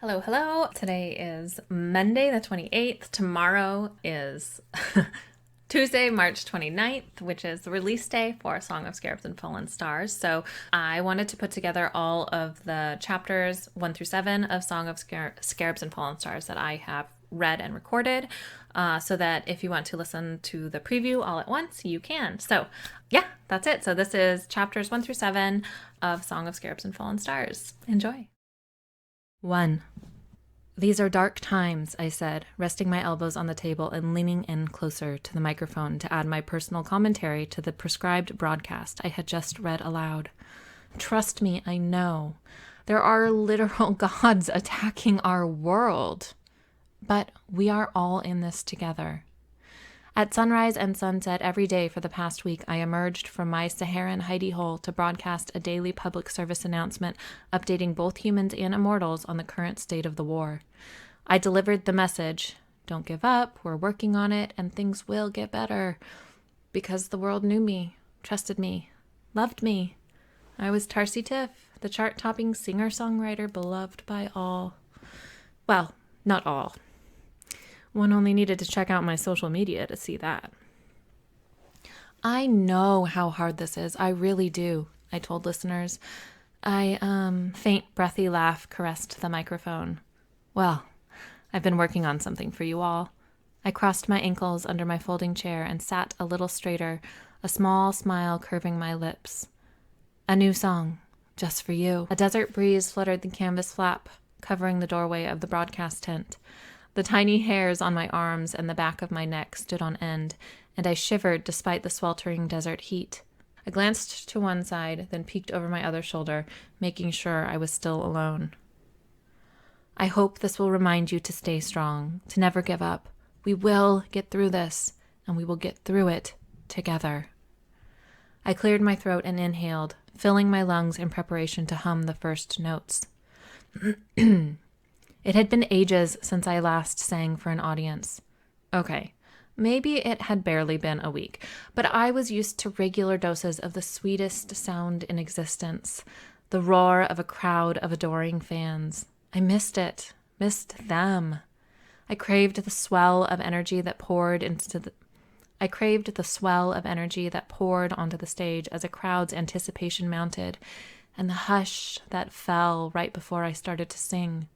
Hello, hello. Today is Monday, the 28th. Tomorrow is Tuesday, March 29th, which is the release day for Song of Scarabs and Fallen Stars. So I wanted to put together all of the chapters 1 through 7 of Song of Scarabs and Fallen Stars that I have read and recorded, so that if you want to listen to the preview all at once, you can. So yeah, that's it. So this is chapters 1 through 7 of Song of Scarabs and Fallen Stars. Enjoy. 1. These are dark times, I said, resting my elbows on the table and leaning in closer to the microphone to add my personal commentary to the prescribed broadcast I had just read aloud. Trust me, I know. There are literal gods attacking our world. But we are all in this together. At sunrise and sunset every day for the past week, I emerged from my Saharan hidey hole to broadcast a daily public service announcement updating both humans and immortals on the current state of the war. I delivered the message, don't give up, we're working on it, and things will get better. Because the world knew me, trusted me, loved me. I was Tarsi Tiff, the chart-topping singer-songwriter beloved by all. Well, not all. One only needed to check out my social media to see that. I know how hard this is. I really do, I told listeners. Faint, breathy laugh caressed the microphone. Well, I've been working on something for you all. I crossed my ankles under my folding chair and sat a little straighter, a small smile curving my lips. A new song, just for you. A desert breeze fluttered the canvas flap, covering the doorway of the broadcast tent. The tiny hairs on my arms and the back of my neck stood on end, and I shivered despite the sweltering desert heat. I glanced to one side, then peeked over my other shoulder, making sure I was still alone. I hope this will remind you to stay strong, to never give up. We will get through this, and we will get through it together. I cleared my throat and inhaled, filling my lungs in preparation to hum the first notes. It had been ages since I last sang for an audience. Okay, maybe it had barely been a week, but I was used to regular doses of the sweetest sound in existence, the roar of a crowd of adoring fans. I missed it, missed them. I craved the swell of energy that poured onto the stage as a crowd's anticipation mounted, and the hush that fell right before I started to sing.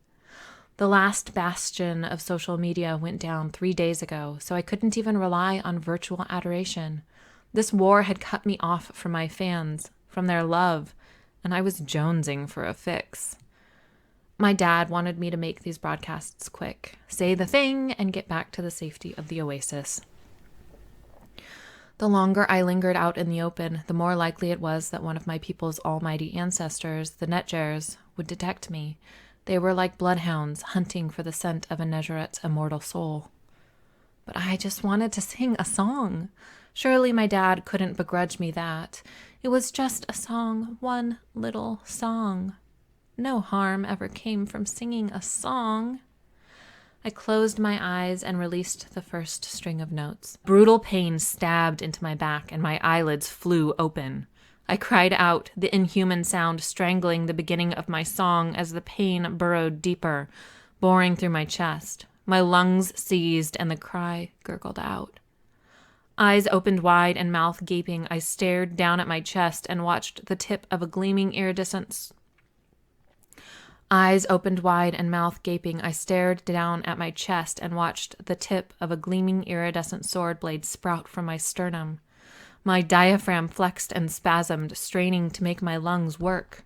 The last bastion of social media went down 3 days ago, so I couldn't even rely on virtual adoration. This war had cut me off from my fans, from their love, and I was jonesing for a fix. My dad wanted me to make these broadcasts quick, say the thing, and get back to the safety of the Oasis. The longer I lingered out in the open, the more likely it was that one of my people's almighty ancestors, the Netjers, would detect me. They were like bloodhounds hunting for the scent of a Nezeret's immortal soul. But I just wanted to sing a song. Surely my dad couldn't begrudge me that. It was just a song, one little song. No harm ever came from singing a song. I closed my eyes and released the first string of notes. Brutal pain stabbed into my back and my eyelids flew open. I cried out, the inhuman sound strangling the beginning of my song as the pain burrowed deeper, boring through my chest. My lungs seized and the cry gurgled out. Eyes opened wide and mouth gaping, I stared down at my chest and watched the tip of a gleaming iridescent Eyes opened wide and mouth gaping, I stared down at my chest and watched the tip of a gleaming iridescent sword blade sprout from my sternum. My diaphragm flexed and spasmed, straining to make my lungs work.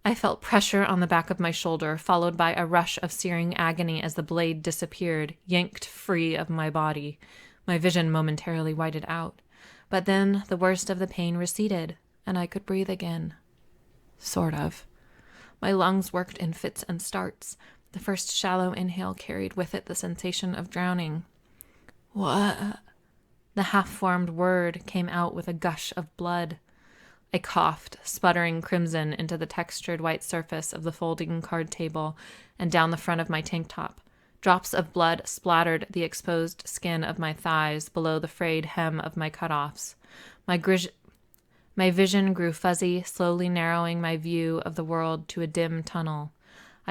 I felt pressure on the back of my shoulder, followed by a rush of searing agony as the blade disappeared, yanked free of my body. My vision momentarily whited out. But then the worst of the pain receded, and I could breathe again. Sort of. My lungs worked in fits and starts. The first shallow inhale carried with it the sensation of drowning. What? The half-formed word came out with a gush of blood. I coughed, sputtering crimson into the textured white surface of the folding card table and down the front of my tank top. Drops of blood splattered the exposed skin of my thighs below the frayed hem of my cutoffs. My vision grew fuzzy, slowly narrowing my view of the world to a dim tunnel.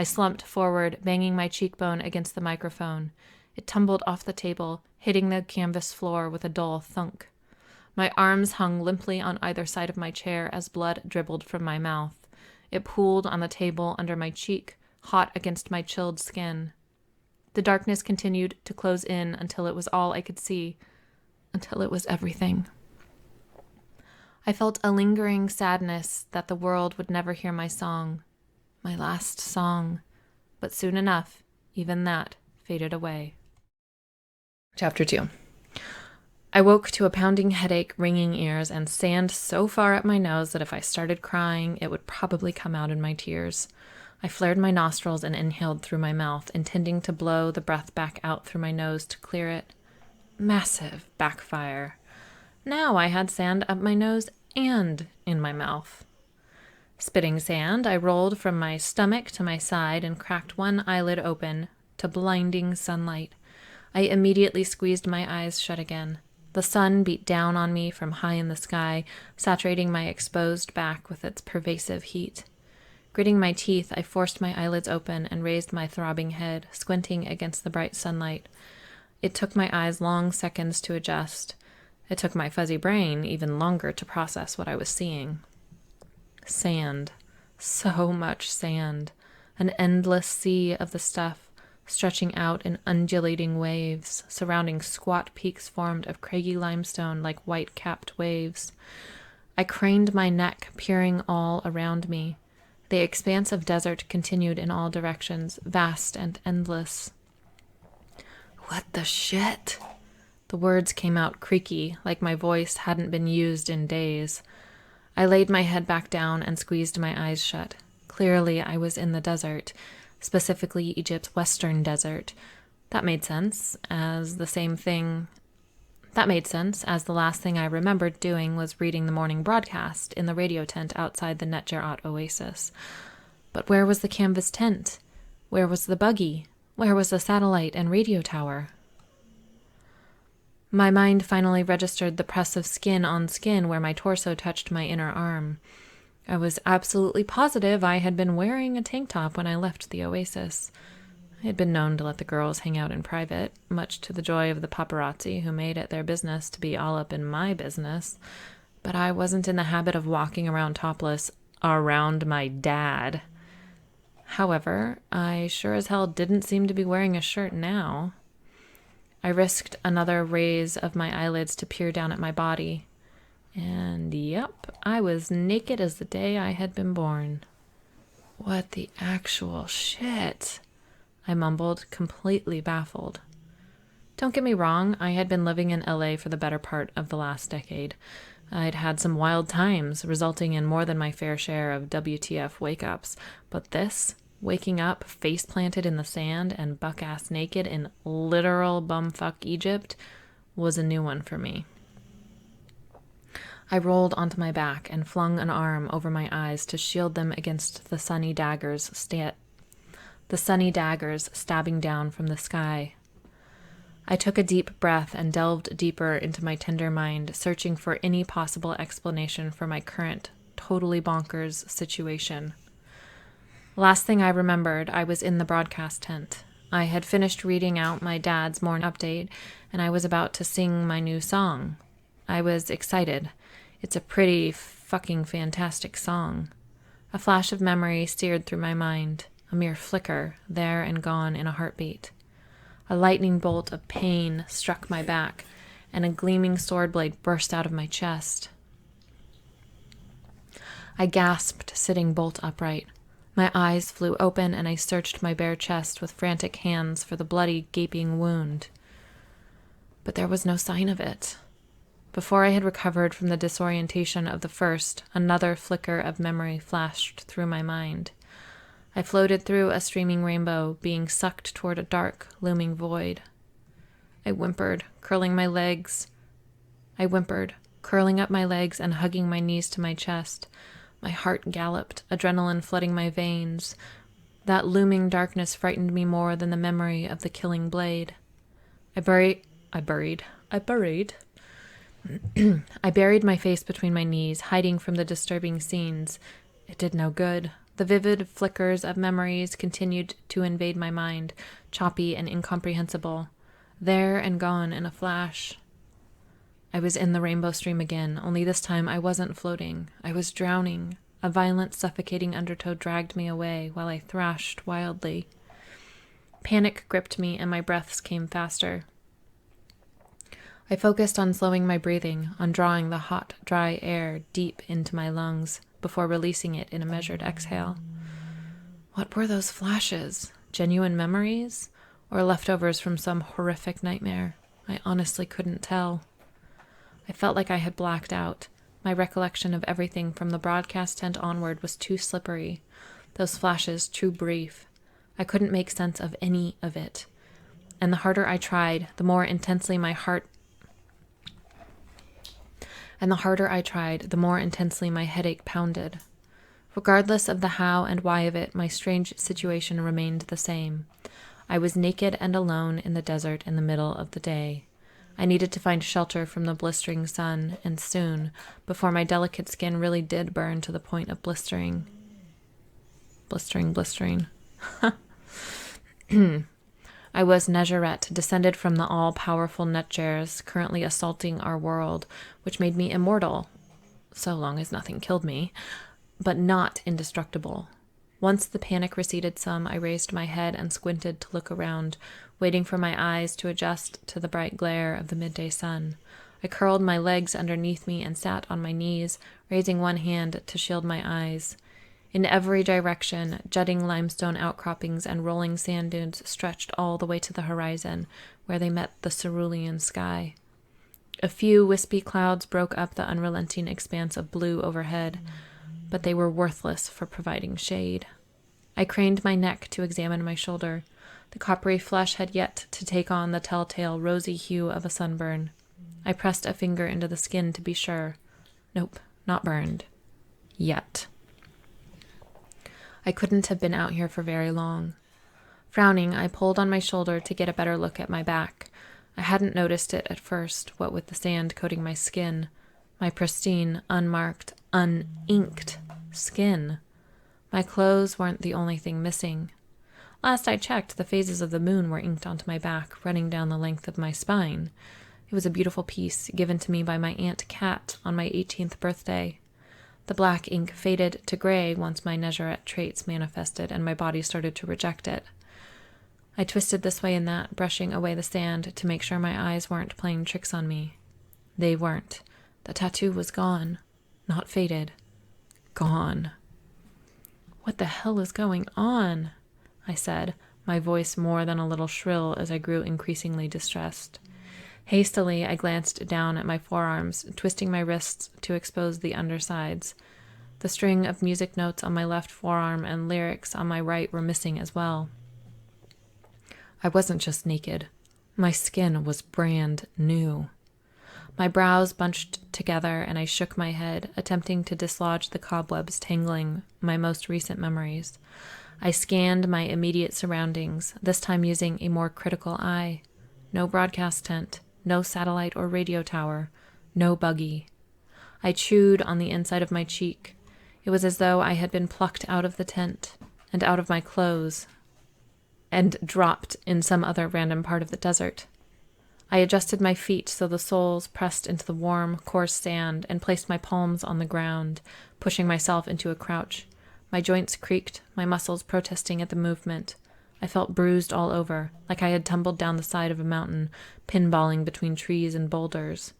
I slumped forward, banging my cheekbone against the microphone. It tumbled off the table, hitting the canvas floor with a dull thunk. My arms hung limply on either side of my chair as blood dribbled from my mouth. It pooled on the table under my cheek, hot against my chilled skin. The darkness continued to close in until it was all I could see, until it was everything. I felt a lingering sadness that the world would never hear my song, my last song, but soon enough, even that faded away. Chapter 2. I woke to a pounding headache, ringing ears, and sand so far up my nose that if I started crying, it would probably come out in my tears. I flared my nostrils and inhaled through my mouth, intending to blow the breath back out through my nose to clear it. Massive backfire. Now I had sand up my nose and in my mouth. Spitting sand, I rolled from my stomach to my side and cracked one eyelid open to blinding sunlight. I immediately squeezed my eyes shut again. The sun beat down on me from high in the sky, saturating my exposed back with its pervasive heat. Gritting my teeth, I forced my eyelids open and raised my throbbing head, squinting against the bright sunlight. It took my eyes long seconds to adjust. It took my fuzzy brain even longer to process what I was seeing. Sand. So much sand. An endless sea of the stuff, stretching out in undulating waves, surrounding squat peaks formed of craggy limestone like white-capped waves. I craned my neck, peering all around me. The expanse of desert continued in all directions, vast and endless. What the shit? The words came out creaky, like my voice hadn't been used in days. I laid my head back down and squeezed my eyes shut. Clearly, I was in the desert, specifically Egypt's western desert. That made sense, as the last thing I remembered doing was reading the morning broadcast in the radio tent outside the Netgerat Oasis. But where was the canvas tent? Where was the buggy? Where was the satellite and radio tower? My mind finally registered the press of skin on skin where my torso touched my inner arm. I was absolutely positive I had been wearing a tank top when I left the Oasis. I had been known to let the girls hang out in private, much to the joy of the paparazzi who made it their business to be all up in my business, but I wasn't in the habit of walking around topless around my dad. However, I sure as hell didn't seem to be wearing a shirt now. I risked another raise of my eyelids to peer down at my body. And yep, I was naked as the day I had been born. What the actual shit? I mumbled, completely baffled. Don't get me wrong, I had been living in LA for the better part of the last decade. I'd had some wild times, resulting in more than my fair share of WTF wake-ups, but this, waking up face planted in the sand and buck-ass naked in literal bumfuck Egypt, was a new one for me. I rolled onto my back and flung an arm over my eyes to shield them against the sunny daggers stabbing down from the sky. I took a deep breath and delved deeper into my tender mind, searching for any possible explanation for my current, totally bonkers situation. Last thing I remembered, I was in the broadcast tent. I had finished reading out my dad's morning update, and I was about to sing my new song. I was excited. It's a pretty fucking fantastic song. A flash of memory seared through my mind, a mere flicker, there and gone in a heartbeat. A lightning bolt of pain struck my back, and a gleaming sword blade burst out of my chest. I gasped, sitting bolt upright. My eyes flew open, and I searched my bare chest with frantic hands for the bloody, gaping wound. But there was no sign of it. Before I had recovered from the disorientation of the first, another flicker of memory flashed through my mind. I floated through a streaming rainbow, being sucked toward a dark, looming void. I whimpered, curling up my legs and hugging my knees to my chest. My heart galloped, adrenaline flooding my veins. That looming darkness frightened me more than the memory of the killing blade. I buried my face between my knees, hiding from the disturbing scenes. It did no good. The vivid flickers of memories continued to invade my mind, choppy and incomprehensible. There and gone in a flash. I was in the rainbow stream again, only this time I wasn't floating. I was drowning. A violent, suffocating undertow dragged me away while I thrashed wildly. Panic gripped me and my breaths came faster. I focused on slowing my breathing, on drawing the hot, dry air deep into my lungs before releasing it in a measured exhale. What were those flashes? Genuine memories? Or leftovers from some horrific nightmare? I honestly couldn't tell. I felt like I had blacked out. My recollection of everything from the broadcast tent onward was too slippery. Those flashes too brief. I couldn't make sense of any of it. And the harder I tried, the more intensely my headache pounded. Regardless of the how and why of it, my strange situation remained the same. I was naked and alone in the desert in the middle of the day. I needed to find shelter from the blistering sun, and soon, before my delicate skin really did burn to the point of blistering. Blistering. I was Nezharet, descended from the all-powerful Netjers, currently assaulting our world, which made me immortal, so long as nothing killed me, but not indestructible. Once the panic receded some, I raised my head and squinted to look around, waiting for my eyes to adjust to the bright glare of the midday sun. I curled my legs underneath me and sat on my knees, raising one hand to shield my eyes. In every direction, jutting limestone outcroppings and rolling sand dunes stretched all the way to the horizon, where they met the cerulean sky. A few wispy clouds broke up the unrelenting expanse of blue overhead, but they were worthless for providing shade. I craned my neck to examine my shoulder. The coppery flesh had yet to take on the telltale rosy hue of a sunburn. I pressed a finger into the skin to be sure. Nope, not burned. Yet. I couldn't have been out here for very long. Frowning, I pulled on my shoulder to get a better look at my back. I hadn't noticed it at first, what with the sand coating my skin. My pristine, unmarked, uninked skin. My clothes weren't the only thing missing. Last I checked, the phases of the moon were inked onto my back, running down the length of my spine. It was a beautiful piece given to me by my Aunt Cat on my 18th birthday. The black ink faded to gray once my Nezharet traits manifested and my body started to reject it. I twisted this way and that, brushing away the sand to make sure my eyes weren't playing tricks on me. They weren't. The tattoo was gone. Not faded. Gone. What the hell is going on? I said, my voice more than a little shrill as I grew increasingly distressed. Hastily, I glanced down at my forearms, twisting my wrists to expose the undersides. The string of music notes on my left forearm and lyrics on my right were missing as well. I wasn't just naked. My skin was brand new. My brows bunched together and I shook my head, attempting to dislodge the cobwebs tangling my most recent memories. I scanned my immediate surroundings, this time using a more critical eye. No broadcast tent, no satellite or radio tower, no buggy. I chewed on the inside of my cheek. It was as though I had been plucked out of the tent and out of my clothes and dropped in some other random part of the desert. I adjusted my feet so the soles pressed into the warm, coarse sand and placed my palms on the ground, pushing myself into a crouch. My joints creaked, my muscles protesting at the movement. I felt bruised all over, like I had tumbled down the side of a mountain, pinballing between trees and boulders.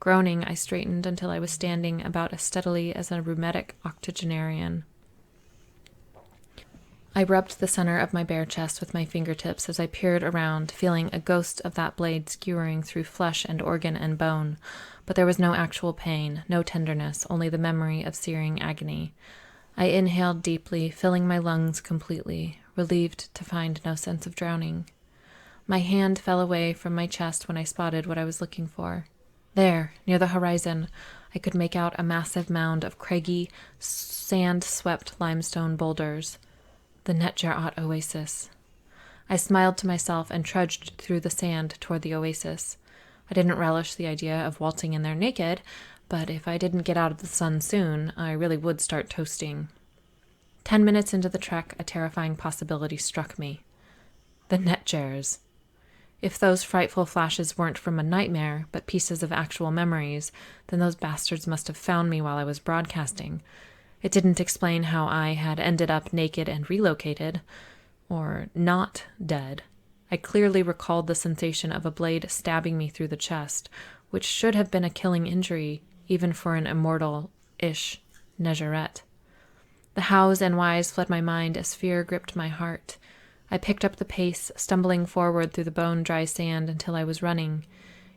Groaning, I straightened until I was standing about as steadily as a rheumatic octogenarian. I rubbed the center of my bare chest with my fingertips as I peered around, feeling a ghost of that blade skewering through flesh and organ and bone, but there was no actual pain, no tenderness, only the memory of searing agony. I inhaled deeply, filling my lungs completely, relieved to find no sense of drowning. My hand fell away from my chest when I spotted what I was looking for. There, near the horizon, I could make out a massive mound of craggy, sand-swept limestone boulders. The Netjar Oasis. I smiled to myself and trudged through the sand toward the oasis. I didn't relish the idea of waltzing in there naked, but if I didn't get out of the sun soon, I really would start toasting. 10 minutes into the trek, a terrifying possibility struck me. The netgers. If those frightful flashes weren't from a nightmare, but pieces of actual memories, then those bastards must have found me while I was broadcasting. It didn't explain how I had ended up naked and relocated, or not dead. I clearly recalled the sensation of a blade stabbing me through the chest, which should have been a killing injury, even for an immortal-ish Nezarette. The hows and whys fled my mind as fear gripped my heart. I picked up the pace, stumbling forward through the bone-dry sand until I was running.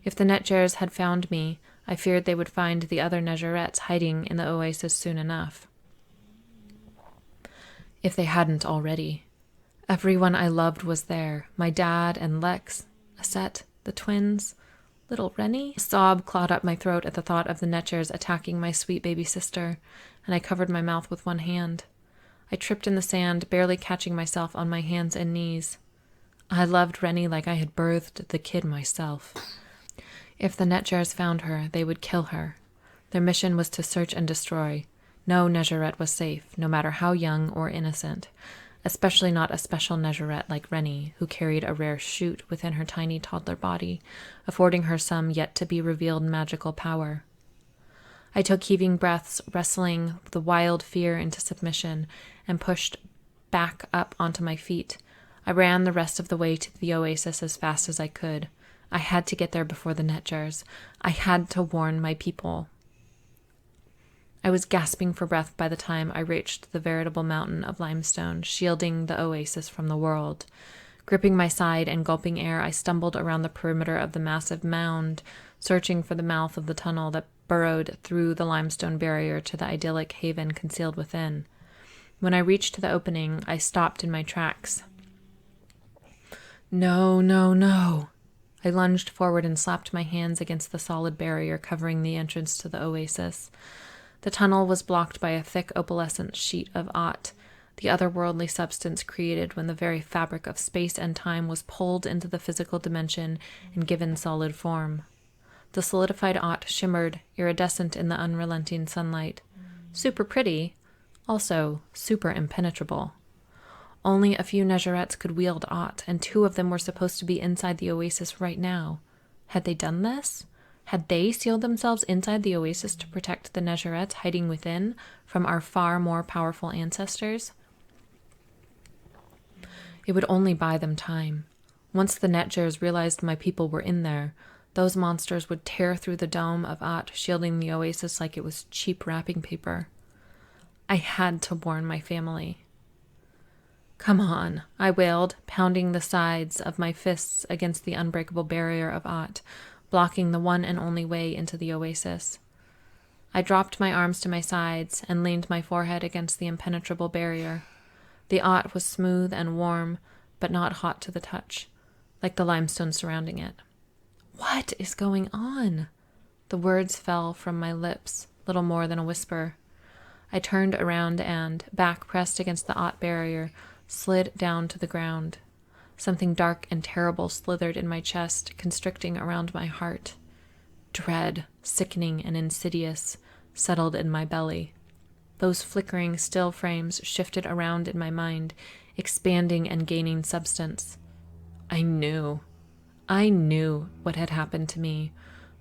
If the netgers had found me, I feared they would find the other Nezarettes hiding in the Oasis soon enough. If they hadn't already. Everyone I loved was there, my dad and Lex, Aset, the twins, little Rennie. A sob clawed up my throat at the thought of the netgers attacking my sweet baby sister, and I covered my mouth with one hand. I tripped in the sand, barely catching myself on my hands and knees. I loved Rennie like I had birthed the kid myself. If the netgers found her, they would kill her. Their mission was to search and destroy. No Nezarette was safe, no matter how young or innocent, especially not a special Nezarette like Rennie, who carried a rare shoot within her tiny toddler body, affording her some yet-to-be-revealed magical power. I took heaving breaths, wrestling the wild fear into submission, and pushed back up onto my feet. I ran the rest of the way to the Oasis as fast as I could. I had to get there before the netgers. I had to warn my people. I was gasping for breath by the time I reached the veritable mountain of limestone, shielding the Oasis from the world. Gripping my side and gulping air, I stumbled around the perimeter of the massive mound, searching for the mouth of the tunnel that burrowed through the limestone barrier to the idyllic haven concealed within. When I reached the opening, I stopped in my tracks. No, no, no. I lunged forward and slapped my hands against the solid barrier covering the entrance to the Oasis. The tunnel was blocked by a thick opalescent sheet of Ott, the otherworldly substance created when the very fabric of space and time was pulled into the physical dimension and given solid form. The solidified Ott shimmered, iridescent in the unrelenting sunlight. Super pretty, also super impenetrable. Only a few Nezarettes could wield Ott, and 2 of them were supposed to be inside the Oasis right now. Had they done this? Had they sealed themselves inside the Oasis to protect the Nezarettes hiding within from our far more powerful ancestors? It would only buy them time. Once the netgers realized my people were in there, those monsters would tear through the dome of Ott, shielding the Oasis like it was cheap wrapping paper. I had to warn my family. Come on, I wailed, pounding the sides of my fists against the unbreakable barrier of Ott, blocking the one and only way into the Oasis. I dropped my arms to my sides and leaned my forehead against the impenetrable barrier. The Ott was smooth and warm, but not hot to the touch, like the limestone surrounding it. What is going on? The words fell from my lips, little more than a whisper. I turned around and, back pressed against the Ott barrier, slid down to the ground. Something dark and terrible slithered in my chest, constricting around my heart. Dread, sickening and insidious, settled in my belly. Those flickering still frames shifted around in my mind, expanding and gaining substance. I knew what had happened to me,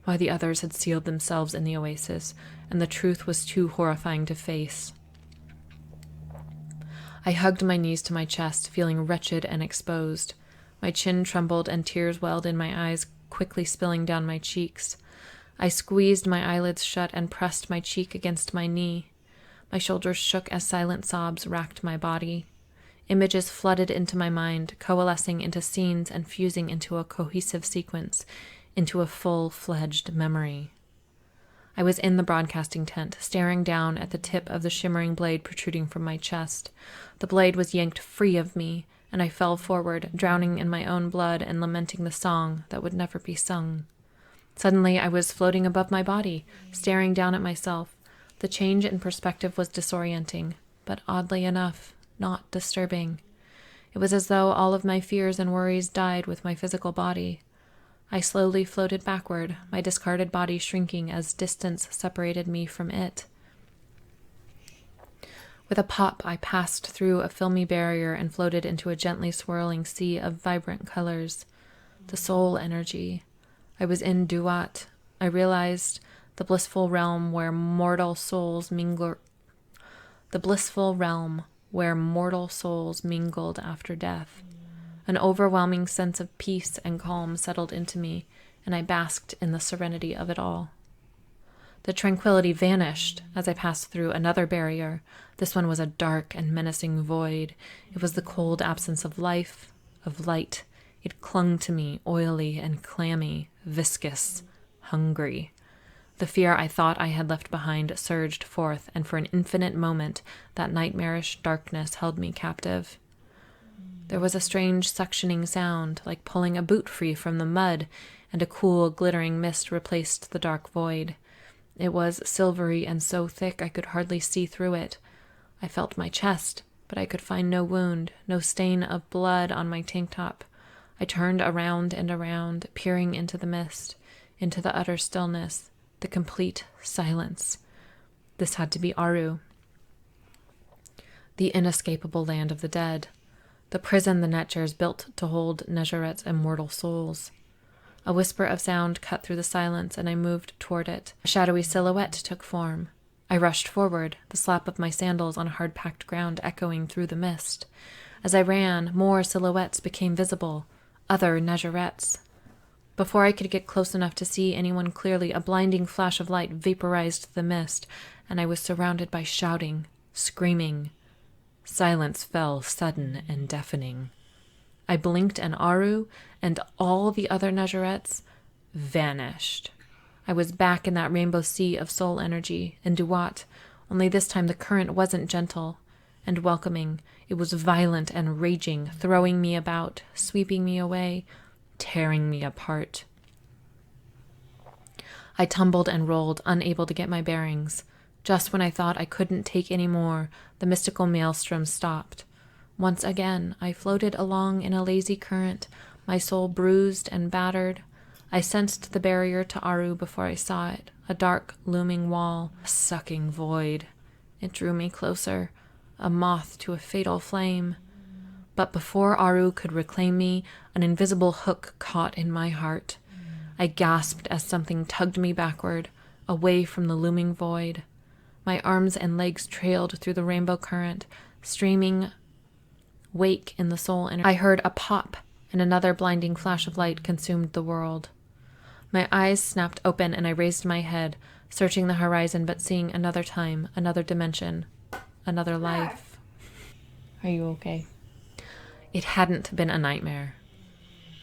why the others had sealed themselves in the Oasis, and the truth was too horrifying to face. I hugged my knees to my chest, feeling wretched and exposed. My chin trembled and tears welled in my eyes, quickly spilling down my cheeks. I squeezed my eyelids shut and pressed my cheek against my knee. My shoulders shook as silent sobs racked my body. Images flooded into my mind, coalescing into scenes and fusing into a cohesive sequence, into a full-fledged memory. I was in the broadcasting tent, staring down at the tip of the shimmering blade protruding from my chest. The blade was yanked free of me, and I fell forward, drowning in my own blood and lamenting the song that would never be sung. Suddenly, I was floating above my body, staring down at myself. The change in perspective was disorienting, but oddly enough, not disturbing. It was as though all of my fears and worries died with my physical body. I slowly floated backward, my discarded body shrinking as distance separated me from it. With a pop, I passed through a filmy barrier and floated into a gently swirling sea of vibrant colors. The soul energy. I was in Duat. I realized the blissful realm where mortal souls mingled after death. An overwhelming sense of peace and calm settled into me, and I basked in the serenity of it all. The tranquility vanished as I passed through another barrier. This one was a dark and menacing void. It was the cold absence of life, of light. It clung to me, oily and clammy, viscous, hungry. The fear I thought I had left behind surged forth, and for an infinite moment that nightmarish darkness held me captive. There was a strange suctioning sound, like pulling a boot free from the mud, and a cool, glittering mist replaced the dark void. It was silvery and so thick I could hardly see through it. I felt my chest, but I could find no wound, no stain of blood on my tank top. I turned around and around, peering into the mist, into the utter stillness, the complete silence. This had to be Aru, the inescapable land of the dead, the prison the Netchers built to hold Nezaret's immortal souls. A whisper of sound cut through the silence, and I moved toward it. A shadowy silhouette took form. I rushed forward, the slap of my sandals on hard-packed ground echoing through the mist. As I ran, more silhouettes became visible, other Nezarettes. Before I could get close enough to see anyone clearly, a blinding flash of light vaporized the mist, and I was surrounded by shouting, screaming. Silence fell sudden and deafening. I blinked, and Aru and all the other Nezarettes vanished. I was back in that rainbow sea of soul energy, in Duat, only this time the current wasn't gentle and welcoming. It was violent and raging, throwing me about, sweeping me away, tearing me apart. I tumbled and rolled, unable to get my bearings. Just when I thought I couldn't take any more, the mystical maelstrom stopped. Once again, I floated along in a lazy current, my soul bruised and battered. I sensed the barrier to Aru before I saw it, a dark, looming wall, a sucking void. It drew me closer, a moth to a fatal flame. But before Aru could reclaim me, an invisible hook caught in my heart. I gasped as something tugged me backward, away from the looming void. My arms and legs trailed through the rainbow current, streaming wake in the soul energy. I heard a pop, and another blinding flash of light consumed the world. My eyes snapped open, and I raised my head, searching the horizon, but seeing another time, another dimension, another life. Are you okay? It hadn't been a nightmare.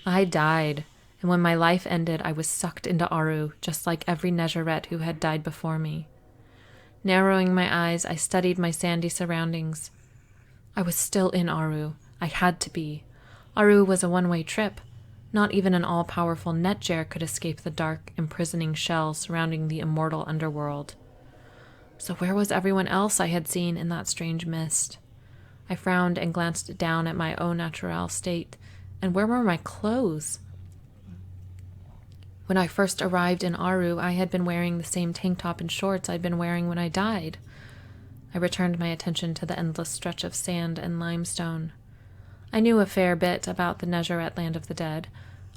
I died, and when my life ended, I was sucked into Aru, just like every Nezaret who had died before me. Narrowing my eyes, I studied my sandy surroundings. I was still in Aru. I had to be. Aru was a one-way trip. Not even an all-powerful Netjer could escape the dark, imprisoning shell surrounding the immortal underworld. So where was everyone else I had seen in that strange mist? I frowned and glanced down at my au naturel state. And where were my clothes? When I first arrived in Aru, I had been wearing the same tank top and shorts I'd been wearing when I died. I returned my attention to the endless stretch of sand and limestone. I knew a fair bit about the Nezaret land of the dead.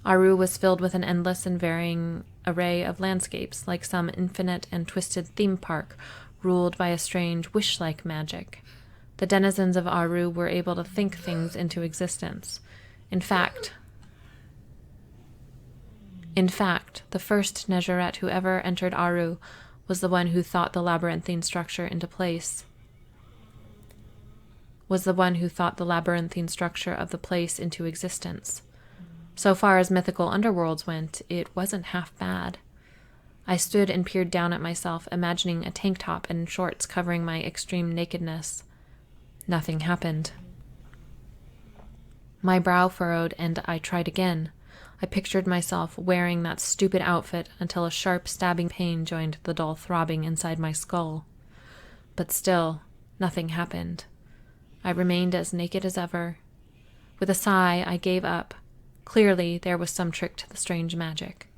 Aru was filled with an endless and varying array of landscapes, like some infinite and twisted theme park, ruled by a strange, wish-like magic. The denizens of Aru were able to think things into existence. In fact, the first Nezaret who ever entered Aru was the one who thought the labyrinthine structure of the place into existence. So far as mythical underworlds went, it wasn't half bad. I stood and peered down at myself, imagining a tank top and shorts covering my extreme nakedness. Nothing happened. My brow furrowed, and I tried again. I pictured myself wearing that stupid outfit until a sharp, stabbing pain joined the dull throbbing inside my skull. But still, nothing happened. I remained as naked as ever. With a sigh, I gave up. Clearly, there was some trick to the strange magic.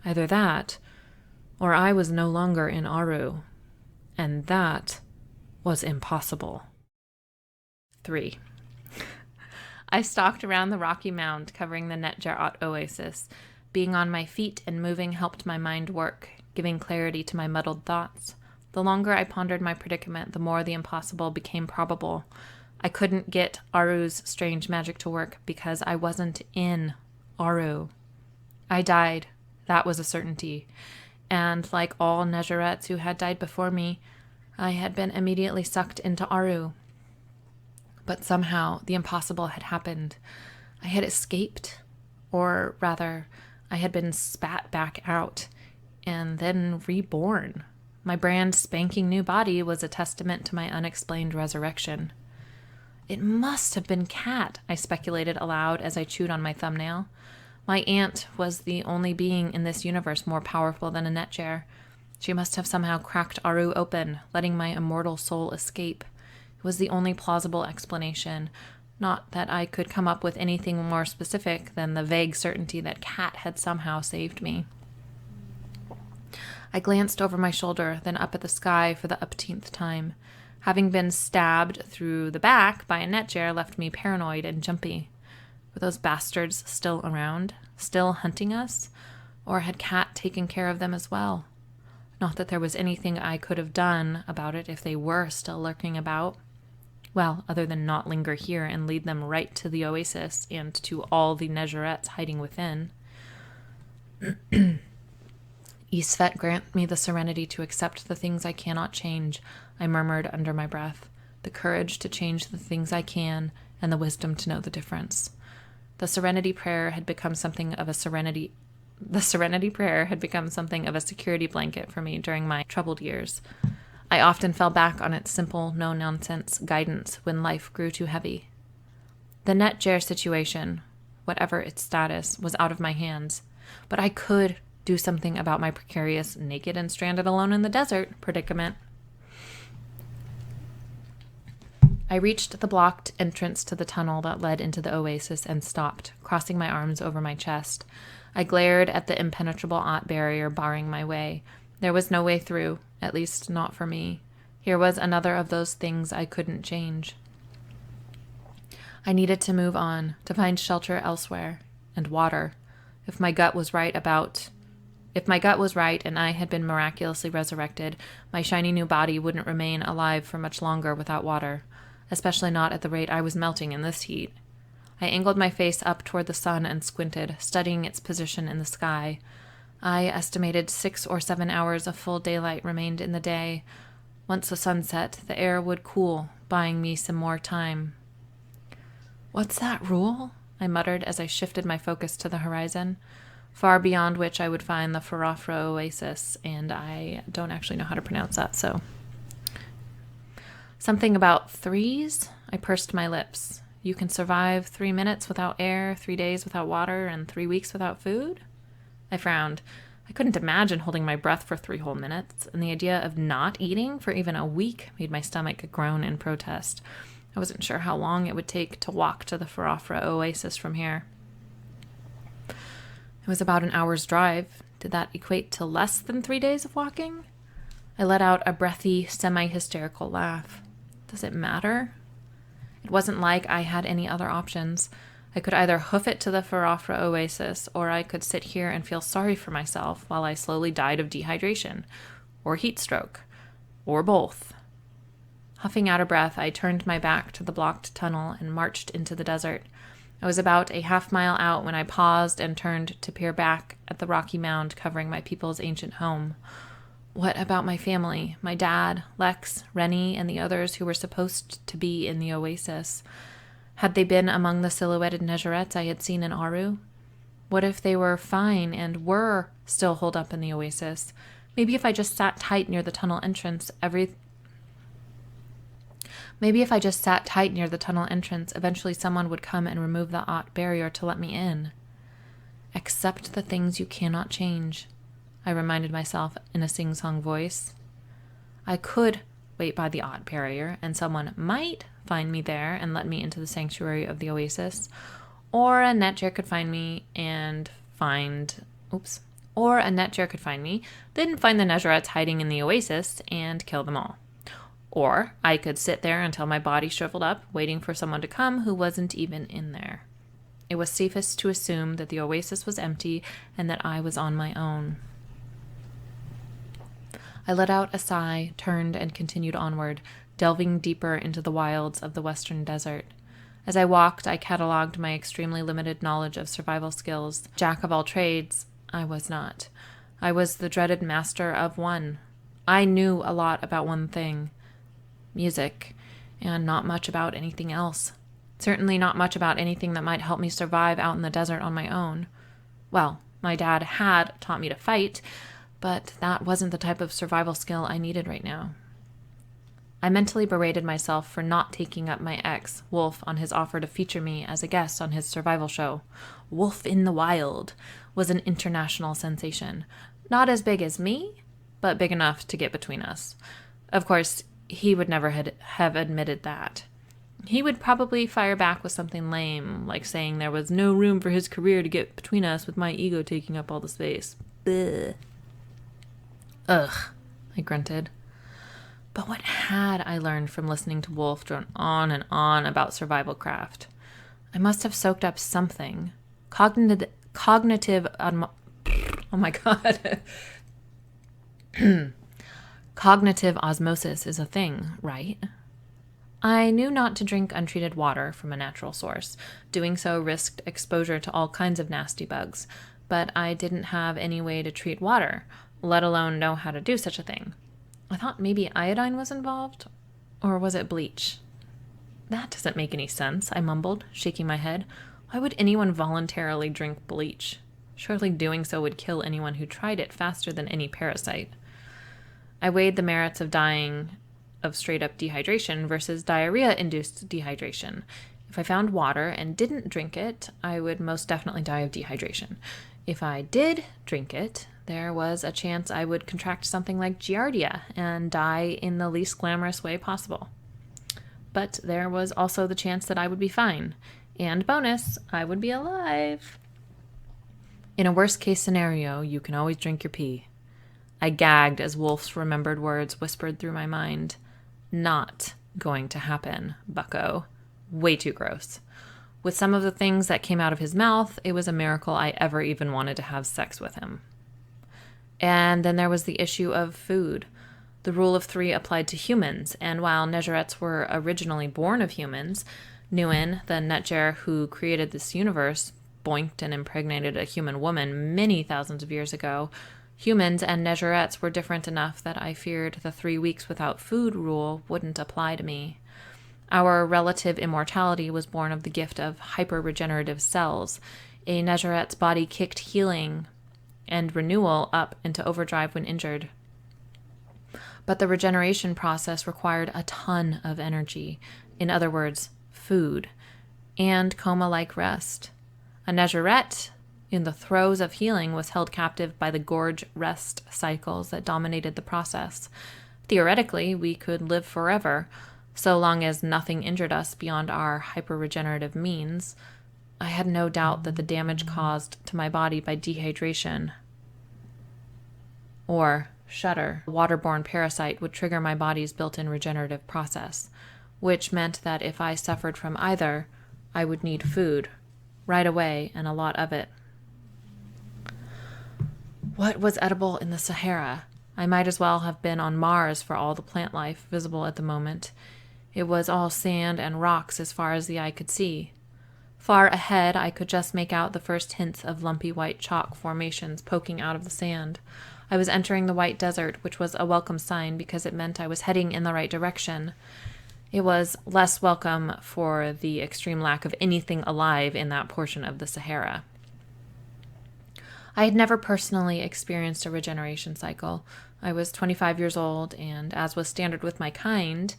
Either that, or I was no longer in Aru. And that was impossible. 3. I stalked around the rocky mound covering the Netjar Oasis. Being on my feet and moving helped my mind work, giving clarity to my muddled thoughts. The longer I pondered my predicament, the more the impossible became probable. I couldn't get Aru's strange magic to work because I wasn't in Aru. I died. That was a certainty. And like all Nezarettes who had died before me, I had been immediately sucked into Aru. But somehow the impossible had happened. I had escaped, or rather, I had been spat back out and then reborn. My brand spanking new body was a testament to my unexplained resurrection. It must have been Cat, I speculated aloud as I chewed on my thumbnail. My aunt was the only being in this universe more powerful than a Netjar. She must have somehow cracked Aru open, letting my immortal soul escape. It was the only plausible explanation. Not that I could come up with anything more specific than the vague certainty that Cat had somehow saved me. I glanced over my shoulder, then up at the sky for the upteenth time. Having been stabbed through the back by a Netjar left me paranoid and jumpy. Were those bastards still around, still hunting us? Or had Cat taken care of them as well? Not that there was anything I could have done about it if they were still lurking about. Well, other than not linger here and lead them right to the Oasis and to all the Nezarettes hiding within. Isfet, grant me the serenity to accept the things I cannot change, I murmured under my breath, the courage to change the things I can, and the wisdom to know the difference. The serenity prayer had become something of a security blanket for me during my troubled years. I often fell back on its simple, no-nonsense guidance when life grew too heavy. The Netjar situation, whatever its status, was out of my hands, but I could do something about my precarious, naked and stranded alone in the desert predicament. I reached the blocked entrance to the tunnel that led into the Oasis and stopped, crossing my arms over my chest. I glared at the impenetrable barrier barring my way. There was no way through, at least not for me. Here was another of those things I couldn't change. I needed to move on, to find shelter elsewhere, and water. If my gut was right and I had been miraculously resurrected, my shiny new body wouldn't remain alive for much longer without water, especially not at the rate I was melting in this heat. I angled my face up toward the sun and squinted, studying its position in the sky. I estimated 6 or 7 hours of full daylight remained in the day. Once the sun set, the air would cool, buying me some more time. "What's that rule?" I muttered as I shifted my focus to the horizon, far beyond which I would find the Farafra Oasis, and I don't actually know how to pronounce that, so... Something about 3s? I pursed my lips. You can survive 3 minutes without air, 3 days without water, and 3 weeks without food? I frowned. I couldn't imagine holding my breath for 3 whole minutes, and the idea of not eating for even a week made my stomach groan in protest. I wasn't sure how long it would take to walk to the Farafra Oasis from here. It was about an hour's drive. Did that equate to less than 3 days of walking? I let out a breathy, semi-hysterical laugh. Does it matter? It wasn't like I had any other options. I could either hoof it to the Farafra Oasis, or I could sit here and feel sorry for myself while I slowly died of dehydration, or heat stroke, or both. Huffing out of breath, I turned my back to the blocked tunnel and marched into the desert. I was about a half-mile out when I paused and turned to peer back at the rocky mound covering my people's ancient home. What about my family, my dad, Lex, Rennie, and the others who were supposed to be in the Oasis? Had they been among the silhouetted Nezarettes I had seen in Aru? What if they were fine and were still holed up in the Oasis? Maybe if I just sat tight near the tunnel entrance, eventually someone would come and remove the barrier to let me in. Accept the things you cannot change, I reminded myself in a sing-song voice. I could wait by the barrier, and someone might find me there and let me into the sanctuary of the Oasis, or a Netjar could find me, then find the Nezarettes hiding in the Oasis and kill them all. Or I could sit there until my body shriveled up, waiting for someone to come who wasn't even in there. It was safest to assume that the Oasis was empty and that I was on my own. I let out a sigh, turned, and continued onward, delving deeper into the wilds of the western desert. As I walked, I cataloged my extremely limited knowledge of survival skills. Jack of all trades, I was not. I was the dreaded master of one. I knew a lot about one thing, music, and not much about anything else. Certainly not much about anything that might help me survive out in the desert on my own. Well, my dad had taught me to fight, but that wasn't the type of survival skill I needed right now. I mentally berated myself for not taking up my ex, Wolf, on his offer to feature me as a guest on his survival show. Wolf in the Wild was an international sensation. Not as big as me, but big enough to get between us. Of course, he would never have admitted that. He would probably fire back with something lame, like saying there was no room for his career to get between us with my ego taking up all the space. Bleh. Ugh, I grunted. But what had I learned from listening to Wolf drone on and on about survival craft? I must have soaked up something. Cognitive oh my god. Cognitive osmosis is a thing, right? I knew not to drink untreated water from a natural source. Doing so risked exposure to all kinds of nasty bugs, but I didn't have any way to treat water, let alone know how to do such a thing. I thought maybe iodine was involved, or was it bleach? That doesn't make any sense, I mumbled, shaking my head. Why would anyone voluntarily drink bleach? Surely doing so would kill anyone who tried it faster than any parasite. I weighed the merits of dying of straight-up dehydration versus diarrhea-induced dehydration. If I found water and didn't drink it, I would most definitely die of dehydration. If I did drink it, there was a chance I would contract something like giardia and die in the least glamorous way possible. But there was also the chance that I would be fine. And bonus, I would be alive. In a worst-case scenario, you can always drink your pee. I gagged as Wolf's remembered words whispered through my mind. Not going to happen, bucko. Way too gross. With some of the things that came out of his mouth, it was a miracle I ever even wanted to have sex with him. And then there was the issue of food. The rule of 3 applied to humans, and while Negerettes were originally born of humans, Nguyen, the Netjer who created this universe, boinked and impregnated a human woman many thousands of years ago. Humans and Negerettes were different enough that I feared the 3 weeks without food rule wouldn't apply to me. Our relative immortality was born of the gift of hyper-regenerative cells. A Negerette's body kicked healing and renewal up into overdrive when injured. But the regeneration process required a ton of energy, in other words, food, and coma-like rest. A Negerette, in the throes of healing, was held captive by the gorge rest cycles that dominated the process. Theoretically, we could live forever, so long as nothing injured us beyond our hyper-regenerative means. I had no doubt that the damage caused to my body by dehydration or shudder, a waterborne parasite, would trigger my body's built-in regenerative process, which meant that if I suffered from either, I would need food, right away, and a lot of it. What was edible in the Sahara? I might as well have been on Mars for all the plant life visible at the moment. It was all sand and rocks as far as the eye could see. Far ahead, I could just make out the first hints of lumpy white chalk formations poking out of the sand. I was entering the white desert, which was a welcome sign because it meant I was heading in the right direction. It was less welcome for the extreme lack of anything alive in that portion of the Sahara. I had never personally experienced a regeneration cycle. I was 25 years old, and as was standard with my kind,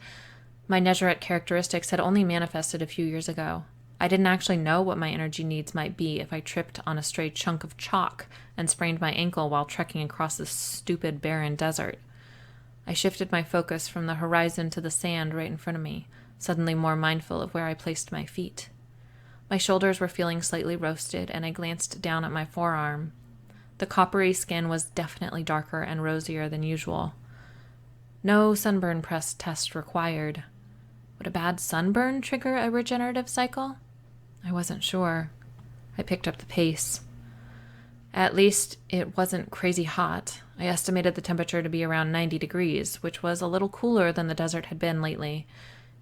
my Negerette characteristics had only manifested a few years ago. I didn't actually know what my energy needs might be if I tripped on a stray chunk of chalk and sprained my ankle while trekking across this stupid, barren desert. I shifted my focus from the horizon to the sand right in front of me, suddenly more mindful of where I placed my feet. My shoulders were feeling slightly roasted, and I glanced down at my forearm. The coppery skin was definitely darker and rosier than usual. No sunburn test required. Would a bad sunburn trigger a regenerative cycle? I wasn't sure. I picked up the pace. At least it wasn't crazy hot. I estimated the temperature to be around 90 degrees, which was a little cooler than the desert had been lately.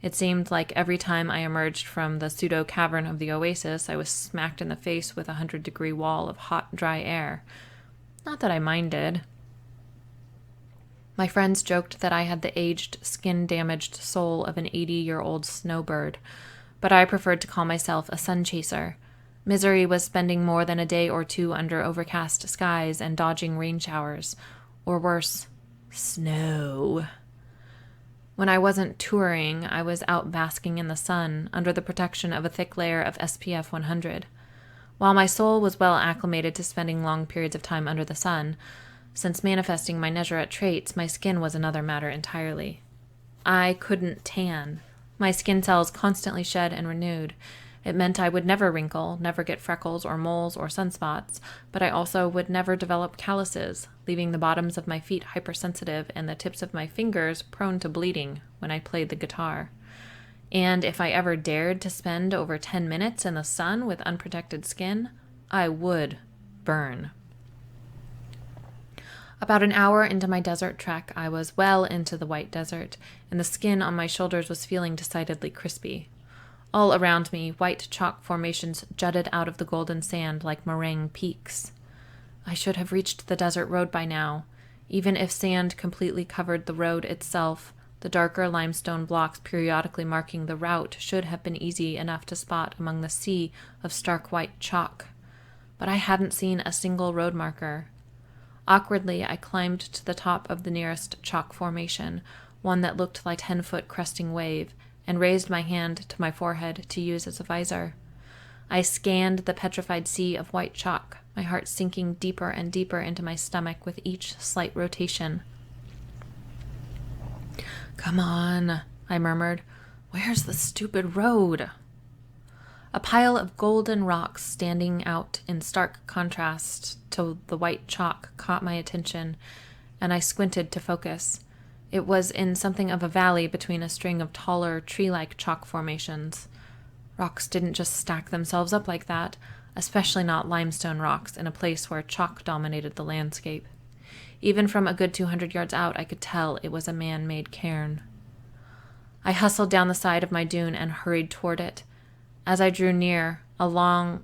It seemed like every time I emerged from the pseudo-cavern of the Oasis, I was smacked in the face with a 100-degree wall of hot, dry air. Not that I minded. My friends joked that I had the aged, skin-damaged soul of an 80-year-old snowbird, but I preferred to call myself a sun chaser. Misery was spending more than a day or two under overcast skies and dodging rain showers, or worse, snow. When I wasn't touring, I was out basking in the sun under the protection of a thick layer of SPF 100. While my soul was well acclimated to spending long periods of time under the sun, since manifesting my Nezarite traits, my skin was another matter entirely. I couldn't tan. My skin cells constantly shed and renewed. It meant I would never wrinkle, never get freckles or moles or sunspots, but I also would never develop calluses, leaving the bottoms of my feet hypersensitive and the tips of my fingers prone to bleeding when I played the guitar. And if I ever dared to spend over 10 minutes in the sun with unprotected skin, I would burn. About an hour into my desert trek, I was well into the white desert, and the skin on my shoulders was feeling decidedly crispy. All around me, white chalk formations jutted out of the golden sand like meringue peaks. I should have reached the desert road by now. Even if sand completely covered the road itself, the darker limestone blocks periodically marking the route should have been easy enough to spot among the sea of stark white chalk. But I hadn't seen a single road marker. Awkwardly, I climbed to the top of the nearest chalk formation, one that looked like a 10-foot cresting wave, and raised my hand to my forehead to use as a visor. I scanned the petrified sea of white chalk, my heart sinking deeper and deeper into my stomach with each slight rotation. "Come on," I murmured. "Where's the stupid road?" A pile of golden rocks standing out in stark contrast to the white chalk caught my attention, and I squinted to focus. It was in something of a valley between a string of taller, tree-like chalk formations. Rocks didn't just stack themselves up like that, especially not limestone rocks in a place where chalk dominated the landscape. Even from a good 200 yards out, I could tell it was a man-made cairn. I hustled down the side of my dune and hurried toward it. As I drew near, a large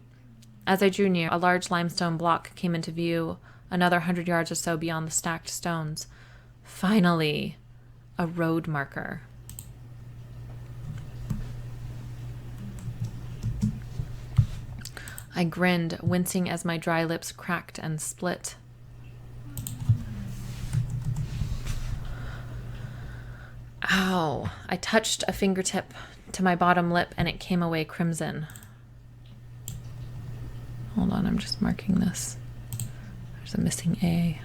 limestone block came into view, another 100 yards or so beyond the stacked stones. Finally, a road marker. I grinned, wincing as my dry lips cracked and split. Ow! I touched a fingertip to my bottom lip and it came away crimson. Hold on, I'm just marking this. There's a missing A.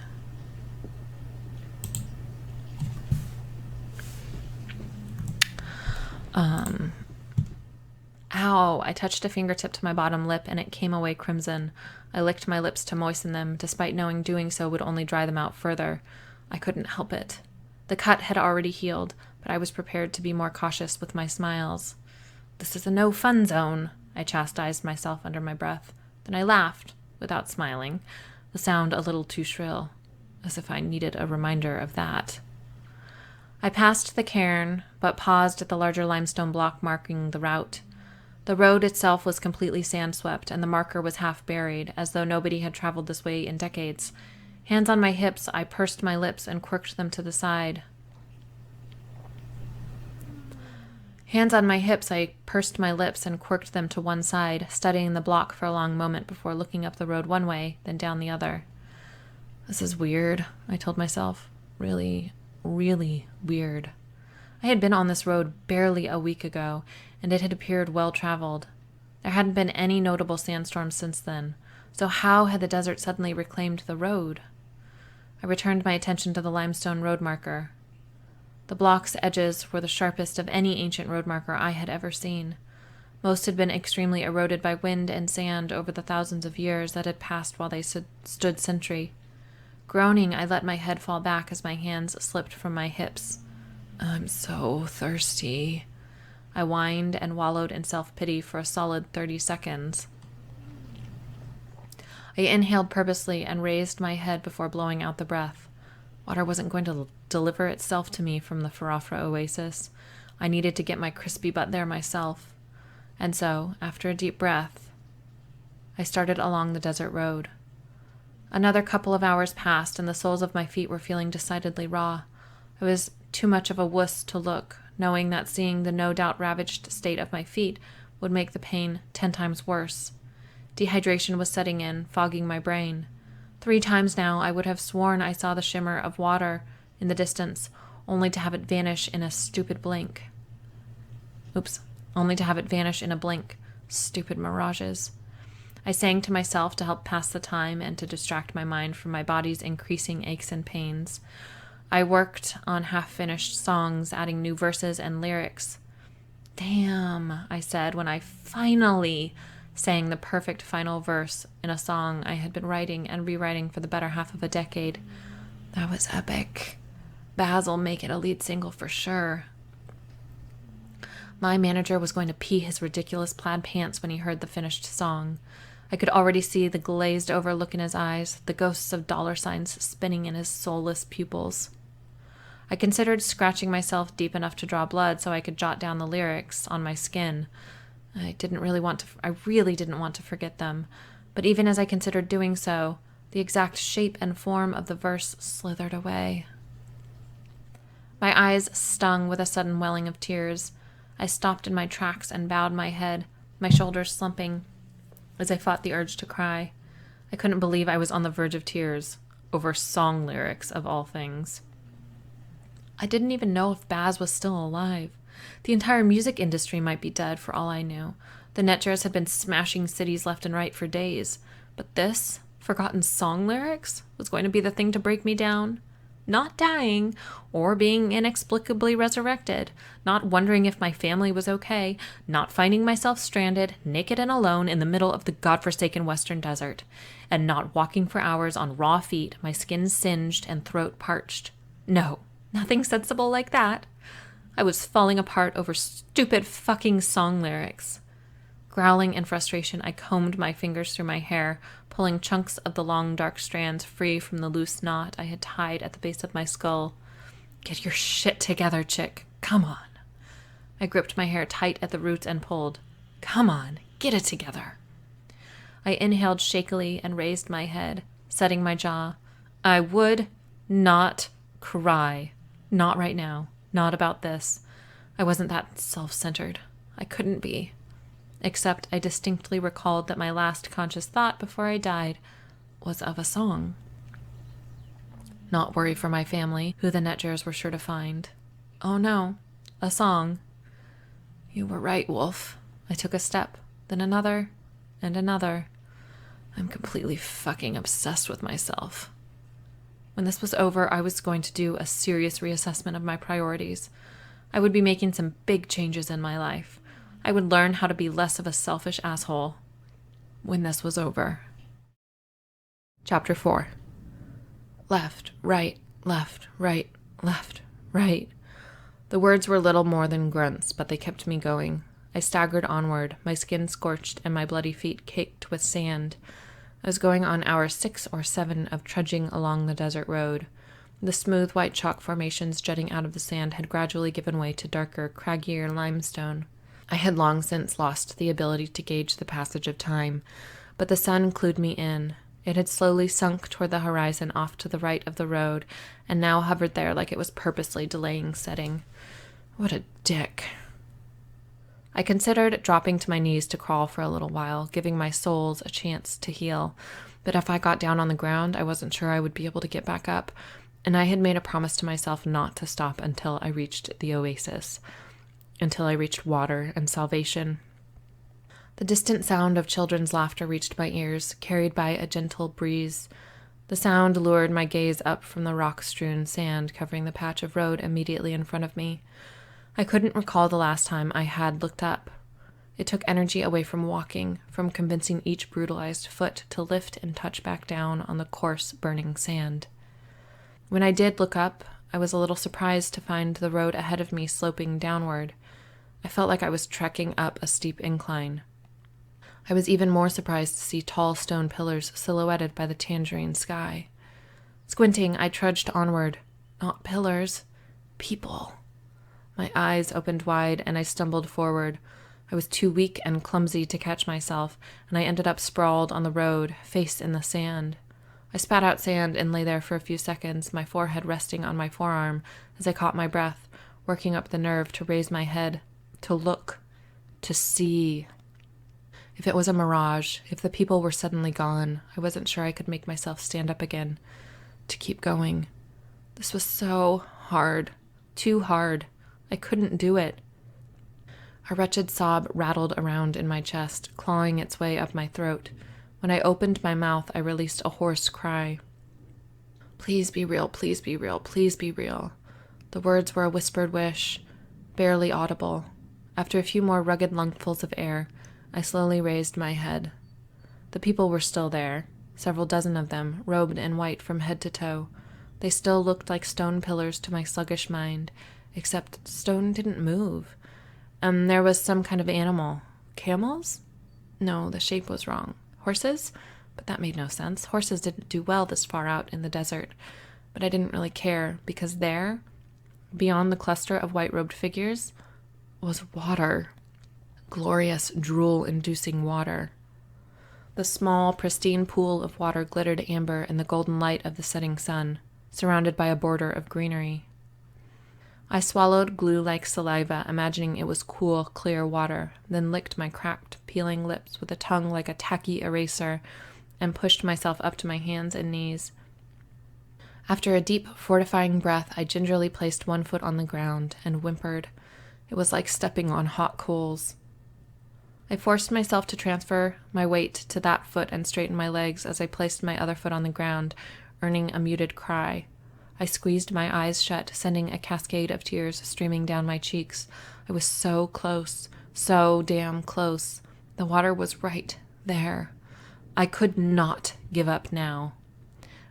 Ow! I touched a fingertip to my bottom lip and it came away crimson. I licked my lips to moisten them, despite knowing doing so would only dry them out further. I couldn't help it. The cut had already healed, but I was prepared to be more cautious with my smiles. "This is a no-fun zone," I chastised myself under my breath. Then I laughed, without smiling, the sound a little too shrill, as if I needed a reminder of that. I passed the cairn, but paused at the larger limestone block marking the route. The road itself was completely sand-swept, and the marker was half buried, as though nobody had traveled this way in decades. Hands on my hips, I pursed my lips and quirked them to the side. One side, studying the block for a long moment before looking up the road one way, then down the other. "This is weird," I told myself. Really, really weird. I had been on this road barely a week ago, and it had appeared well-traveled. There hadn't been any notable sandstorms since then, so how had the desert suddenly reclaimed the road? I returned my attention to the limestone road marker. The block's edges were the sharpest of any ancient road marker I had ever seen. Most had been extremely eroded by wind and sand over the thousands of years that had passed while they stood sentry. Groaning, I let my head fall back as my hands slipped from my hips. I'm so thirsty. I whined and wallowed in self-pity for a solid 30 seconds. I inhaled purposely and raised my head before blowing out the breath. Water wasn't going to deliver itself to me from the Farafra Oasis. I needed to get my crispy butt there myself. And so, after a deep breath, I started along the desert road. Another couple of hours passed, and the soles of my feet were feeling decidedly raw. I was too much of a wuss to look, knowing that seeing the no doubt ravaged state of my feet would make the pain 10 times worse. Dehydration was setting in, fogging my brain. 3 times now I would have sworn I saw the shimmer of water in the distance, only to have it vanish in a stupid blink. Only to have it vanish in a blink. Stupid mirages. I sang to myself to help pass the time and to distract my mind from my body's increasing aches and pains. I worked on half-finished songs, adding new verses and lyrics. Damn, I said when I finally sang the perfect final verse in a song I had been writing and rewriting for the better half of a decade. That was epic. Baz'll make it a lead single for sure. My manager was going to pee his ridiculous plaid pants when he heard the finished song. I could already see the glazed-over look in his eyes, the ghosts of dollar signs spinning in his soulless pupils. I considered scratching myself deep enough to draw blood so I could jot down the lyrics on my skin. I really didn't want to forget them, but even as I considered doing so, the exact shape and form of the verse slithered away. My eyes stung with a sudden welling of tears. I stopped in my tracks and bowed my head, my shoulders slumping, as I fought the urge to cry. I couldn't believe I was on the verge of tears, over song lyrics of all things. I didn't even know if Baz was still alive. The entire music industry might be dead for all I knew. The Netjars had been smashing cities left and right for days. But this, forgotten song lyrics, was going to be the thing to break me down. Not dying, or being inexplicably resurrected, not wondering if my family was okay, not finding myself stranded, naked and alone in the middle of the godforsaken western desert, and not walking for hours on raw feet, my skin singed and throat parched. No, nothing sensible like that. I was falling apart over stupid fucking song lyrics. Growling in frustration, I combed my fingers through my hair, pulling chunks of the long, dark strands free from the loose knot I had tied at the base of my skull. Get your shit together, chick. Come on. I gripped my hair tight at the roots and pulled. Come on, get it together. I inhaled shakily and raised my head, setting my jaw. I would not cry. Not right now. Not about this. I wasn't that self-centered. I couldn't be. Except I distinctly recalled that my last conscious thought before I died was of a song. Not worry for my family, who the Netjars were sure to find. Oh no, a song. You were right, Wolf. I took a step, then another, and another. I'm completely fucking obsessed with myself. When this was over, I was going to do a serious reassessment of my priorities. I would be making some big changes in my life. I would learn how to be less of a selfish asshole when this was over. Chapter 4. Left, right, left, right, left, right. The words were little more than grunts, but they kept me going. I staggered onward, my skin scorched and my bloody feet caked with sand. I was going on hour 6 or 7 of trudging along the desert road. The smooth white chalk formations jutting out of the sand had gradually given way to darker, craggier limestone. I had long since lost the ability to gauge the passage of time, but the sun clued me in. It had slowly sunk toward the horizon off to the right of the road, and now hovered there like it was purposely delaying setting. What a dick. I considered dropping to my knees to crawl for a little while, giving my soles a chance to heal, but if I got down on the ground, I wasn't sure I would be able to get back up, and I had made a promise to myself not to stop until I reached the Oasis. Until I reached water and salvation. The distant sound of children's laughter reached my ears, carried by a gentle breeze. The sound lured my gaze up from the rock-strewn sand covering the patch of road immediately in front of me. I couldn't recall the last time I had looked up. It took energy away from walking, from convincing each brutalized foot to lift and touch back down on the coarse, burning sand. When I did look up, I was a little surprised to find the road ahead of me sloping downward. I felt like I was trekking up a steep incline. I was even more surprised to see tall stone pillars silhouetted by the tangerine sky. Squinting, I trudged onward. Not pillars. People. My eyes opened wide, and I stumbled forward. I was too weak and clumsy to catch myself, and I ended up sprawled on the road, face in the sand. I spat out sand and lay there for a few seconds, my forehead resting on my forearm as I caught my breath, working up the nerve to raise my head, to look, to see. If it was a mirage, if the people were suddenly gone, I wasn't sure I could make myself stand up again, to keep going. This was so hard, too hard. I couldn't do it. A wretched sob rattled around in my chest, clawing its way up my throat. When I opened my mouth, I released a hoarse cry. Please be real, please be real, please be real. The words were a whispered wish, barely audible. After a few more rugged lungfuls of air, I slowly raised my head. The people were still there, several dozen of them, robed in white from head to toe. They still looked like stone pillars to my sluggish mind, except stone didn't move. There was some kind of animal. Camels? No, the shape was wrong. Horses? But that made no sense. Horses didn't do well this far out in the desert. But I didn't really care, because there, beyond the cluster of white-robed figures, was water. Glorious, drool-inducing water. The small, pristine pool of water glittered amber in the golden light of the setting sun, surrounded by a border of greenery. I swallowed glue-like saliva, imagining it was cool, clear water, then licked my cracked, peeling lips with a tongue like a tacky eraser, and pushed myself up to my hands and knees. After a deep, fortifying breath, I gingerly placed one foot on the ground and whimpered. It was like stepping on hot coals. I forced myself to transfer my weight to that foot and straighten my legs as I placed my other foot on the ground, earning a muted cry. I squeezed my eyes shut, sending a cascade of tears streaming down my cheeks. I was so close, so damn close. The water was right there. I could not give up now.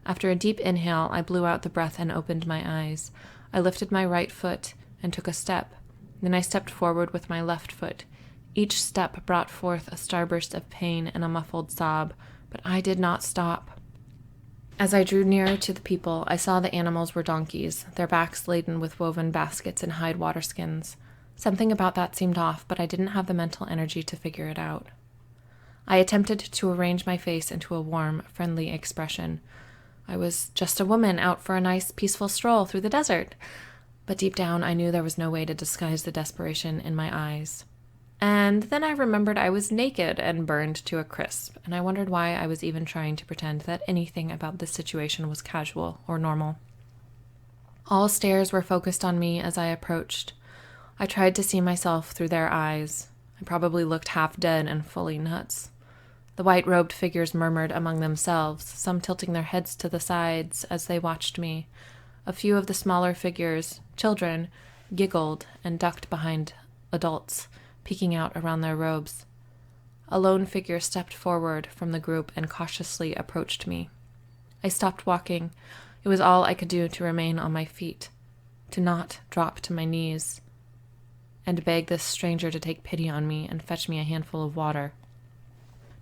After a deep inhale, I blew out the breath and opened my eyes. I lifted my right foot and took a step. Then I stepped forward with my left foot. Each step brought forth a starburst of pain and a muffled sob, but I did not stop. As I drew nearer to the people, I saw the animals were donkeys, their backs laden with woven baskets and hide waterskins. Something about that seemed off, but I didn't have the mental energy to figure it out. I attempted to arrange my face into a warm, friendly expression. I was just a woman out for a nice, peaceful stroll through the desert. But deep down, I knew there was no way to disguise the desperation in my eyes. And then I remembered I was naked and burned to a crisp, and I wondered why I was even trying to pretend that anything about this situation was casual or normal. All stares were focused on me as I approached. I tried to see myself through their eyes. I probably looked half dead and fully nuts. The white-robed figures murmured among themselves, some tilting their heads to the sides as they watched me. A few of the smaller figures, children, giggled and ducked behind adults, peeking out around their robes. A lone figure stepped forward from the group and cautiously approached me. I stopped walking. It was all I could do to remain on my feet, to not drop to my knees, and beg this stranger to take pity on me and fetch me a handful of water.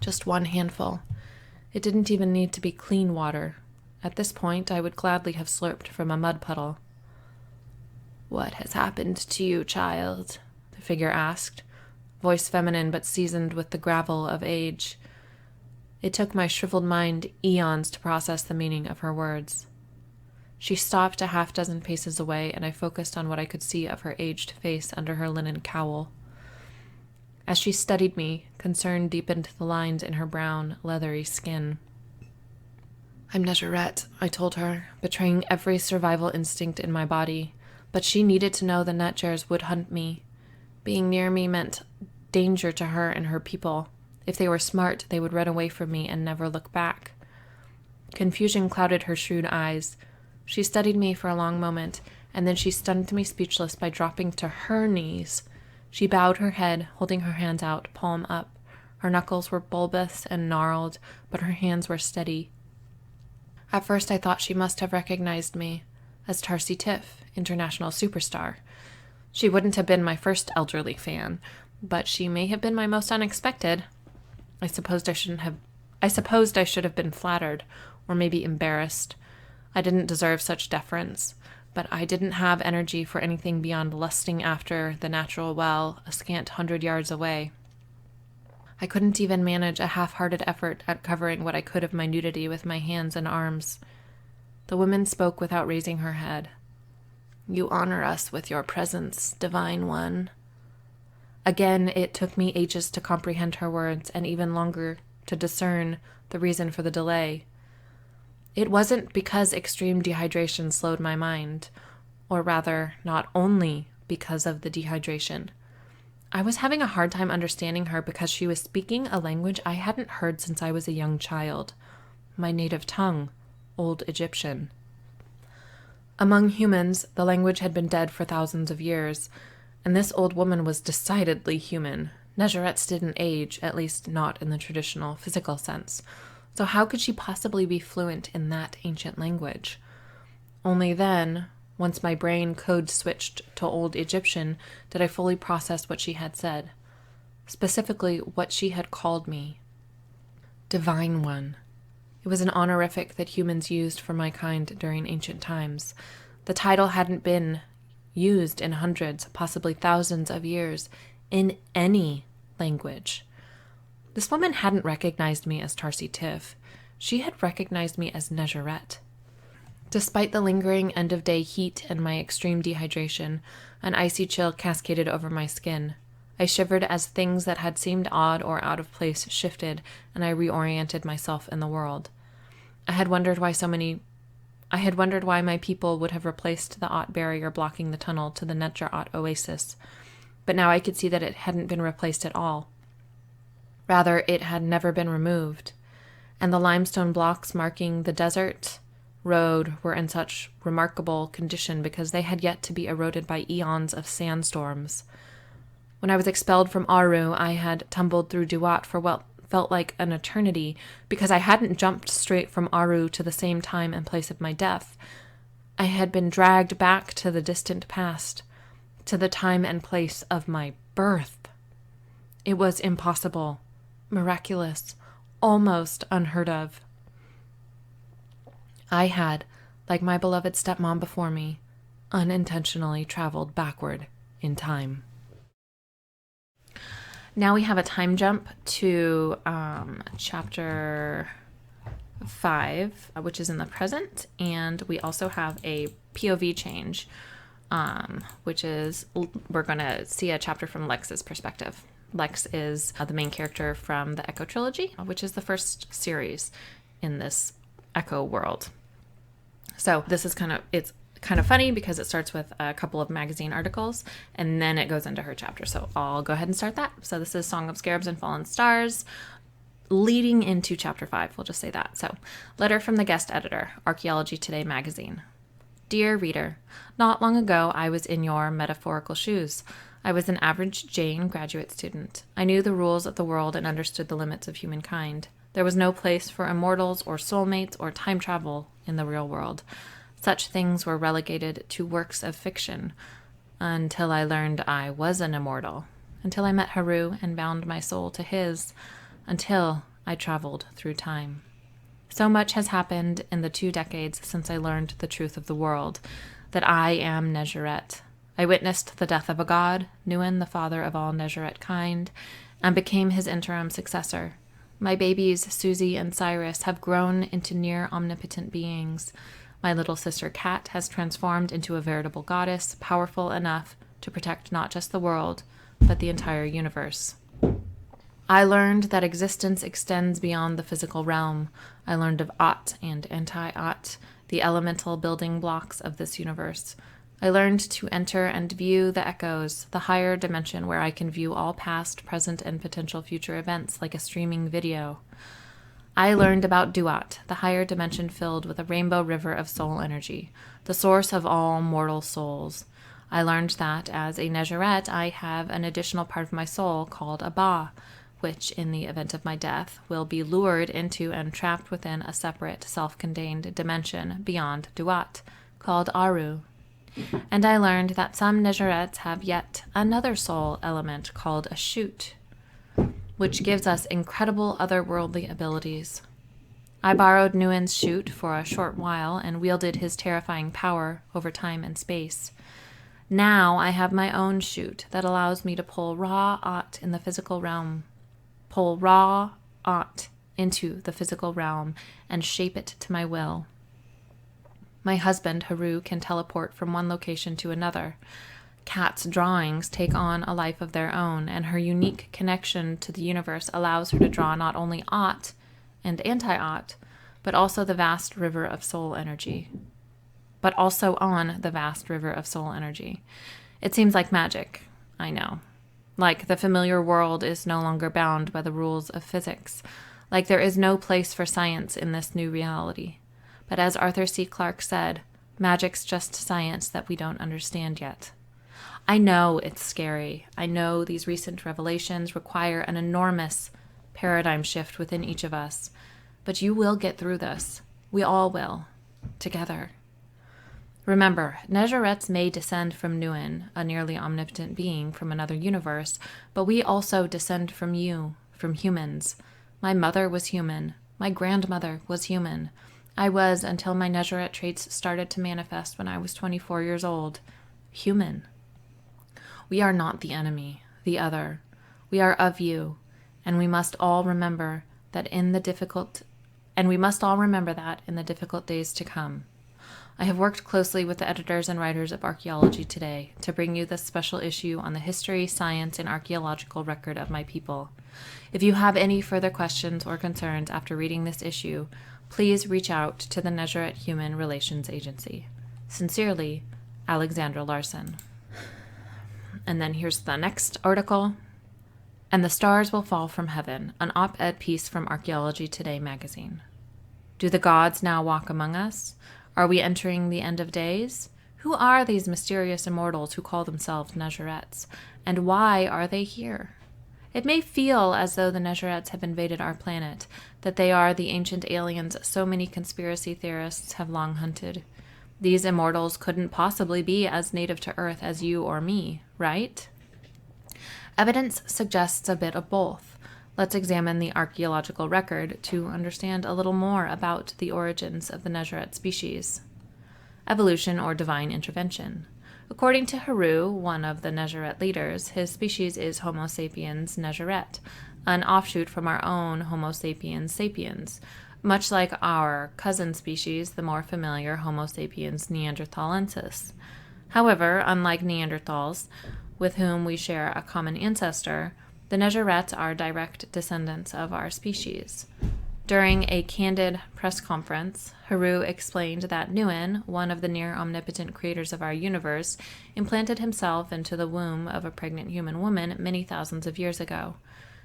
Just one handful. It didn't even need to be clean water. At this point, I would gladly have slurped from a mud puddle. "What has happened to you, child?" the figure asked, voice feminine but seasoned with the gravel of age. It took my shriveled mind eons to process the meaning of her words. She stopped a half-dozen paces away, and I focused on what I could see of her aged face under her linen cowl. As she studied me, concern deepened the lines in her brown, leathery skin. "I'm Nezarette," I told her, betraying every survival instinct in my body, but she needed to know the Netjars would hunt me. Being near me meant danger to her and her people. If they were smart, they would run away from me and never look back. Confusion clouded her shrewd eyes. She studied me for a long moment, and then she stunned me speechless by dropping to her knees. She bowed her head, holding her hands out, palm up. Her knuckles were bulbous and gnarled, but her hands were steady. At first I thought she must have recognized me. as Tarsi Tiff, international superstar. She wouldn't have been my first elderly fan, but she may have been my most unexpected. I supposed I should have been flattered, or maybe embarrassed. I didn't deserve such deference, but I didn't have energy for anything beyond lusting after the natural well a scant 100 yards away. I couldn't even manage a half-hearted effort at covering what I could of my nudity with my hands and arms. The woman spoke without raising her head. "You honor us with your presence, Divine One." Again, it took me ages to comprehend her words, and even longer to discern the reason for the delay. It wasn't because extreme dehydration slowed my mind, or rather, not only because of the dehydration. I was having a hard time understanding her because she was speaking a language I hadn't heard since I was a young child. My native tongue, Old Egyptian. Among humans, the language had been dead for thousands of years, and this old woman was decidedly human. Negerettes didn't age, at least not in the traditional physical sense. So how could she possibly be fluent in that ancient language? Only then, once my brain code switched to Old Egyptian, did I fully process what she had said. Specifically, what she had called me. Divine One. It was an honorific that humans used for my kind during ancient times. The title hadn't been used in hundreds, possibly thousands of years, in any language. This woman hadn't recognized me as Tarsi Tiff. She had recognized me as Negerette. Despite the lingering end-of-day heat and my extreme dehydration, an icy chill cascaded over my skin. I shivered as things that had seemed odd or out of place shifted, and I reoriented myself in the world. I had wondered why my people would have replaced the Ott barrier blocking the tunnel to the Netjar Ott Oasis, but now I could see that it hadn't been replaced at all. Rather, it had never been removed, and the limestone blocks marking the desert road were in such remarkable condition because they had yet to be eroded by eons of sandstorms. When I was expelled from Aru, I had tumbled through Duat for what felt like an eternity because I hadn't jumped straight from Aru to the same time and place of my death. I had been dragged back to the distant past, to the time and place of my birth. It was impossible, miraculous, almost unheard of. I had, like my beloved stepmom before me, unintentionally traveled backward in time. Now we have a time jump to chapter 5, which is in the present, and we also have a POV change, which is we're going to see a chapter from Lex's perspective. Lex is the main character from the Echo Trilogy, which is the first series in this Echo world. So this is it's kind of funny because it starts with a couple of magazine articles and then it goes into her chapter. So I'll go ahead and start that. So this is Song of Scarabs and Fallen Stars leading into chapter 5. We'll just say that. So letter from the guest editor, Archaeology Today magazine. Dear reader, not long ago I was in your metaphorical shoes. I was an average Jane graduate student. I knew the rules of the world and understood the limits of humankind. There was no place for immortals or soulmates or time travel in the real world. Such things were relegated to works of fiction until I learned I was an immortal, until I met Haru and bound my soul to his, until I traveled through time. So much has happened in the 2 decades since I learned the truth of the world, that I am Negerette. I witnessed the death of a god, Nuin, the father of all Negerette kind, and became his interim successor. My babies, Susie and Cyrus, have grown into near omnipotent beings. My little sister Kat has transformed into a veritable goddess, powerful enough to protect not just the world, but the entire universe. I learned that existence extends beyond the physical realm. I learned of Ott and anti-Ott, the elemental building blocks of this universe. I learned to enter and view the echoes, the higher dimension where I can view all past, present, and potential future events like a streaming video. I learned about Duat, the higher dimension filled with a rainbow river of soul energy, the source of all mortal souls. I learned that, as a Negerette, I have an additional part of my soul called a Ba, which, in the event of my death, will be lured into and trapped within a separate, self-contained dimension beyond Duat, called Aru. And I learned that some Nezarets have yet another soul element called a shoot, which gives us incredible otherworldly abilities. I borrowed Nuen's shoot for a short while and wielded his terrifying power over time and space. Now I have my own shoot that allows me to pull raw Ot in the physical realm. Pull raw Ot into the physical realm and shape it to my will. My husband, Haru, can teleport from one location to another. Kat's drawings take on a life of their own, and her unique connection to the universe allows her to draw not only Ot and anti-Ot, but also the vast river of soul energy. It seems like magic, I know. Like the familiar world is no longer bound by the rules of physics. Like there is no place for science in this new reality. But as Arthur C. Clarke said, magic's just science that we don't understand yet. I know it's scary. I know these recent revelations require an enormous paradigm shift within each of us. But you will get through this. We all will. Together. Remember, Nezarets may descend from Nuen, a nearly omnipotent being from another universe, but we also descend from you, from humans. My mother was human. My grandmother was human. I was, until my Nezaret traits started to manifest when I was 24 years old, human. We are not the enemy, the other. We are of you, and we must all remember that in the difficult days to come. I have worked closely with the editors and writers of Archaeology Today to bring you this special issue on the history, science, and archaeological record of my people. If you have any further questions or concerns after reading this issue, please reach out to the Nezaret Human Relations Agency. Sincerely, Alexandra Larson. And then here's the next article. And the Stars Will Fall from Heaven, an op-ed piece from Archaeology Today magazine. Do the gods now walk among us? Are we entering the end of days? Who are these mysterious immortals who call themselves Nezarets? And why are they here? It may feel as though the Nezarets have invaded our planet, that they are the ancient aliens so many conspiracy theorists have long hunted. These immortals couldn't possibly be as native to Earth as you or me, right? Evidence suggests a bit of both. Let's examine the archaeological record to understand a little more about the origins of the Nezaret species. Evolution or divine intervention. According to Haru, one of the Nezaret leaders, his species is Homo sapiens Nezareth, an offshoot from our own Homo sapiens sapiens, much like our cousin species, the more familiar Homo sapiens neanderthalensis. However, unlike Neanderthals, with whom we share a common ancestor, the Nezarets are direct descendants of our species. During a candid press conference, Haru explained that Nuen, one of the near-omnipotent creators of our universe, implanted himself into the womb of a pregnant human woman many thousands of years ago.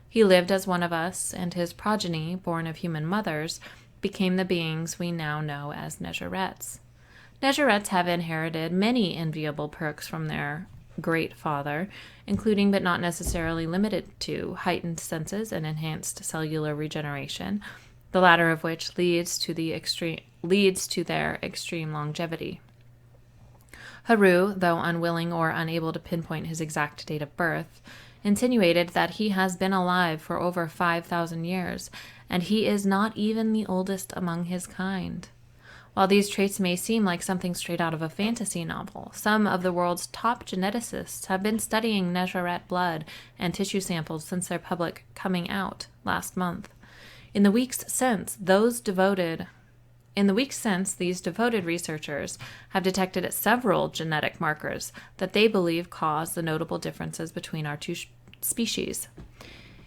He lived as one of us, and his progeny, born of human mothers, became the beings we now know as Nezarets. Nezarets have inherited many enviable perks from their great father, including but not necessarily limited to heightened senses and enhanced cellular regeneration, the latter of which leads to their extreme longevity. Haru, though unwilling or unable to pinpoint his exact date of birth, insinuated that he has been alive for over 5,000 years, and he is not even the oldest among his kind. While these traits may seem like something straight out of a fantasy novel, some of the world's top geneticists have been studying Nezaret blood and tissue samples since their public coming out last month. In the weeks since, these devoted researchers have detected several genetic markers that they believe cause the notable differences between our two species.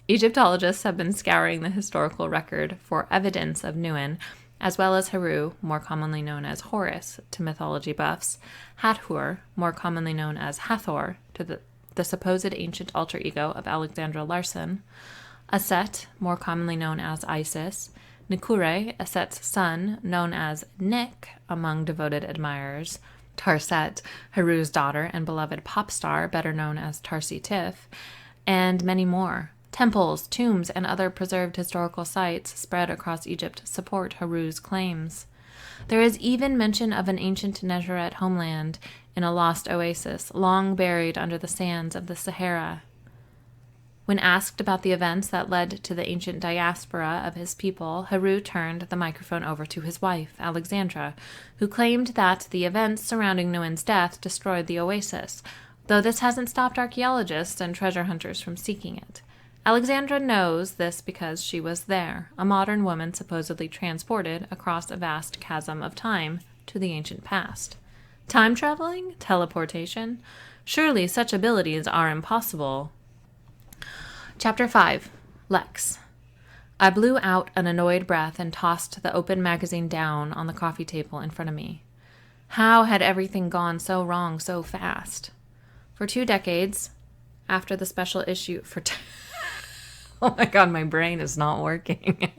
Egyptologists have been scouring the historical record for evidence of Nuen, as well as Haru, more commonly known as Horus to mythology buffs, Hathor, more commonly known as Hathor to the supposed ancient alter ego of Alexandra Larson, Aset, more commonly known as Isis, Nikure, Aset's son, known as Nick among devoted admirers, Tarset, Haru's daughter and beloved pop star, better known as Tarsi Tiff, and many more. Temples, tombs, and other preserved historical sites spread across Egypt support Haru's claims. There is even mention of an ancient Nezarite homeland in a lost oasis, long buried under the sands of the Sahara. When asked about the events that led to the ancient diaspora of his people, Haru turned the microphone over to his wife, Alexandra, who claimed that the events surrounding Nguyen's death destroyed the oasis, though this hasn't stopped archaeologists and treasure hunters from seeking it. Alexandra knows this because she was there, a modern woman supposedly transported across a vast chasm of time to the ancient past. Time traveling? Teleportation? Surely such abilities are impossible. Chapter 5. Lex. I blew out an annoyed breath and tossed the open magazine down on the coffee table in front of me. How had everything gone so wrong so fast? For 2 decades, after the special issue oh my god, my brain is not working.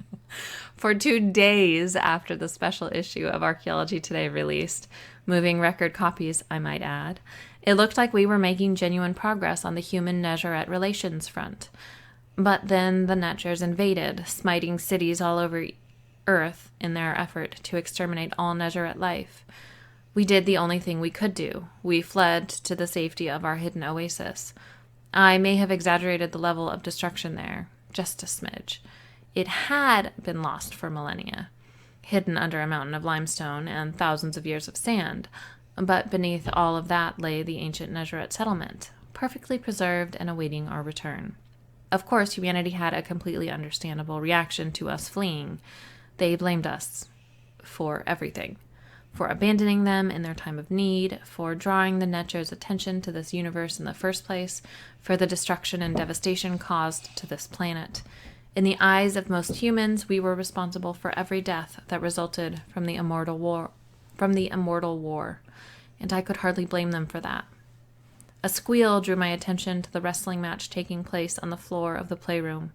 For 2 days after the special issue of Archaeology Today released, moving record copies, I might add, it looked like we were making genuine progress on the human-Nezarite relations front. But then the Netchers invaded, smiting cities all over Earth in their effort to exterminate all Nezarite life. We did the only thing we could do. We fled to the safety of our hidden oasis. I may have exaggerated the level of destruction there, just a smidge. It had been lost for millennia, hidden under a mountain of limestone and thousands of years of sand, but beneath all of that lay the ancient Nezarite settlement, perfectly preserved and awaiting our return. Of course, humanity had a completely understandable reaction to us fleeing. They blamed us for everything. For abandoning them in their time of need, for drawing the Netchers' attention to this universe in the first place, for the destruction and devastation caused to this planet. In the eyes of most humans, we were responsible for every death that resulted from the immortal war, and I could hardly blame them for that. A squeal drew my attention to the wrestling match taking place on the floor of the playroom.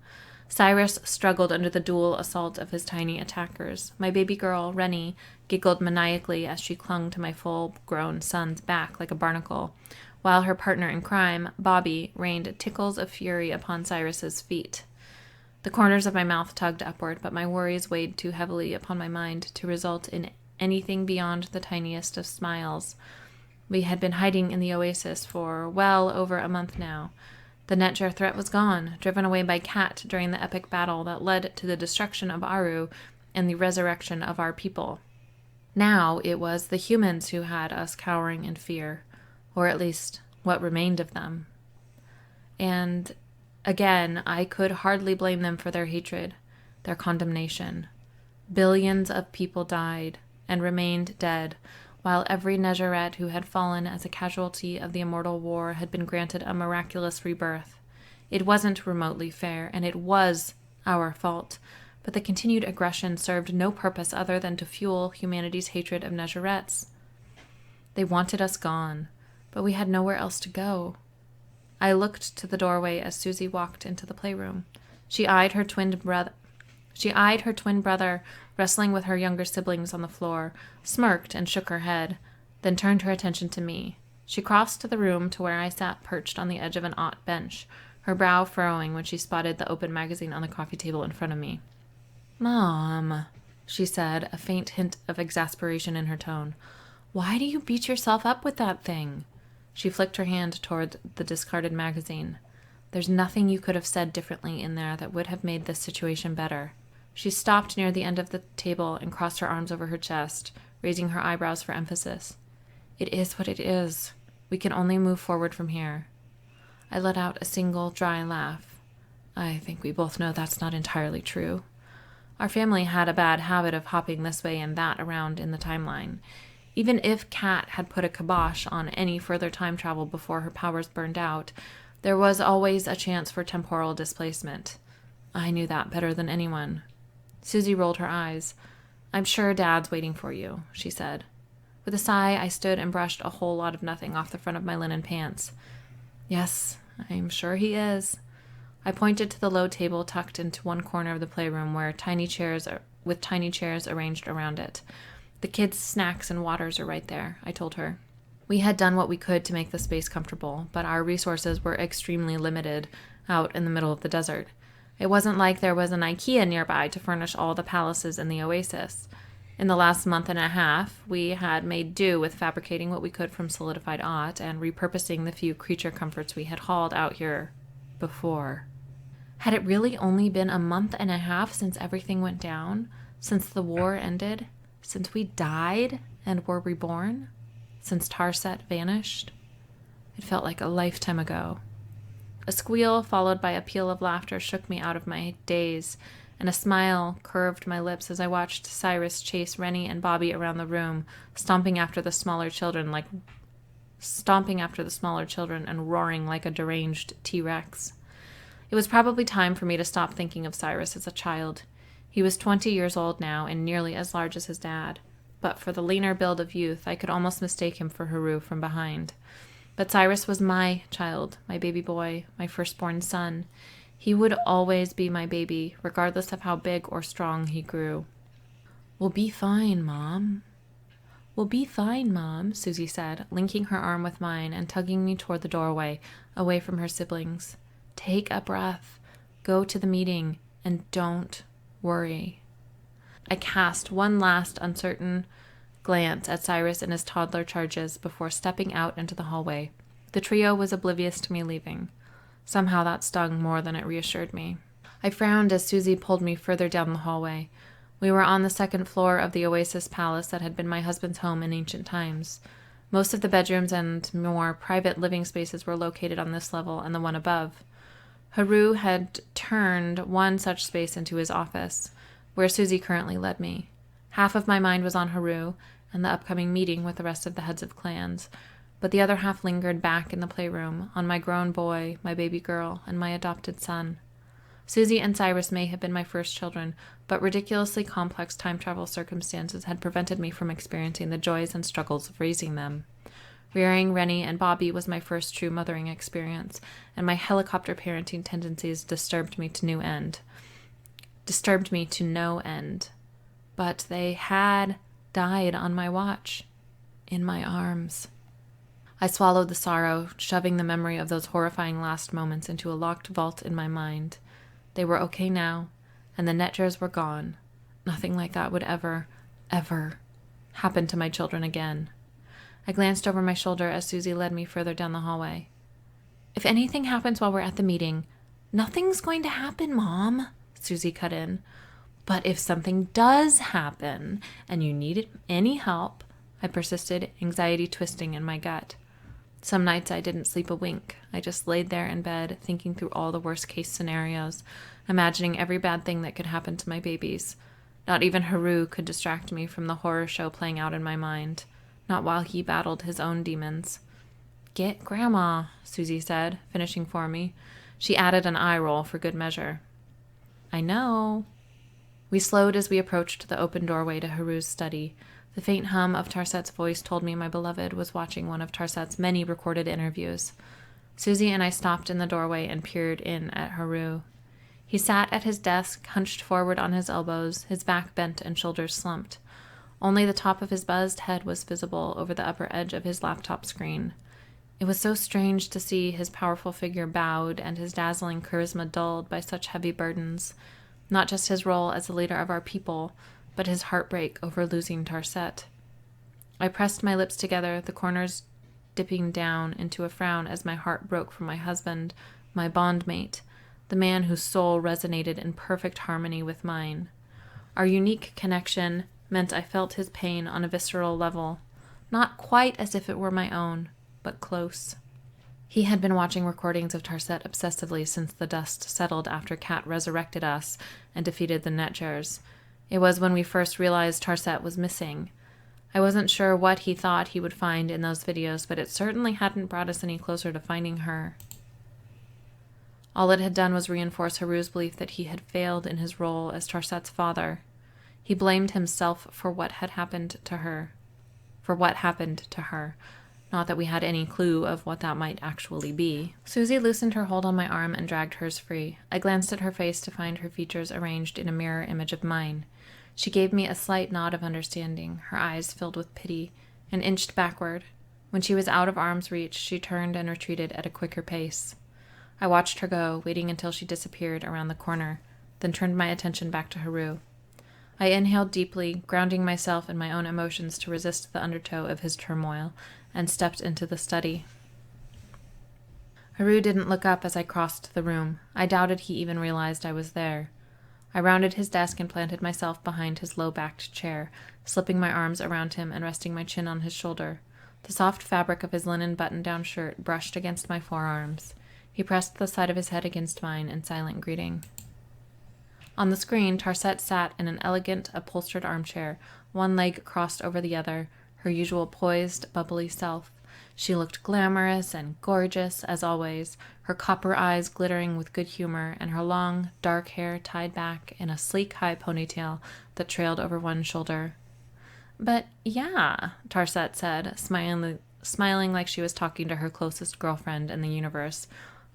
Cyrus struggled under the dual assault of his tiny attackers. My baby girl, Rennie, giggled maniacally as she clung to my full-grown son's back like a barnacle, while her partner in crime, Bobby, rained tickles of fury upon Cyrus's feet. The corners of my mouth tugged upward, but my worries weighed too heavily upon my mind to result in anything beyond the tiniest of smiles. We had been hiding in the oasis for well over a month now. The Netcher threat was gone, driven away by Cat during the epic battle that led to the destruction of Aru and the resurrection of our people. Now it was the humans who had us cowering in fear, or at least what remained of them. And again, I could hardly blame them for their hatred, their condemnation. Billions of people died and remained dead, while every Nezarite who had fallen as a casualty of the immortal war had been granted a miraculous rebirth. It wasn't remotely fair, and it was our fault, but the continued aggression served no purpose other than to fuel humanity's hatred of Nezarites. They wanted us gone, but we had nowhere else to go. I looked to the doorway as Susie walked into the playroom. She eyed her twin brother wrestling with her younger siblings on the floor, smirked and shook her head, then turned her attention to me. She crossed to the room to where I sat perched on the edge of an odd bench, her brow furrowing when she spotted the open magazine on the coffee table in front of me. "Mom," she said, a faint hint of exasperation in her tone. "Why do you beat yourself up with that thing?" She flicked her hand toward the discarded magazine. "There's nothing you could have said differently in there that would have made this situation better." She stopped near the end of the table and crossed her arms over her chest, raising her eyebrows for emphasis. "It is what it is. We can only move forward from here." I let out a single dry laugh. I think we both know that's not entirely true. Our family had a bad habit of hopping this way and that around in the timeline. Even if Kat had put a kibosh on any further time travel before her powers burned out, there was always a chance for temporal displacement. I knew that better than anyone. Susie rolled her eyes. "I'm sure Dad's waiting for you," she said. With a sigh, I stood and brushed a whole lot of nothing off the front of my linen pants. "Yes, I'm sure he is." I pointed to the low table tucked into one corner of the playroom with tiny chairs arranged around it. "The kids' snacks and waters are right there," I told her. We had done what we could to make the space comfortable, but our resources were extremely limited out in the middle of the desert. It wasn't like there was an IKEA nearby to furnish all the palaces in the oasis. In the last month and a half, we had made do with fabricating what we could from solidified aught and repurposing the few creature comforts we had hauled out here before. Had it really only been a month and a half since everything went down? Since the war ended? Since we died and were reborn? Since Tarset vanished? It felt like a lifetime ago. A squeal followed by a peal of laughter shook me out of my daze, and a smile curved my lips as I watched Cyrus chase Rennie and Bobby around the room, stomping after the smaller children and roaring like a deranged T-Rex. It was probably time for me to stop thinking of Cyrus as a child. He was 20 years old now and nearly as large as his dad. But for the leaner build of youth, I could almost mistake him for Haru from behind. But Cyrus was my child, my baby boy, my firstborn son. He would always be my baby, regardless of how big or strong he grew. "We'll be fine, Mom." "We'll be fine, Mom," Susie said, linking her arm with mine and tugging me toward the doorway, away from her siblings. "Take a breath, go to the meeting, and don't worry." I cast one last uncertain glance at Cyrus and his toddler charges before stepping out into the hallway. The trio was oblivious to me leaving. Somehow that stung more than it reassured me. I frowned as Susie pulled me further down the hallway. We were on the second floor of the Oasis palace that had been my husband's home in ancient times. Most of the bedrooms and more private living spaces were located on this level and the one above. Haru had turned one such space into his office, where Susie currently led me. Half of my mind was on Haru and the upcoming meeting with the rest of the heads of clans, but the other half lingered back in the playroom on my grown boy, my baby girl, and my adopted son. Susie and Cyrus may have been my first children, but ridiculously complex time travel circumstances had prevented me from experiencing the joys and struggles of raising them. Rearing Rennie and Bobby was my first true mothering experience, and my helicopter parenting tendencies disturbed me to no end. But they had died on my watch, in my arms. I swallowed the sorrow, shoving the memory of those horrifying last moments into a locked vault in my mind. They were okay now, and the Netgers were gone. Nothing like that would ever happen to my children again. I glanced over my shoulder as Susie led me further down the hallway. "If anything happens while we're at the meeting..." "Nothing's going to happen, Mom," Susie cut in. "But if something does happen, and you need any help..." I persisted, anxiety twisting in my gut. Some nights I didn't sleep a wink. I just laid there in bed, thinking through all the worst-case scenarios, imagining every bad thing that could happen to my babies. Not even Haru could distract me from the horror show playing out in my mind, not while he battled his own demons. "Get Grandma," Susie said, finishing for me. She added an eye roll for good measure. "I know." We slowed as we approached the open doorway to Haru's study. The faint hum of Tarset's voice told me my beloved was watching one of Tarset's many recorded interviews. Susie and I stopped in the doorway and peered in at Haru. He sat at his desk, hunched forward on his elbows, his back bent and shoulders slumped. Only the top of his buzzed head was visible over the upper edge of his laptop screen. It was so strange to see his powerful figure bowed and his dazzling charisma dulled by such heavy burdens. Not just his role as the leader of our people, but his heartbreak over losing Tarset. I pressed my lips together, the corners dipping down into a frown as my heart broke for my husband, my bondmate, the man whose soul resonated in perfect harmony with mine. Our unique connection meant I felt his pain on a visceral level, not quite as if it were my own, but close. He had been watching recordings of Tarset obsessively since the dust settled after Kat resurrected us and defeated the Netgers. It was when we first realized Tarset was missing. I wasn't sure what he thought he would find in those videos, but it certainly hadn't brought us any closer to finding her. All it had done was reinforce Haru's belief that he had failed in his role as Tarset's father. He blamed himself for what had happened to her. Not that we had any clue of what that might actually be. Susie loosened her hold on my arm and dragged hers free. I glanced at her face to find her features arranged in a mirror image of mine. She gave me a slight nod of understanding, her eyes filled with pity, and inched backward. When she was out of arm's reach, she turned and retreated at a quicker pace. I watched her go, waiting until she disappeared around the corner, then turned my attention back to Haru. I inhaled deeply, grounding myself in my own emotions to resist the undertow of his turmoil, and stepped into the study. Haru didn't look up as I crossed the room. I doubted he even realized I was there. I rounded his desk and planted myself behind his low-backed chair, slipping my arms around him and resting my chin on his shoulder. The soft fabric of his linen button-down shirt brushed against my forearms. He pressed the side of his head against mine in silent greeting. On the screen, Tarset sat in an elegant, upholstered armchair, one leg crossed over the other, her usual poised, bubbly self. She looked glamorous and gorgeous, as always, her copper eyes glittering with good humor, and her long, dark hair tied back in a sleek, high ponytail that trailed over one shoulder. "But yeah," Tarset said, smiling like she was talking to her closest girlfriend in the universe.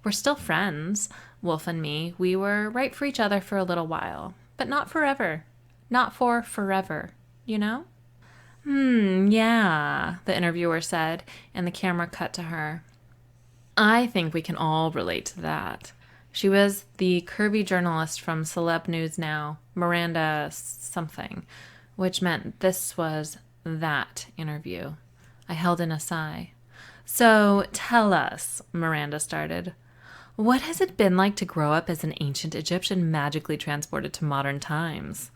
"We're still friends, Wolf and me. We were right for each other for a little while, but not forever. Not for forever, you know?" Yeah, the interviewer said, and the camera cut to her. "I think we can all relate to that." She was the curvy journalist from Celeb News Now, Miranda something, which meant this was that interview. I held in a sigh. "So, tell us," Miranda started. "What has it been like to grow up as an ancient Egyptian magically transported to modern times?"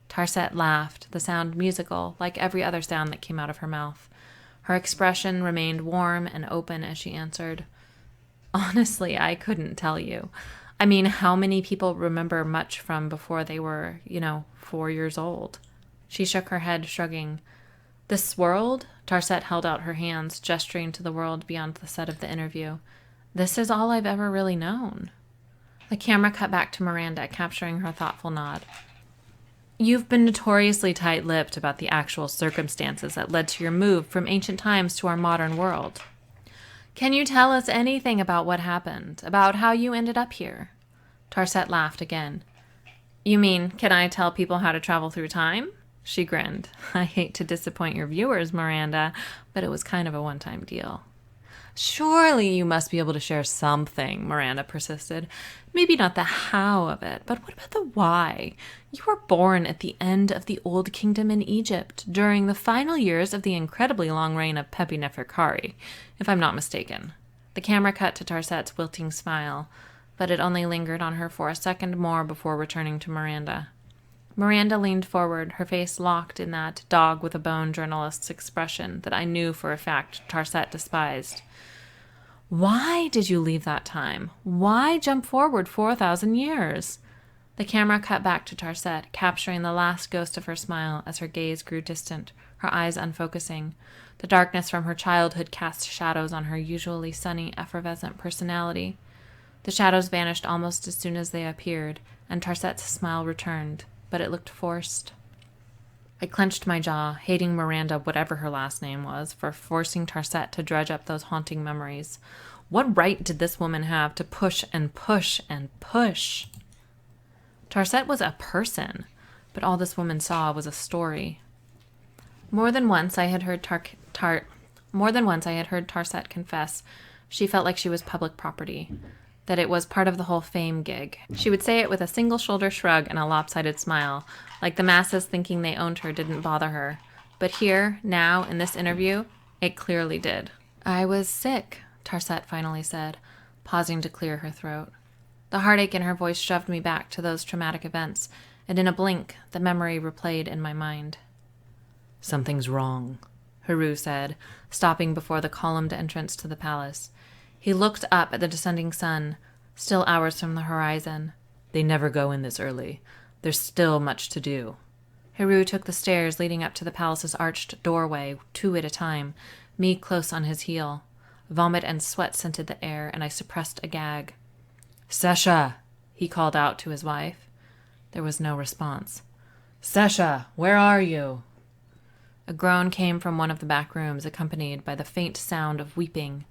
Tarset laughed, the sound musical, like every other sound that came out of her mouth. Her expression remained warm and open as she answered. "Honestly, I couldn't tell you. I mean, how many people remember much from before they were, 4 years old?" She shook her head, shrugging. "This world?" Tarset held out her hands, gesturing to the world beyond the set of the interview. "This is all I've ever really known." The camera cut back to Miranda, capturing her thoughtful nod. "You've been notoriously tight-lipped about the actual circumstances that led to your move from ancient times to our modern world. Can you tell us anything about what happened, about how you ended up here?" Tarset laughed again. "You mean, can I tell people how to travel through time?" She grinned. "I hate to disappoint your viewers, Miranda, but it was kind of a one-time deal." "Surely you must be able to share something," Miranda persisted. "Maybe not the how of it, but what about the why? You were born at the end of the Old Kingdom in Egypt, during the final years of the incredibly long reign of Pepi Neferkari, if I'm not mistaken." The camera cut to Tarset's wilting smile, but it only lingered on her for a second more before returning to Miranda. Miranda leaned forward, her face locked in that dog-with-a-bone journalist's expression that I knew for a fact Tarset despised. "Why did you leave that time? Why jump forward 4,000 years? The camera cut back to Tarset, capturing the last ghost of her smile as her gaze grew distant, her eyes unfocusing. The darkness from her childhood cast shadows on her usually sunny, effervescent personality. The shadows vanished almost as soon as they appeared, and Tarset's smile returned, but it looked forced. I clenched my jaw, hating Miranda, whatever her last name was, for forcing Tarset to dredge up those haunting memories. What right did this woman have to push and push and push? Tarset was a person, but all this woman saw was a story. More than once I had heard Tarset confess she felt like she was public property, that it was part of the whole fame gig. She would say it with a single shoulder shrug and a lopsided smile, like the masses thinking they owned her didn't bother her. But here, now, in this interview, it clearly did. "I was sick," Tarset finally said, pausing to clear her throat. The heartache in her voice shoved me back to those traumatic events, and in a blink, the memory replayed in my mind. "Something's wrong," Haru said, stopping before the columned entrance to the palace. He looked up at the descending sun, still hours from the horizon. "They never go in this early. There's still much to do." Haru took the stairs leading up to the palace's arched doorway, 2 at a time, me close on his heel. Vomit and sweat scented the air, and I suppressed a gag. "Sesha!" he called out to his wife. There was no response. "Sesha, where are you?" A groan came from one of the back rooms, accompanied by the faint sound of weeping.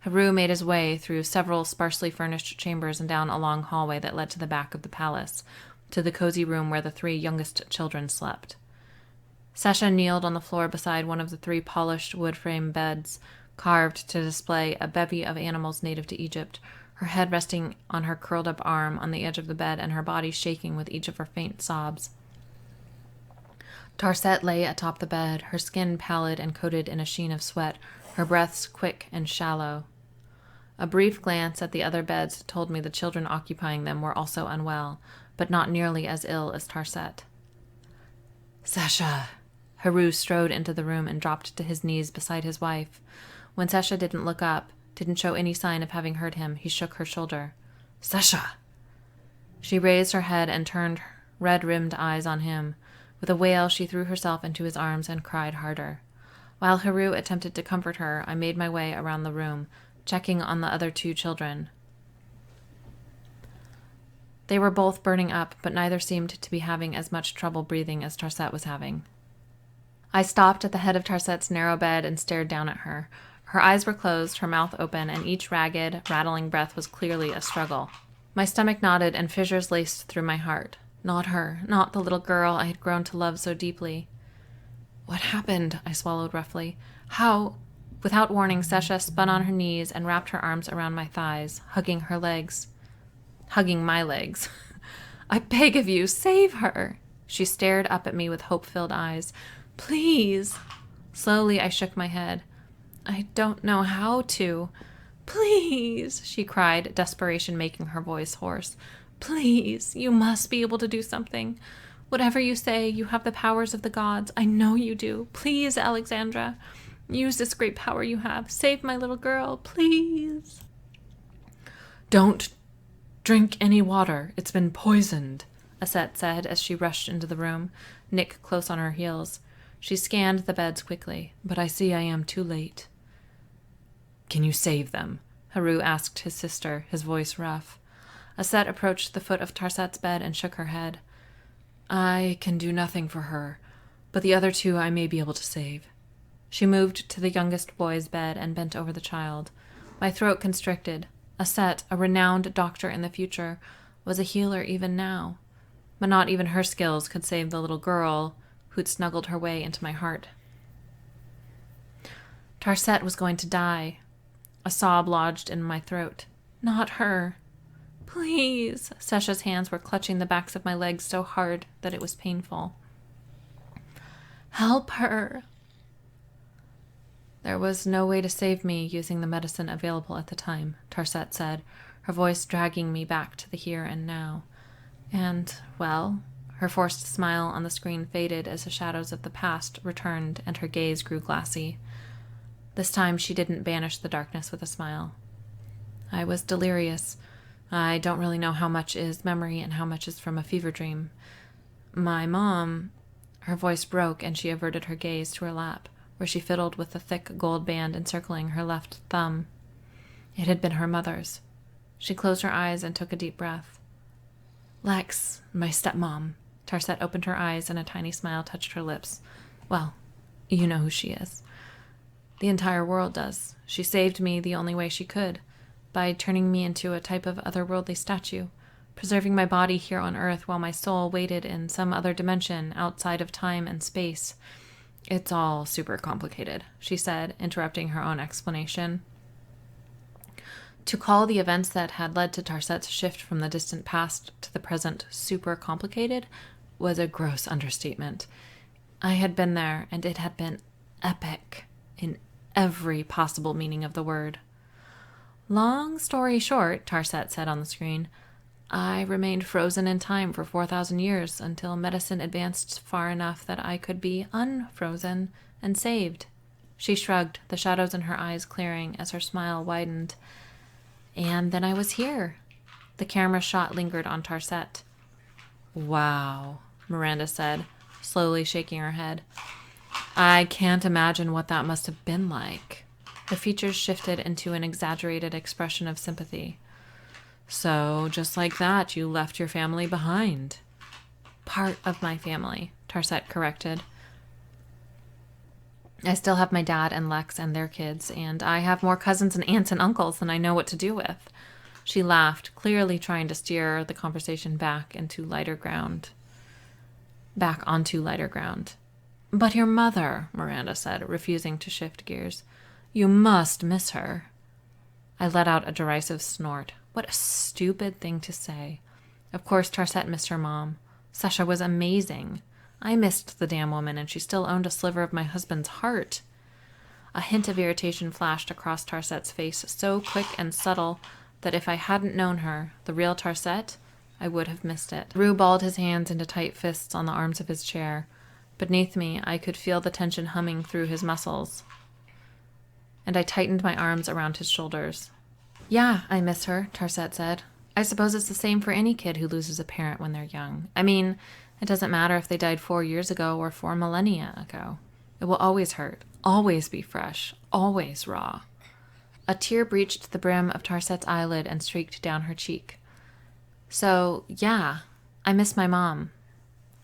Haru made his way through several sparsely furnished chambers and down a long hallway that led to the back of the palace, to the cozy room where the 3 youngest children slept. Sesha kneeled on the floor beside one of the 3 polished wood-frame beds, carved to display a bevy of animals native to Egypt, her head resting on her curled-up arm on the edge of the bed and her body shaking with each of her faint sobs. Tarset lay atop the bed, her skin pallid and coated in a sheen of sweat, her breaths quick and shallow. A brief glance at the other beds told me the children occupying them were also unwell, but not nearly as ill as Tarset. "Sasha!" Haru strode into the room and dropped to his knees beside his wife. When Sasha didn't look up, didn't show any sign of having heard him, he shook her shoulder. "Sasha!" She raised her head and turned red-rimmed eyes on him. With a wail, she threw herself into his arms and cried harder. While Haru attempted to comfort her, I made my way around the room, checking on the other two children. They were both burning up, but neither seemed to be having as much trouble breathing as Tarset was having. I stopped at the head of Tarset's narrow bed and stared down at her. Her eyes were closed, her mouth open, and each ragged, rattling breath was clearly a struggle. My stomach knotted and fissures laced through my heart. Not her, not the little girl I had grown to love so deeply. "What happened?" I swallowed roughly. "How?" Without warning, Sasha spun on her knees and wrapped her arms around my thighs, hugging my legs. "I beg of you, save her!" She stared up at me with hope-filled eyes. "Please!" Slowly, I shook my head. "I don't know how to." "Please!" she cried, desperation making her voice hoarse. "Please! You must be able to do something. Whatever you say, you have the powers of the gods. I know you do. Please, Alexandra. Use this great power you have. Save my little girl, please." "Don't drink any water. It's been poisoned," Aset said as she rushed into the room, Nick close on her heels. She scanned the beds quickly. "But I see I am too late." "Can you save them?" Haru asked his sister, his voice rough. Aset approached the foot of Tarset's bed and shook her head. "I can do nothing for her, but the other two I may be able to save." She moved to the youngest boy's bed and bent over the child. My throat constricted. Aset, a renowned doctor in the future, was a healer even now. But not even her skills could save the little girl who'd snuggled her way into my heart. Tarset was going to die. A sob lodged in my throat. Not her. "Please." Sasha's hands were clutching the backs of my legs so hard that it was painful. "Help her." "There was no way to save me using the medicine available at the time," Tarset said, her voice dragging me back to the here and now. "And, well," her forced smile on the screen faded as the shadows of the past returned and her gaze grew glassy. This time she didn't banish the darkness with a smile. "I was delirious. I don't really know how much is memory and how much is from a fever dream. My mom..." Her voice broke and she averted her gaze to her lap, where she fiddled with the thick gold band encircling her left thumb. It had been her mother's. She closed her eyes and took a deep breath. "Lex, my stepmom." Tarset opened her eyes and a tiny smile touched her lips. "Well, you know who she is. The entire world does. She saved me the only way she could, by turning me into a type of otherworldly statue, preserving my body here on Earth while my soul waited in some other dimension outside of time and space. It's all super complicated," she said, interrupting her own explanation. To call the events that had led to Tarset's shift from the distant past to the present super complicated was a gross understatement. I had been there, and it had been epic in every possible meaning of the word. "Long story short," Tarset said on the screen, "I remained frozen in time for 4,000 years until medicine advanced far enough that I could be unfrozen and saved." She shrugged, the shadows in her eyes clearing as her smile widened. "And then I was here." The camera shot lingered on Tarset. "Wow," Miranda said, slowly shaking her head. "I can't imagine what that must have been like." Her features shifted into an exaggerated expression of sympathy. "So, just like that, you left your family behind." "Part of my family," Tarset corrected. "I still have my dad and Lex and their kids, and I have more cousins and aunts and uncles than I know what to do with." She laughed, clearly trying to steer the conversation back onto lighter ground. "But your mother," Miranda said, refusing to shift gears. "You must miss her." I let out a derisive snort. What a stupid thing to say. Of course Tarset missed her mom. Sasha was amazing. I missed the damn woman, and she still owned a sliver of my husband's heart. A hint of irritation flashed across Tarset's face, so quick and subtle that if I hadn't known her, the real Tarset, I would have missed it. Rue balled his hands into tight fists on the arms of his chair. Beneath me, I could feel the tension humming through his muscles, and I tightened my arms around his shoulders. Yeah, I miss her, Tarset said. I suppose it's the same for any kid who loses a parent when they're young. I mean, it doesn't matter if they died 4 years ago or 4 millennia ago. It will always hurt, always be fresh, always raw. A tear breached the brim of Tarset's eyelid and streaked down her cheek. So, yeah, I miss my mom.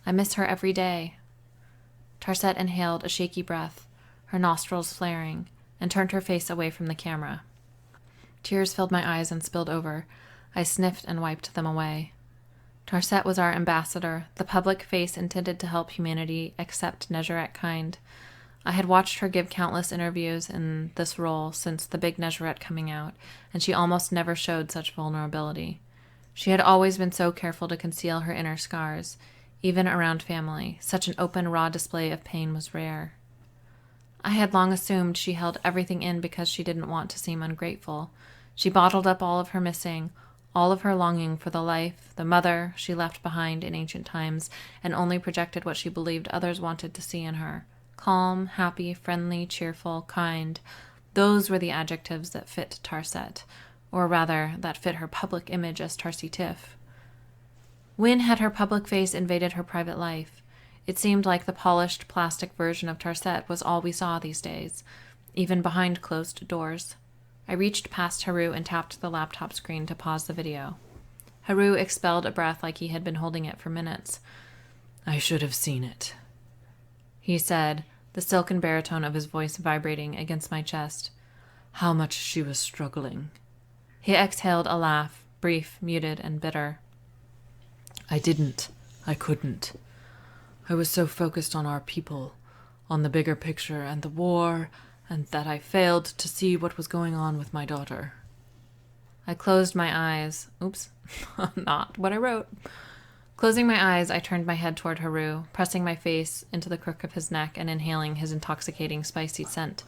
I miss her every day. Tarset inhaled a shaky breath, her nostrils flaring, and turned her face away from the camera. Tears filled my eyes and spilled over. I sniffed and wiped them away. Tarset was our ambassador, the public face intended to help humanity accept Nezarec kind. I had watched her give countless interviews in this role since the big Nezarec coming out, and she almost never showed such vulnerability. She had always been so careful to conceal her inner scars, even around family. Such an open, raw display of pain was rare. I had long assumed she held everything in because she didn't want to seem ungrateful. She bottled up all of her missing, all of her longing for the life, the mother she left behind in ancient times, and only projected what she believed others wanted to see in her. Calm, happy, friendly, cheerful, kind. Those were the adjectives that fit Tarset, or rather, that fit her public image as Tarsi Tiff. When had her public face invaded her private life? It seemed like the polished plastic version of Tarset was all we saw these days, even behind closed doors. I reached past Haru and tapped the laptop screen to pause the video. Haru expelled a breath like he had been holding it for minutes. I should have seen it, he said, the silken baritone of his voice vibrating against my chest. How much she was struggling. He exhaled a laugh, brief, muted, and bitter. I didn't. I couldn't. I was so focused on our people, on the bigger picture and the war, and that I failed to see what was going on with my daughter. I closed my eyes. Oops, not what I wrote. Closing my eyes, I turned my head toward Haru, pressing my face into the crook of his neck and inhaling his intoxicating, spicy scent.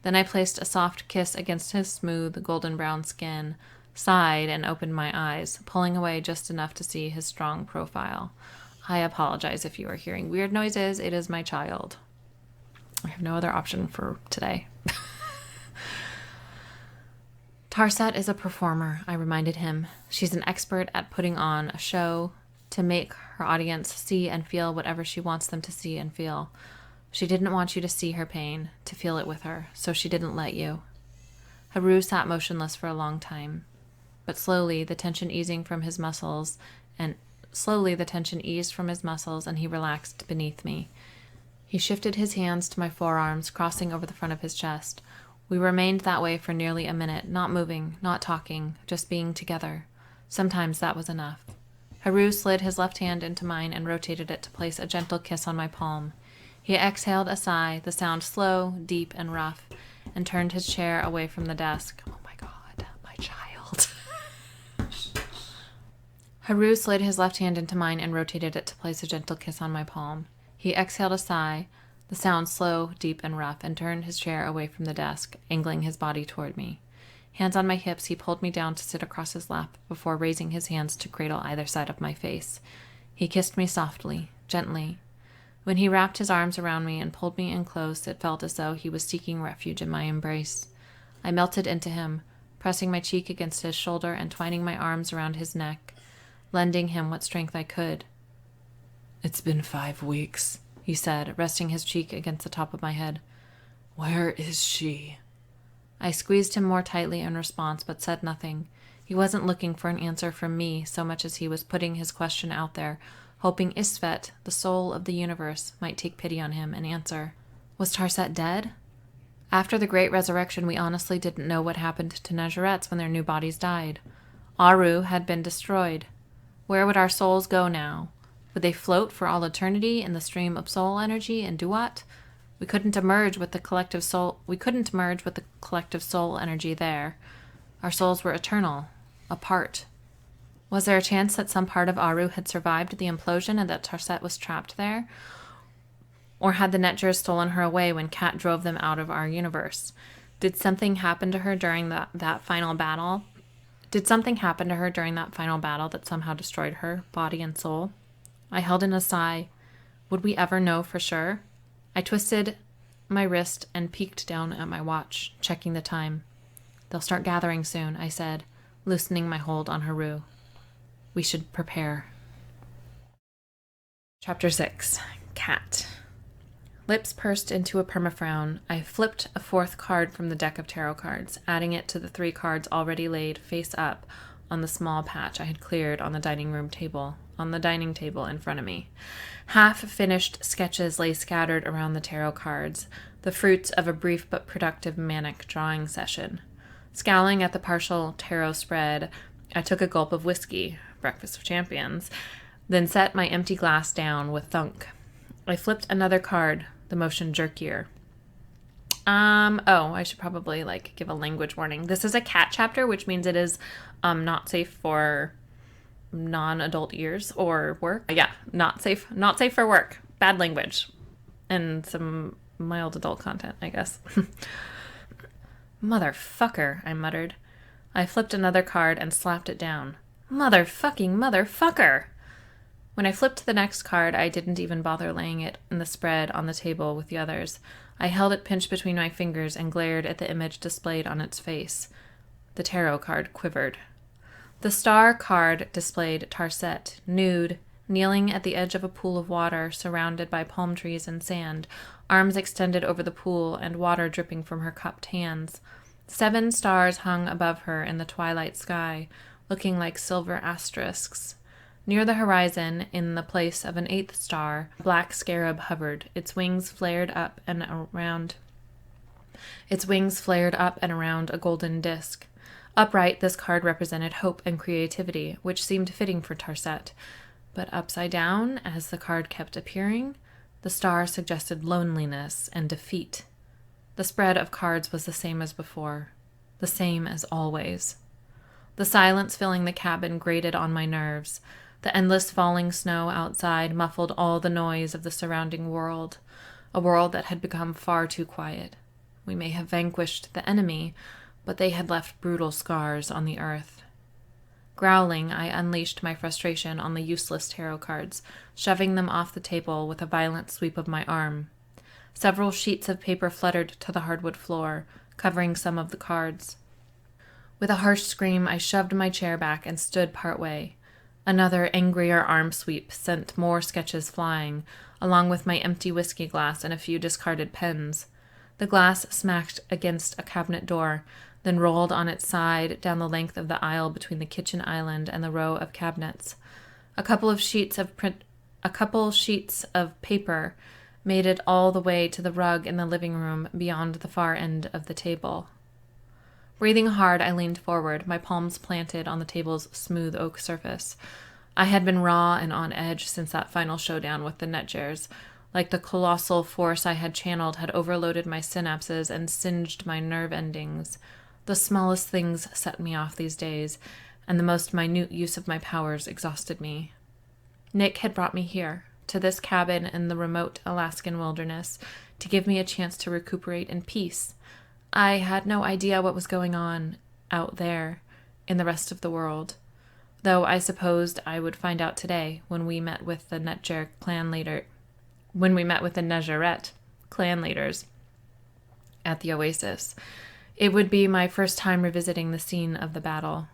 Then I placed a soft kiss against his smooth, golden-brown skin, sighed, and opened my eyes, pulling away just enough to see his strong profile. I apologize if you are hearing weird noises. It is my child. I have no other option for today. Tarset is a performer, I reminded him. She's an expert at putting on a show to make her audience see and feel whatever she wants them to see and feel. She didn't want you to see her pain, to feel it with her, so she didn't let you. Haru sat motionless for a long time, but slowly the tension eased from his muscles, and he relaxed beneath me. He shifted his hands to my forearms, crossing over the front of his chest. We remained that way for nearly a minute, not moving, not talking, just being together. Sometimes that was enough. Haru slid his left hand into mine and rotated it to place a gentle kiss on my palm. He exhaled a sigh, the sound slow, deep, and rough, and turned his chair away from the desk. Oh my God, my child. Haru slid his left hand into mine and rotated it to place a gentle kiss on my palm. He exhaled a sigh, the sound slow, deep, and rough, and turned his chair away from the desk, angling his body toward me. Hands on my hips, he pulled me down to sit across his lap before raising his hands to cradle either side of my face. He kissed me softly, gently. When he wrapped his arms around me and pulled me in close, it felt as though he was seeking refuge in my embrace. I melted into him, pressing my cheek against his shoulder and twining my arms around his neck, lending him what strength I could. It's been 5 weeks, he said, resting his cheek against the top of my head. Where is she? I squeezed him more tightly in response, but said nothing. He wasn't looking for an answer from me so much as he was putting his question out there, hoping Isfet, the soul of the universe, might take pity on him and answer. Was Tarset dead? After the Great Resurrection, we honestly didn't know what happened to Nezarets when their new bodies died. Aru had been destroyed. Where would our souls go now? Would they float for all eternity in the stream of soul energy in Duat? We couldn't merge with the collective soul energy there. Our souls were eternal, apart. Was there a chance that some part of Aru had survived the implosion and that Tarset was trapped there? Or had the Netgers stolen her away when Cat drove them out of our universe? Did something happen to her during that final battle? Did something happen to her during that final battle that somehow destroyed her, body and soul? I held in a sigh. Would we ever know for sure? I twisted my wrist and peeked down at my watch, checking the time. They'll start gathering soon, I said, loosening my hold on Haru. We should prepare. Chapter 6. Cat. Lips pursed into a permafrown, I flipped a fourth card from the deck of tarot cards, adding it to the 3 cards already laid face up on the small patch I had cleared on the dining table in front of me. Half-finished sketches lay scattered around the tarot cards, the fruits of a brief but productive manic drawing session. Scowling at the partial tarot spread, I took a gulp of whiskey, breakfast of champions, then set my empty glass down with thunk. I flipped another card, the motion jerkier. I should probably, give a language warning. This is a cat chapter, which means it is, not safe for non-adult ears or work. Yeah, not safe for work. Bad language. And some mild adult content, I guess. Motherfucker, I muttered. I flipped another card and slapped it down. Motherfucker! When I flipped the next card, I didn't even bother laying it in the spread on the table with the others. I held it pinched between my fingers and glared at the image displayed on its face. The tarot card quivered. The star card displayed Tarset, nude, kneeling at the edge of a pool of water surrounded by palm trees and sand, arms extended over the pool and water dripping from her cupped hands. 7 stars hung above her in the twilight sky, looking like silver asterisks. Near the horizon, in the place of an 8th star, a black scarab hovered, its wings flared up and around a golden disk. Upright, this card represented hope and creativity, which seemed fitting for Tarset. But upside down, as the card kept appearing, the star suggested loneliness and defeat. The spread of cards was the same as before, the same as always. The silence filling the cabin grated on my nerves. The endless falling snow outside muffled all the noise of the surrounding world, a world that had become far too quiet. We may have vanquished the enemy, but they had left brutal scars on the earth. Growling, I unleashed my frustration on the useless tarot cards, shoving them off the table with a violent sweep of my arm. Several sheets of paper fluttered to the hardwood floor, covering some of the cards. With a harsh scream, I shoved my chair back and stood partway. Another, angrier arm sweep sent more sketches flying, along with my empty whiskey glass and a few discarded pens. The glass smacked against a cabinet door, then rolled on its side down the length of the aisle between the kitchen island and the row of cabinets. A couple sheets of paper made it all the way to the rug in the living room beyond the far end of the table. Breathing hard, I leaned forward, my palms planted on the table's smooth oak surface. I had been raw and on edge since that final showdown with the Netgers. Like the colossal force I had channeled had overloaded my synapses and singed my nerve endings. The smallest things set me off these days, and the most minute use of my powers exhausted me. Nick had brought me here, to this cabin in the remote Alaskan wilderness, to give me a chance to recuperate in peace. I had no idea what was going on out there in the rest of the world, though I supposed I would find out today when we met with the Netgeret clan leaders at the Oasis. It would be my first time revisiting the scene of the battle.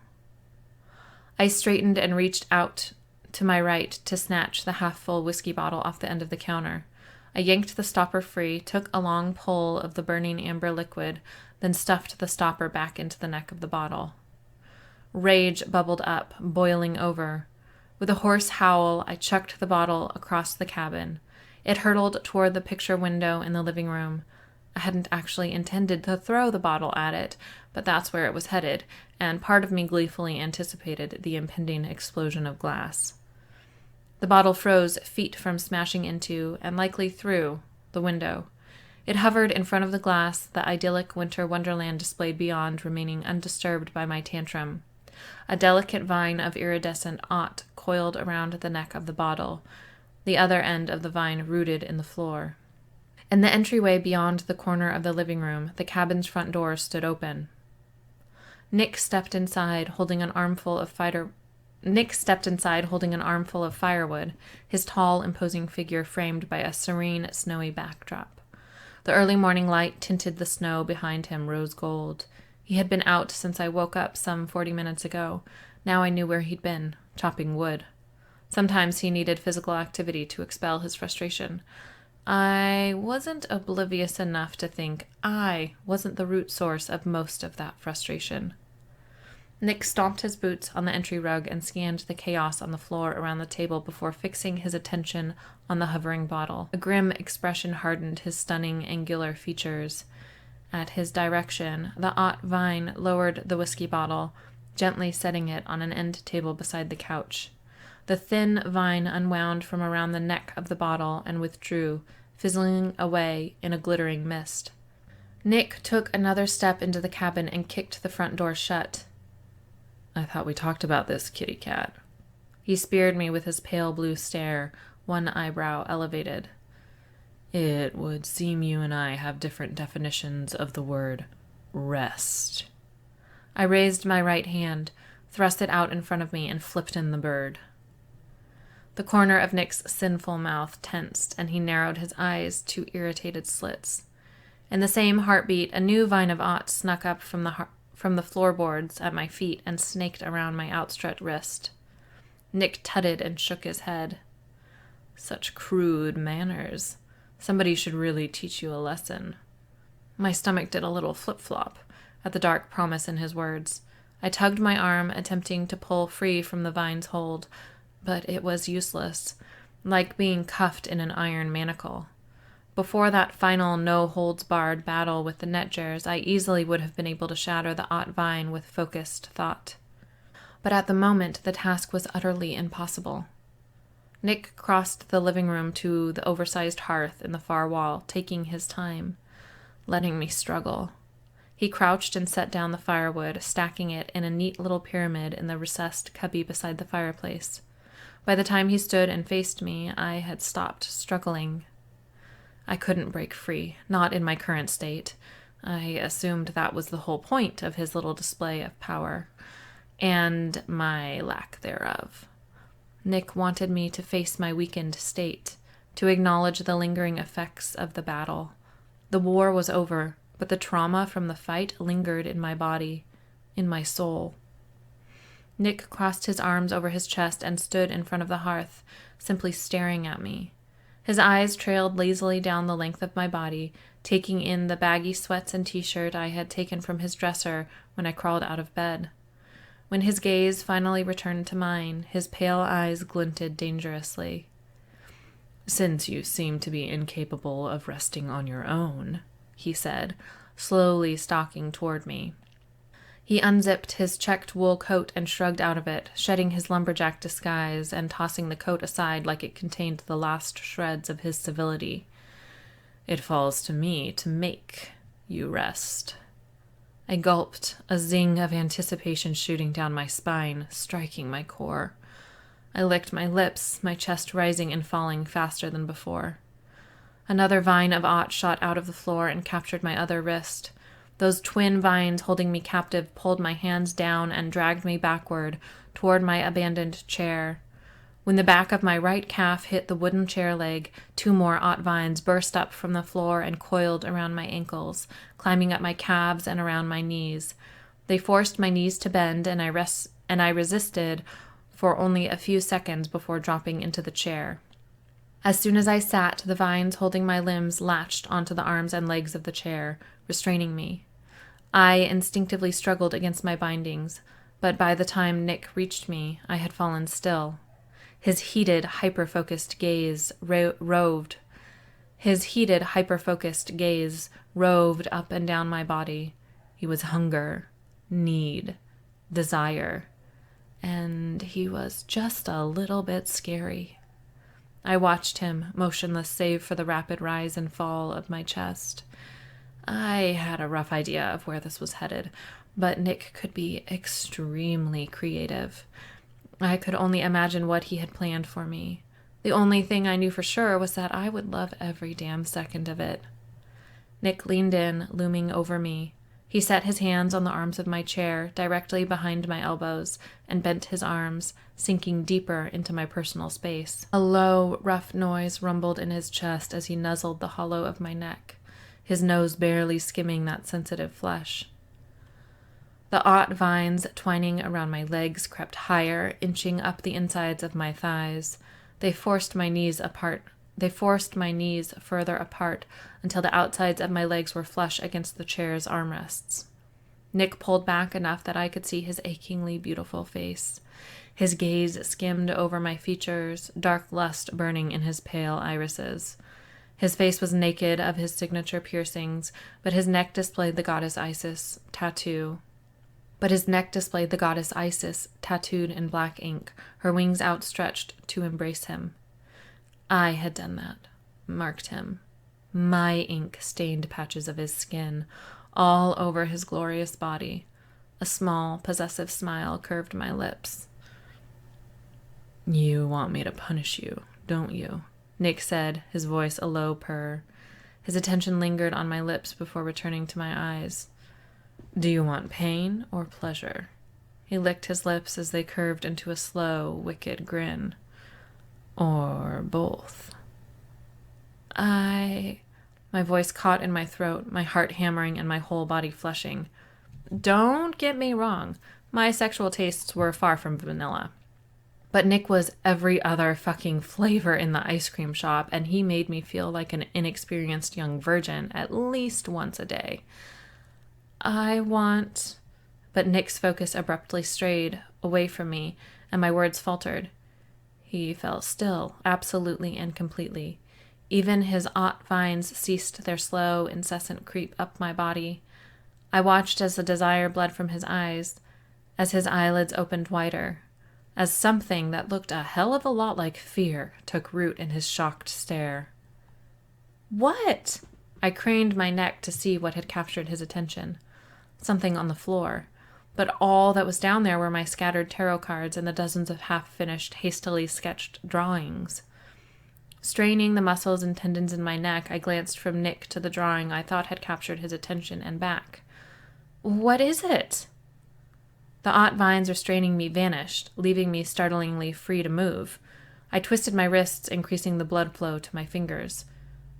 I straightened and reached out to my right to snatch the half-full whiskey bottle off the end of the counter. I yanked the stopper free, took a long pull of the burning amber liquid, then stuffed the stopper back into the neck of the bottle. Rage bubbled up, boiling over. With a hoarse howl, I chucked the bottle across the cabin. It hurtled toward the picture window in the living room. I hadn't actually intended to throw the bottle at it, but that's where it was headed, and part of me gleefully anticipated the impending explosion of glass. The bottle froze feet from smashing into, and likely through, the window. It hovered in front of the glass, the idyllic winter wonderland displayed beyond remaining undisturbed by my tantrum. A delicate vine of iridescent aught coiled around the neck of the bottle, the other end of the vine rooted in the floor. In the entryway beyond the corner of the living room, the cabin's front door stood open. Nick stepped inside, holding an armful of firewood, his tall, imposing figure framed by a serene, snowy backdrop. The early morning light tinted the snow behind him rose gold. He had been out since I woke up some 40 minutes ago. Now I knew where he'd been, chopping wood. Sometimes he needed physical activity to expel his frustration. I wasn't oblivious enough to think I wasn't the root source of most of that frustration. Nick stomped his boots on the entry rug and scanned the chaos on the floor around the table before fixing his attention on the hovering bottle. A grim expression hardened his stunning, angular features. At his direction, the Ott Vine lowered the whiskey bottle, gently setting it on an end table beside the couch. The thin vine unwound from around the neck of the bottle and withdrew, fizzling away in a glittering mist. Nick took another step into the cabin and kicked the front door shut. "I thought we talked about this, kitty cat." He speared me with his pale blue stare, one eyebrow elevated. "It would seem you and I have different definitions of the word rest." I raised my right hand, thrust it out in front of me, and flipped in the bird. The corner of Nick's sinful mouth tensed, and he narrowed his eyes to irritated slits. In the same heartbeat, a new vine of Ott snuck up from the floorboards at my feet and snaked around my outstretched wrist. Nick tutted and shook his head. "Such crude manners. Somebody should really teach you a lesson." My stomach did a little flip-flop at the dark promise in his words. I tugged my arm, attempting to pull free from the vine's hold, but it was useless, like being cuffed in an iron manacle. Before that final no-holds-barred battle with the netjars, I easily would have been able to shatter the Ott Vine with focused thought. But at the moment, the task was utterly impossible. Nick crossed the living room to the oversized hearth in the far wall, taking his time, letting me struggle. He crouched and set down the firewood, stacking it in a neat little pyramid in the recessed cubby beside the fireplace. By the time he stood and faced me, I had stopped struggling. I couldn't break free, not in my current state. I assumed that was the whole point of his little display of power, and my lack thereof. Nick wanted me to face my weakened state, to acknowledge the lingering effects of the battle. The war was over, but the trauma from the fight lingered in my body, in my soul. Nick crossed his arms over his chest and stood in front of the hearth, simply staring at me. His eyes trailed lazily down the length of my body, taking in the baggy sweats and t-shirt I had taken from his dresser when I crawled out of bed. When his gaze finally returned to mine, his pale eyes glinted dangerously. "Since you seem to be incapable of resting on your own," he said, slowly stalking toward me. He unzipped his checked wool coat and shrugged out of it, shedding his lumberjack disguise and tossing the coat aside like it contained the last shreds of his civility. "It falls to me to make you rest." I gulped, a zing of anticipation shooting down my spine, striking my core. I licked my lips, my chest rising and falling faster than before. Another vine of Ott shot out of the floor and captured my other wrist. Those twin vines holding me captive pulled my hands down and dragged me backward toward my abandoned chair. When the back of my right calf hit the wooden chair leg, 2 more Ott vines burst up from the floor and coiled around my ankles, climbing up my calves and around my knees. They forced my knees to bend, and I resisted for only a few seconds before dropping into the chair. As soon as I sat, the vines holding my limbs latched onto the arms and legs of the chair, restraining me. I instinctively struggled against my bindings, but by the time Nick reached me, I had fallen still. His heated, hyper-focused gaze roved up and down my body. He was hunger, need, desire, and he was just a little bit scary. I watched him, motionless save for the rapid rise and fall of my chest. I had a rough idea of where this was headed, but Nick could be extremely creative. I could only imagine what he had planned for me. The only thing I knew for sure was that I would love every damn second of it. Nick leaned in, looming over me. He set his hands on the arms of my chair, directly behind my elbows, and bent his arms, sinking deeper into my personal space. A low, rough noise rumbled in his chest as he nuzzled the hollow of my neck, his nose barely skimming that sensitive flesh. The aught vines twining around my legs crept higher, inching up the insides of my thighs. They forced my knees further apart until the outsides of my legs were flush against the chair's armrests. Nick pulled back enough that I could see his achingly beautiful face. His gaze skimmed over my features, dark lust burning in his pale irises. His face was naked of his signature piercings, but his neck displayed the goddess Isis tattooed in black ink, her wings outstretched to embrace him. I had done that, marked him. My ink stained patches of his skin, all over his glorious body. A small, possessive smile curved my lips. "You want me to punish you, don't you?" Nick said, his voice a low purr. His attention lingered on my lips before returning to my eyes. "Do you want pain or pleasure?" He licked his lips as they curved into a slow, wicked grin. "Or both?" My voice caught in my throat, my heart hammering and my whole body flushing. Don't get me wrong, my sexual tastes were far from vanilla. But Nick was every other fucking flavor in the ice cream shop, and he made me feel like an inexperienced young virgin at least once a day. But Nick's focus abruptly strayed away from me, and my words faltered. He fell still, absolutely and completely. Even his aught vines ceased their slow, incessant creep up my body. I watched as the desire bled from his eyes, as his eyelids opened wider, as something that looked a hell of a lot like fear took root in his shocked stare. "What?" I craned my neck to see what had captured his attention. Something on the floor. But all that was down there were my scattered tarot cards and the dozens of half-finished, hastily sketched drawings. Straining the muscles and tendons in my neck, I glanced from Nick to the drawing I thought had captured his attention and back. "What is it?" The aught vines restraining me vanished, leaving me startlingly free to move. I twisted my wrists, increasing the blood flow to my fingers.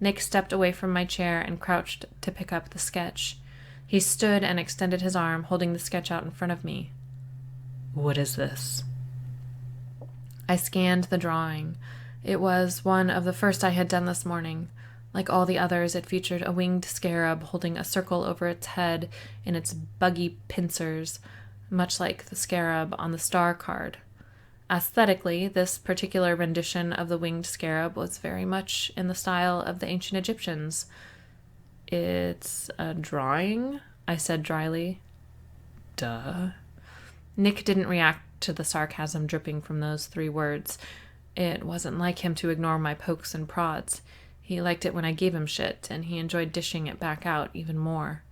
Nick stepped away from my chair and crouched to pick up the sketch. He stood and extended his arm, holding the sketch out in front of me. "What is this?" I scanned the drawing. It was one of the first I had done this morning. Like all the others, it featured a winged scarab holding a circle over its head in its buggy pincers, much like the scarab on the star card. Aesthetically, this particular rendition of the winged scarab was very much in the style of the ancient Egyptians. "It's a drawing?" I said dryly. "Duh." Nick didn't react to the sarcasm dripping from those 3 words. It wasn't like him to ignore my pokes and prods. He liked it when I gave him shit, and he enjoyed dishing it back out even more.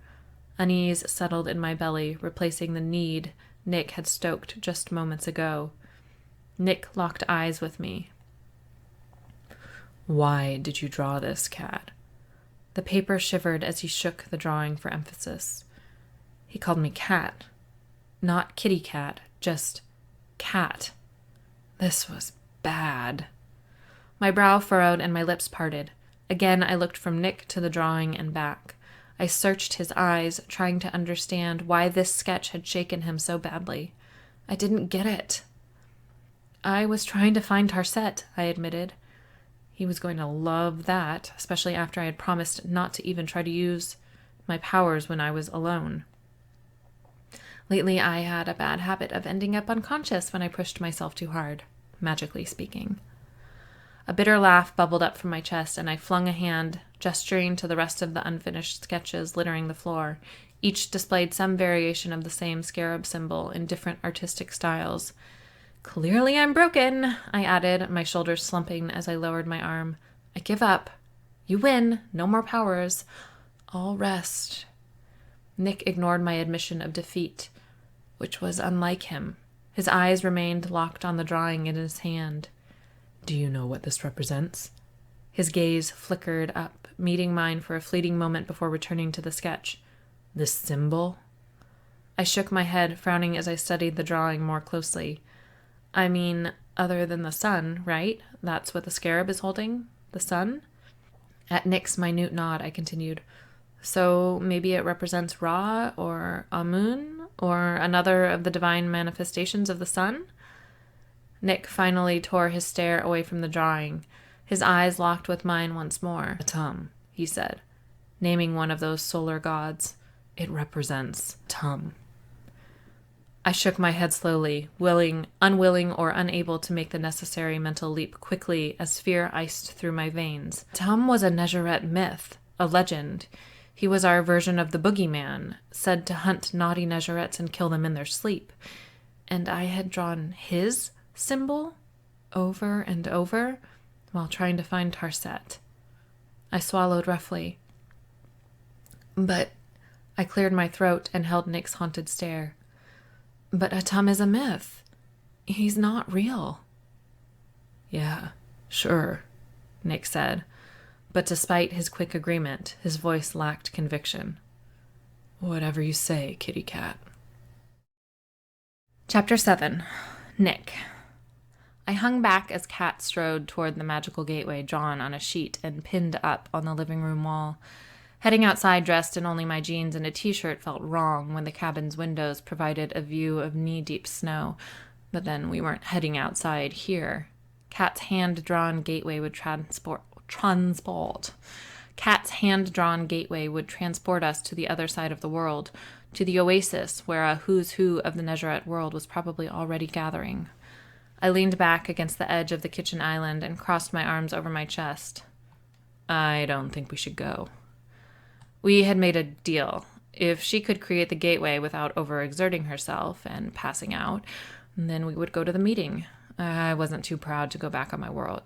Unease settled in my belly, replacing the need Nick had stoked just moments ago. Nick locked eyes with me. "Why did you draw this, Cat?" The paper shivered as he shook the drawing for emphasis. He called me Cat. Not kitty cat, just Cat. This was bad. My brow furrowed and my lips parted. Again, I looked from Nick to the drawing and back. I searched his eyes, trying to understand why this sketch had shaken him so badly. I didn't get it. "I was trying to find Tarset," I admitted. He was going to love that, especially after I had promised not to even try to use my powers when I was alone. Lately, I had a bad habit of ending up unconscious when I pushed myself too hard, magically speaking. A bitter laugh bubbled up from my chest, and I flung a hand, gesturing to the rest of the unfinished sketches littering the floor. Each displayed some variation of the same scarab symbol in different artistic styles. "Clearly I'm broken," I added, my shoulders slumping as I lowered my arm. "I give up. You win. No more powers. I'll rest." Nick ignored my admission of defeat, which was unlike him. His eyes remained locked on the drawing in his hand. Do you know what this represents? His gaze flickered up, meeting mine for a fleeting moment before returning to the sketch. This symbol? I shook my head, frowning as I studied the drawing more closely. I mean, other than the sun, right? That's what the scarab is holding? The sun? At Nick's minute nod, I continued. So maybe it represents Ra or Amun or another of the divine manifestations of the sun? Nick finally tore his stare away from the drawing. His eyes locked with mine once more. Tum, he said, naming one of those solar gods. It represents Tum. I shook my head slowly, unwilling or unable to make the necessary mental leap quickly as fear iced through my veins. Tum was a Nezharet myth, a legend. He was our version of the boogeyman, said to hunt naughty Nezharets and kill them in their sleep. And I had drawn his symbol over and over while trying to find Tarset. I swallowed roughly. But I cleared my throat and held Nick's haunted stare. But Atum is a myth. He's not real. Yeah, sure, Nick said. But despite his quick agreement, his voice lacked conviction. Whatever you say, kitty cat. Chapter 7. Nick. I hung back as Kat strode toward the magical gateway drawn on a sheet and pinned up on the living room wall. Heading outside dressed in only my jeans and a t-shirt felt wrong when the cabin's windows provided a view of knee-deep snow. But then we weren't heading outside here. Kat's hand-drawn gateway would transport us to the other side of the world, to the Oasis, where a who's who of the Nezharet world was probably already gathering. I leaned back against the edge of the kitchen island and crossed my arms over my chest. I don't think we should go. We had made a deal. If she could create the gateway without overexerting herself and passing out, then we would go to the meeting. I wasn't too proud to go back on my word.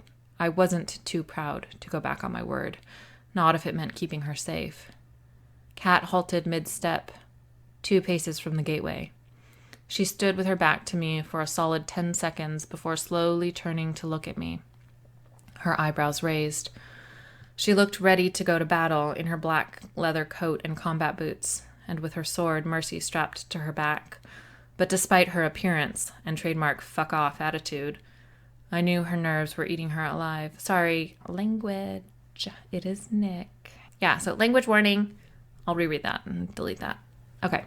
Not if it meant keeping her safe. Kat halted mid-step, 2 paces from the gateway. She stood with her back to me for a solid 10 seconds before slowly turning to look at me. Her eyebrows raised. She looked ready to go to battle in her black leather coat and combat boots, and with her sword Mercy strapped to her back. But despite her appearance and trademark fuck-off attitude, I knew her nerves were eating her alive. Sorry, language. It is Nick. Yeah, so language warning. I'll reread that and delete that. Okay.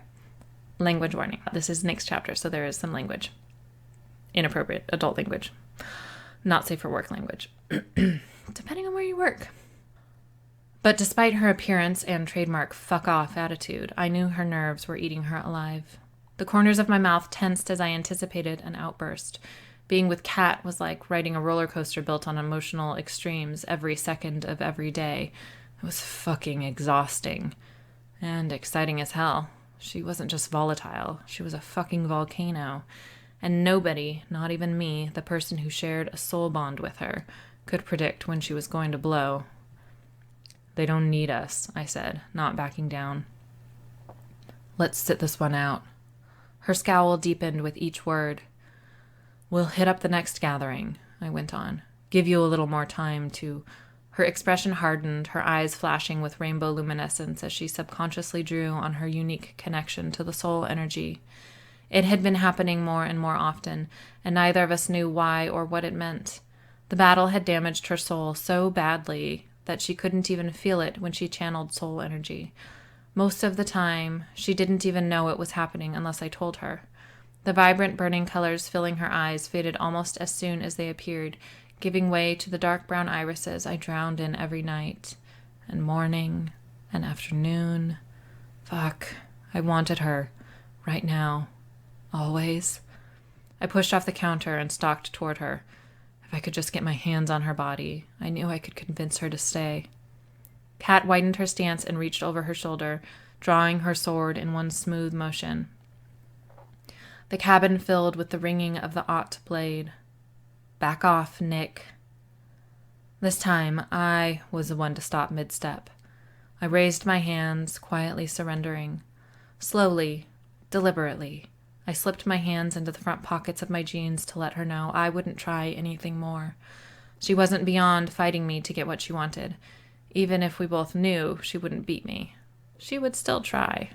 Language warning. This is Nick's chapter, so there is some language. Inappropriate adult language. Not safe for work language. Depending on where you work. But despite her appearance and trademark fuck-off attitude, I knew her nerves were eating her alive. The corners of my mouth tensed as I anticipated an outburst. Being with Kat was like riding a roller coaster built on emotional extremes every second of every day. It was fucking exhausting. And exciting as hell. She wasn't just volatile. She was a fucking volcano. And nobody, not even me, the person who shared a soul bond with her, could predict when she was going to blow. They don't need us, I said, not backing down. Let's sit this one out. Her scowl deepened with each word. We'll hit up the next gathering, I went on. Give you a little more time to... Her expression hardened, her eyes flashing with rainbow luminescence as she subconsciously drew on her unique connection to the soul energy. It had been happening more and more often, and neither of us knew why or what it meant. The battle had damaged her soul so badly that she couldn't even feel it when she channeled soul energy. Most of the time, she didn't even know it was happening unless I told her. The vibrant burning colors filling her eyes faded almost as soon as they appeared, giving way to the dark brown irises I drowned in every night, and morning, and afternoon. Fuck, I wanted her, right now, always. I pushed off the counter and stalked toward her. If I could just get my hands on her body, I knew I could convince her to stay. Kat widened her stance and reached over her shoulder, drawing her sword in one smooth motion. The cabin filled with the ringing of the aught blade. Back off, Nick. This time, I was the one to stop mid-step. I raised my hands, quietly surrendering. Slowly, deliberately, I slipped my hands into the front pockets of my jeans to let her know I wouldn't try anything more. She wasn't beyond fighting me to get what she wanted. Even if we both knew she wouldn't beat me, she would still try.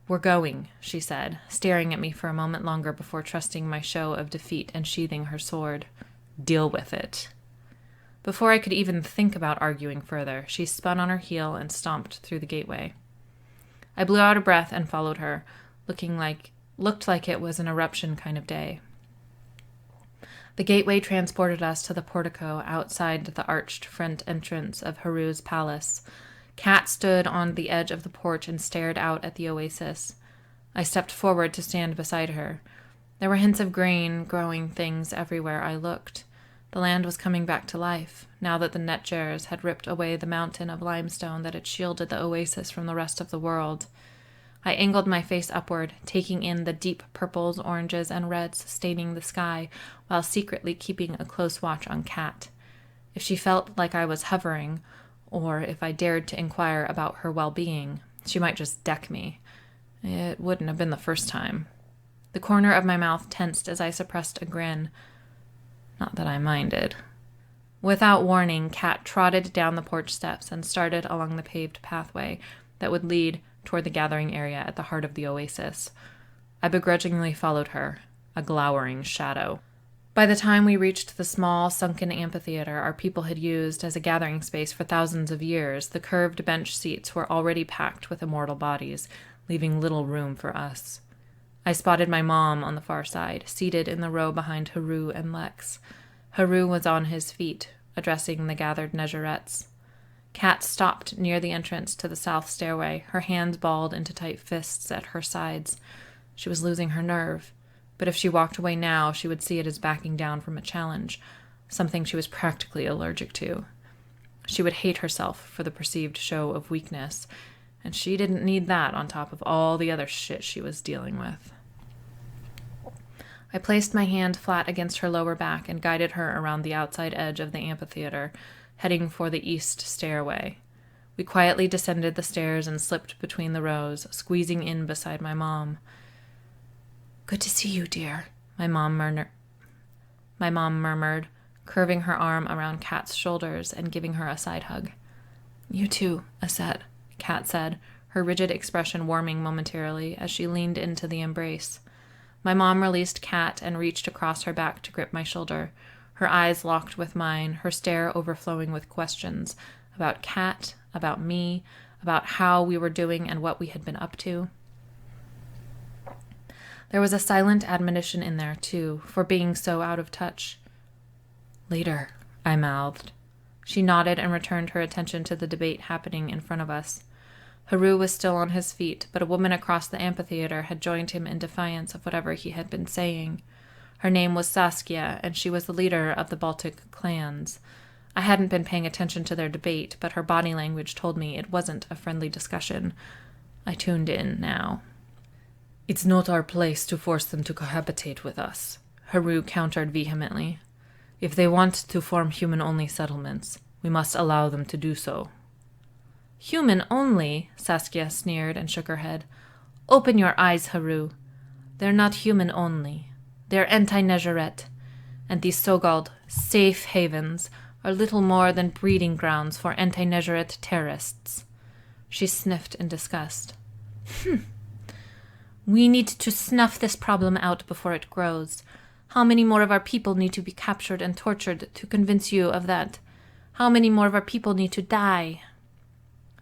"We're going," she said, staring at me for a moment longer before trusting my show of defeat and sheathing her sword. "Deal with it." Before I could even think about arguing further, she spun on her heel and stomped through the gateway. I blew out a breath and followed her, looked like it was an eruption kind of day. The gateway transported us to the portico outside the arched front entrance of Haru's palace. Kat stood on the edge of the porch and stared out at the oasis. I stepped forward to stand beside her. There were hints of green growing things everywhere I looked. The land was coming back to life, now that the Netjers had ripped away the mountain of limestone that had shielded the oasis from the rest of the world. I angled my face upward, taking in the deep purples, oranges, and reds staining the sky, while secretly keeping a close watch on Kat. If she felt like I was hovering, or if I dared to inquire about her well-being, she might just deck me. It wouldn't have been the first time. The corner of my mouth tensed as I suppressed a grin. Not that I minded. Without warning, Kat trotted down the porch steps and started along the paved pathway that would lead toward the gathering area at the heart of the oasis. I begrudgingly followed her, a glowering shadow. By the time we reached the small, sunken amphitheater our people had used as a gathering space for thousands of years, the curved bench seats were already packed with immortal bodies, leaving little room for us. I spotted my mom on the far side, seated in the row behind Haru and Lex. Haru was on his feet, addressing the gathered Negerettes. Kat stopped near the entrance to the south stairway, her hands balled into tight fists at her sides. She was losing her nerve, but if she walked away now, she would see it as backing down from a challenge, something she was practically allergic to. She would hate herself for the perceived show of weakness, and she didn't need that on top of all the other shit she was dealing with. I placed my hand flat against her lower back and guided her around the outside edge of the amphitheater, heading for the east stairway. We quietly descended the stairs and slipped between the rows, squeezing in beside my mom. "Good to see you, dear," my mom murmured, curving her arm around Kat's shoulders and giving her a side hug. "You too, Aset," Kat said, her rigid expression warming momentarily as she leaned into the embrace. My mom released Kat and reached across her back to grip my shoulder. Her eyes locked with mine, her stare overflowing with questions about Kat, about me, about how we were doing and what we had been up to. There was a silent admonition in there, too, for being so out of touch. "Later," I mouthed. She nodded and returned her attention to the debate happening in front of us. Haru was still on his feet, but a woman across the amphitheater had joined him in defiance of whatever he had been saying. Her name was Saskia, and she was the leader of the Baltic clans. I hadn't been paying attention to their debate, but her body language told me it wasn't a friendly discussion. I tuned in now. "It's not our place to force them to cohabitate with us," Haru countered vehemently. "If they want to form human-only settlements, we must allow them to do so." "Human-only?" Saskia sneered and shook her head. "Open your eyes, Haru. They're not human-only. They're anti-Negerette, and these so-called safe havens are little more than breeding grounds for anti-Negerette terrorists." She sniffed in disgust. "We need to snuff this problem out before it grows. How many more of our people need to be captured and tortured to convince you of that? How many more of our people need to die?"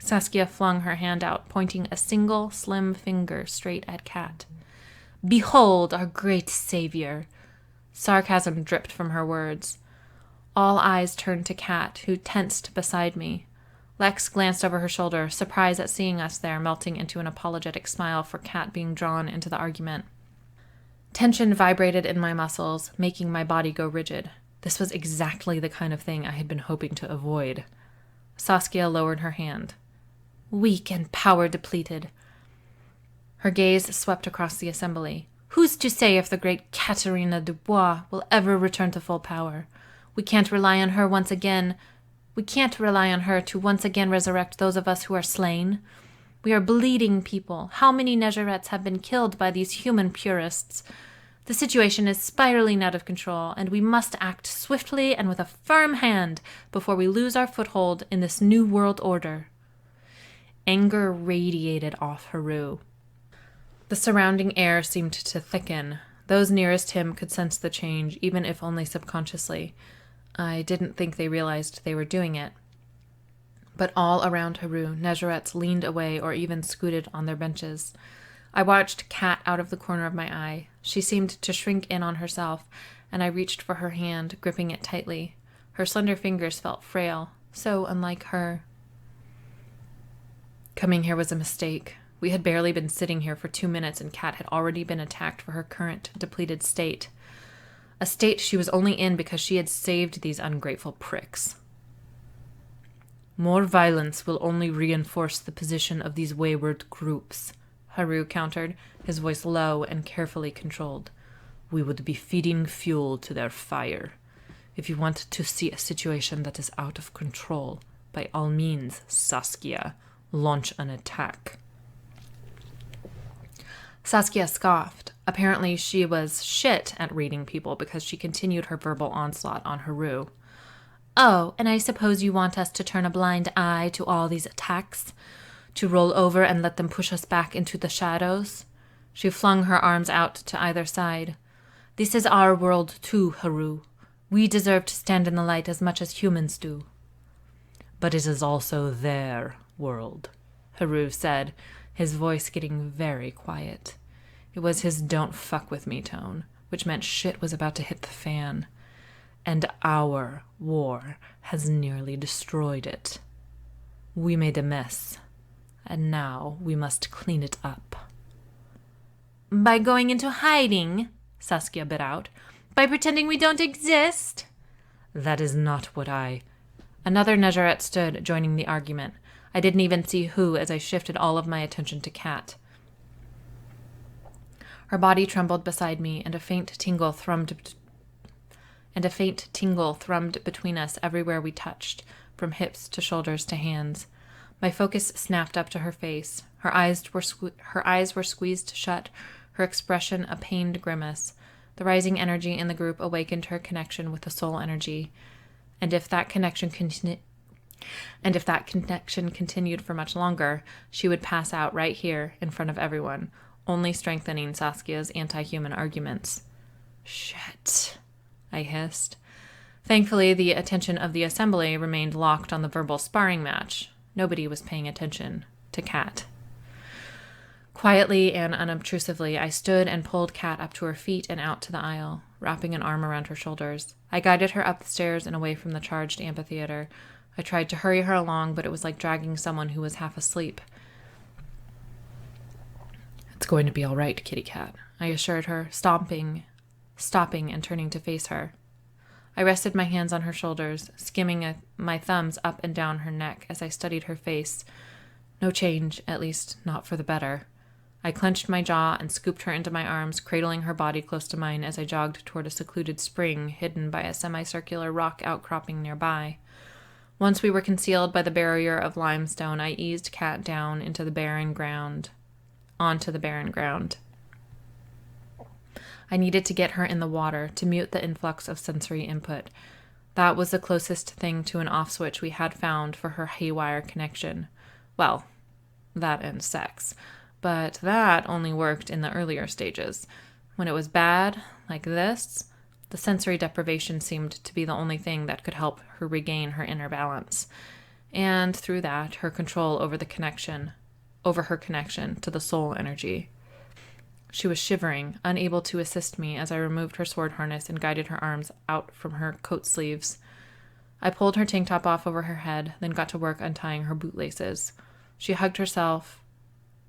Saskia flung her hand out, pointing a single slim finger straight at Kat. "Behold our great savior." Sarcasm dripped from her words. All eyes turned to Kat, who tensed beside me. Lex glanced over her shoulder, surprised at seeing us there, melting into an apologetic smile for Kat being drawn into the argument. Tension vibrated in my muscles, making my body go rigid. This was exactly the kind of thing I had been hoping to avoid. Saskia lowered her hand. "Weak and power-depleted." Her gaze swept across the assembly. "Who's to say if the great Katerina Dubois will ever return to full power? We can't rely on her to once again resurrect those of us who are slain. We are bleeding people. How many Negerettes have been killed by these human purists? The situation is spiraling out of control, and we must act swiftly and with a firm hand before we lose our foothold in this new world order. Anger radiated off Haru. The surrounding air seemed to thicken. Those nearest him could sense the change, even if only subconsciously. I didn't think they realized they were doing it. But all around Haru, Nezerettes leaned away or even scooted on their benches. I watched Kat out of the corner of my eye. She seemed to shrink in on herself, and I reached for her hand, gripping it tightly. Her slender fingers felt frail, so unlike her. Coming here was a mistake. We had barely been sitting here for 2 minutes, and Kat had already been attacked for her current depleted state. A state she was only in because she had saved these ungrateful pricks. More violence will only reinforce the position of these wayward groups, Haru countered, his voice low and carefully controlled. We would be feeding fuel to their fire. If you want to see a situation that is out of control, by all means, Saskia, launch an attack. Saskia scoffed. Apparently she was shit at reading people because she continued her verbal onslaught on Haru. Oh, and I suppose you want us to turn a blind eye to all these attacks? To roll over and let them push us back into the shadows? She flung her arms out to either side. This is our world too, Haru. We deserve to stand in the light as much as humans do. But it is also their world, Haru said, his voice getting very quiet. It was his don't fuck with me tone, which meant shit was about to hit the fan. And our war has nearly destroyed it. We made a mess, and now we must clean it up. By going into hiding, Saskia bit out. By pretending we don't exist? That is not what I... Another Nezarette stood, joining the argument. I didn't even see who as I shifted all of my attention to Kat. Her body trembled beside me, and a faint tingle thrummed between us everywhere we touched, from hips to shoulders to hands. My focus snapped up to her face. Her eyes were squeezed shut, her expression a pained grimace. The rising energy in the group awakened her connection with the soul energy, and if that connection continued for much longer, she would pass out right here in front of everyone, only strengthening Saskia's anti-human arguments. Shit, I hissed. Thankfully, the attention of the assembly remained locked on the verbal sparring match. Nobody was paying attention to Kat. Quietly and unobtrusively, I stood and pulled Kat up to her feet and out to the aisle, wrapping an arm around her shoulders. I guided her up the stairs and away from the charged amphitheater. I tried to hurry her along, but it was like dragging someone who was half asleep. It's going to be all right, kitty cat, I assured her, stopping and turning to face her. I rested my hands on her shoulders, skimming my thumbs up and down her neck as I studied her face. No change, at least not for the better. I clenched my jaw and scooped her into my arms, cradling her body close to mine as I jogged toward a secluded spring hidden by a semicircular rock outcropping nearby. Once we were concealed by the barrier of limestone, I eased Kat down onto the barren ground. I needed to get her in the water to mute the influx of sensory input. That was the closest thing to an off switch we had found for her haywire connection. Well, that and sex. But that only worked in the earlier stages. When it was bad, like this, the sensory deprivation seemed to be the only thing that could help her regain her inner balance. And through that, her control over her connection to the soul energy. She was shivering, unable to assist me as I removed her sword harness and guided her arms out from her coat sleeves. I pulled her tank top off over her head, then got to work untying her bootlaces. She hugged herself,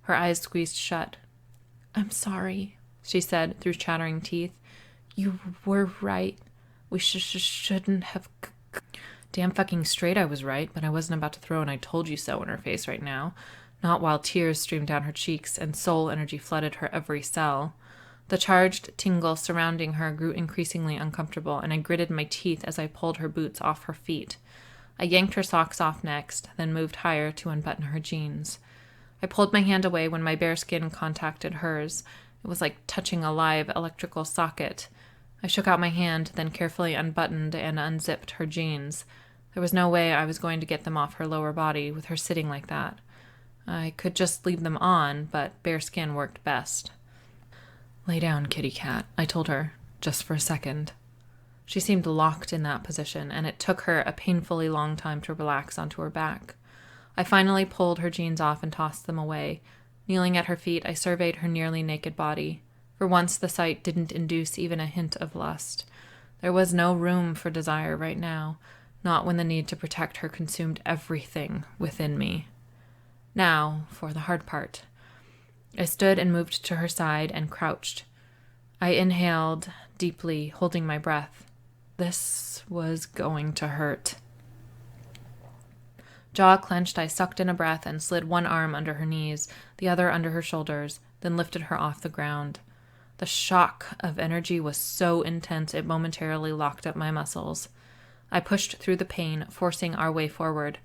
her eyes squeezed shut. I'm sorry, she said through chattering teeth. You were right. We shouldn't have... Damn fucking straight I was right, but I wasn't about to throw an I told you so in her face right now. Not while tears streamed down her cheeks and soul energy flooded her every cell. The charged tingle surrounding her grew increasingly uncomfortable, and I gritted my teeth as I pulled her boots off her feet. I yanked her socks off next, then moved higher to unbutton her jeans. I pulled my hand away when my bare skin contacted hers, It was like touching a live electrical socket. I shook out my hand, then carefully unbuttoned and unzipped her jeans. There was no way I was going to get them off her lower body with her sitting like that. I could just leave them on, but bare skin worked best. "Lay down, kitty cat," I told her, just for a second. She seemed locked in that position, and it took her a painfully long time to relax onto her back. I finally pulled her jeans off and tossed them away. Kneeling at her feet, I surveyed her nearly naked body. For once, the sight didn't induce even a hint of lust. There was no room for desire right now, not when the need to protect her consumed everything within me. Now, for the hard part. I stood and moved to her side and crouched. I inhaled deeply, holding my breath. This was going to hurt. Jaw clenched, I sucked in a breath and slid one arm under her knees, the other under her shoulders, then lifted her off the ground. The shock of energy was so intense it momentarily locked up my muscles. I pushed through the pain, forcing our way forward.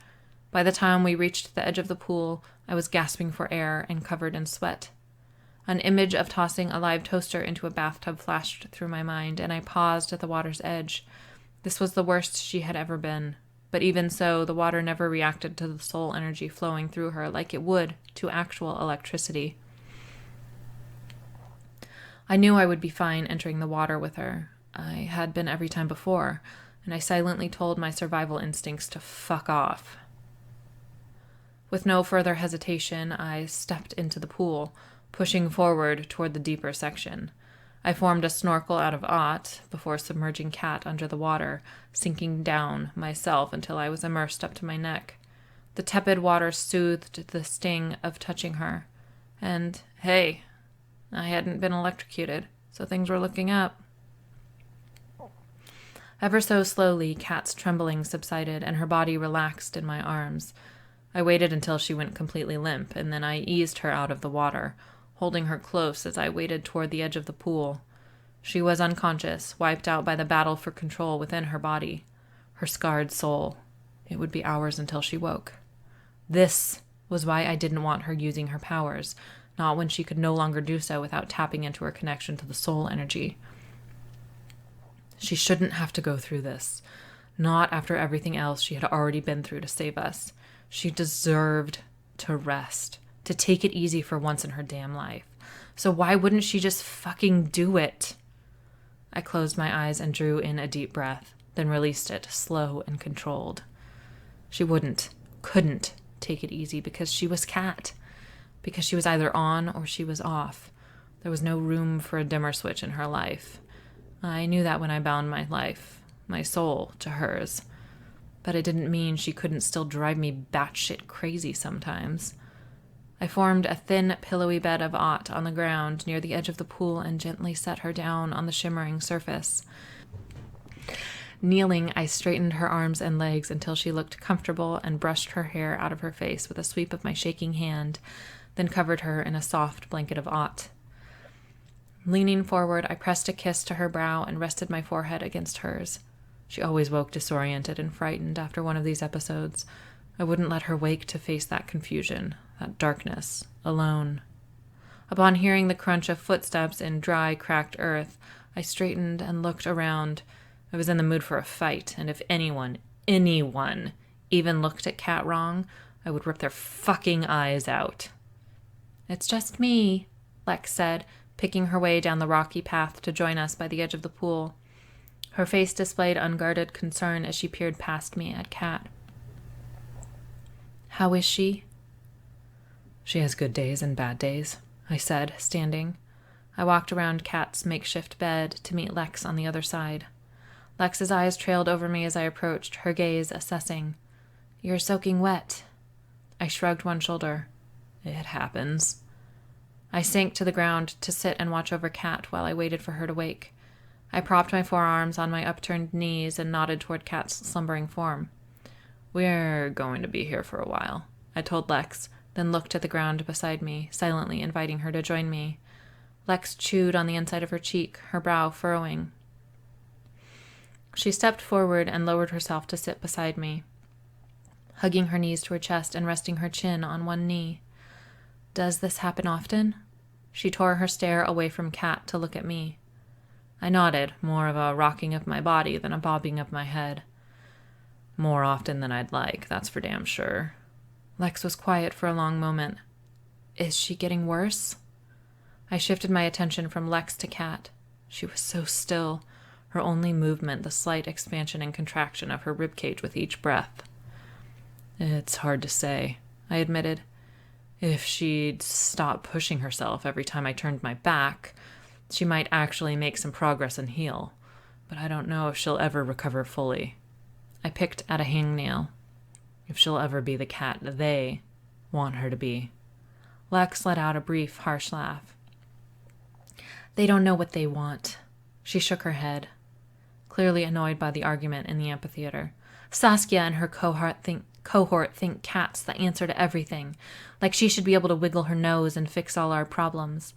By the time we reached the edge of the pool, I was gasping for air and covered in sweat. An image of tossing a live toaster into a bathtub flashed through my mind, and I paused at the water's edge. This was the worst she had ever been. But even so, the water never reacted to the soul energy flowing through her like it would to actual electricity. I knew I would be fine entering the water with her. I had been every time before, and I silently told my survival instincts to fuck off. With no further hesitation, I stepped into the pool, pushing forward toward the deeper section. I formed a snorkel out of aught before submerging Cat under the water, sinking down myself until I was immersed up to my neck. The tepid water soothed the sting of touching her. And, hey, I hadn't been electrocuted, so things were looking up. Ever so slowly, Cat's trembling subsided, and her body relaxed in my arms. I waited until she went completely limp, and then I eased her out of the water, holding her close as I waded toward the edge of the pool. She was unconscious, wiped out by the battle for control within her body. Her scarred soul. It would be hours until she woke. This was why I didn't want her using her powers, not when she could no longer do so without tapping into her connection to the soul energy. She shouldn't have to go through this, not after everything else she had already been through to save us. She deserved to rest, to take it easy for once in her damn life. So why wouldn't she just fucking do it? I closed my eyes and drew in a deep breath, then released it, slow and controlled. She couldn't take it easy because she was Cat, because she was either on or she was off. There was no room for a dimmer switch in her life. I knew that when I bound my life, my soul, to hers. But it didn't mean she couldn't still drive me batshit crazy sometimes. I formed a thin, pillowy bed of aught on the ground near the edge of the pool and gently set her down on the shimmering surface. Kneeling, I straightened her arms and legs until she looked comfortable and brushed her hair out of her face with a sweep of my shaking hand, then covered her in a soft blanket of aught. Leaning forward, I pressed a kiss to her brow and rested my forehead against hers. She always woke disoriented and frightened after one of these episodes. I wouldn't let her wake to face that confusion, that darkness, alone. Upon hearing the crunch of footsteps in dry, cracked earth, I straightened and looked around. I was in the mood for a fight, and if anyone even looked at Cat wrong, I would rip their fucking eyes out. "It's just me," Lex said, picking her way down the rocky path to join us by the edge of the pool. Her face displayed unguarded concern as she peered past me at Cat. "How is she?" "She has good days and bad days," I said, standing. I walked around Cat's makeshift bed to meet Lex on the other side. Lex's eyes trailed over me as I approached, her gaze assessing. "You're soaking wet." I shrugged one shoulder. "It happens." I sank to the ground to sit and watch over Cat while I waited for her to wake. I propped my forearms on my upturned knees and nodded toward Cat's slumbering form. "We're going to be here for a while," I told Lex, then looked at the ground beside me, silently inviting her to join me. Lex chewed on the inside of her cheek, her brow furrowing. She stepped forward and lowered herself to sit beside me, hugging her knees to her chest and resting her chin on one knee. "Does this happen often?" She tore her stare away from Kat to look at me. I nodded, more of a rocking of my body than a bobbing of my head. More often than I'd like, that's for damn sure. Lex was quiet for a long moment. Is she getting worse? I shifted my attention from Lex to Kat. She was so still, her only movement the slight expansion and contraction of her ribcage with each breath. It's hard to say, I admitted. If she'd stop pushing herself every time I turned my back, she might actually make some progress and heal, but I don't know if she'll ever recover fully. I picked at a hangnail. If she'll ever be the Kat they want her to be. Lex let out a brief, harsh laugh. They don't know what they want. She shook her head, clearly annoyed by the argument in the amphitheater. Saskia and her cohort think Kat's the answer to everything, like she should be able to wiggle her nose and fix all our problems.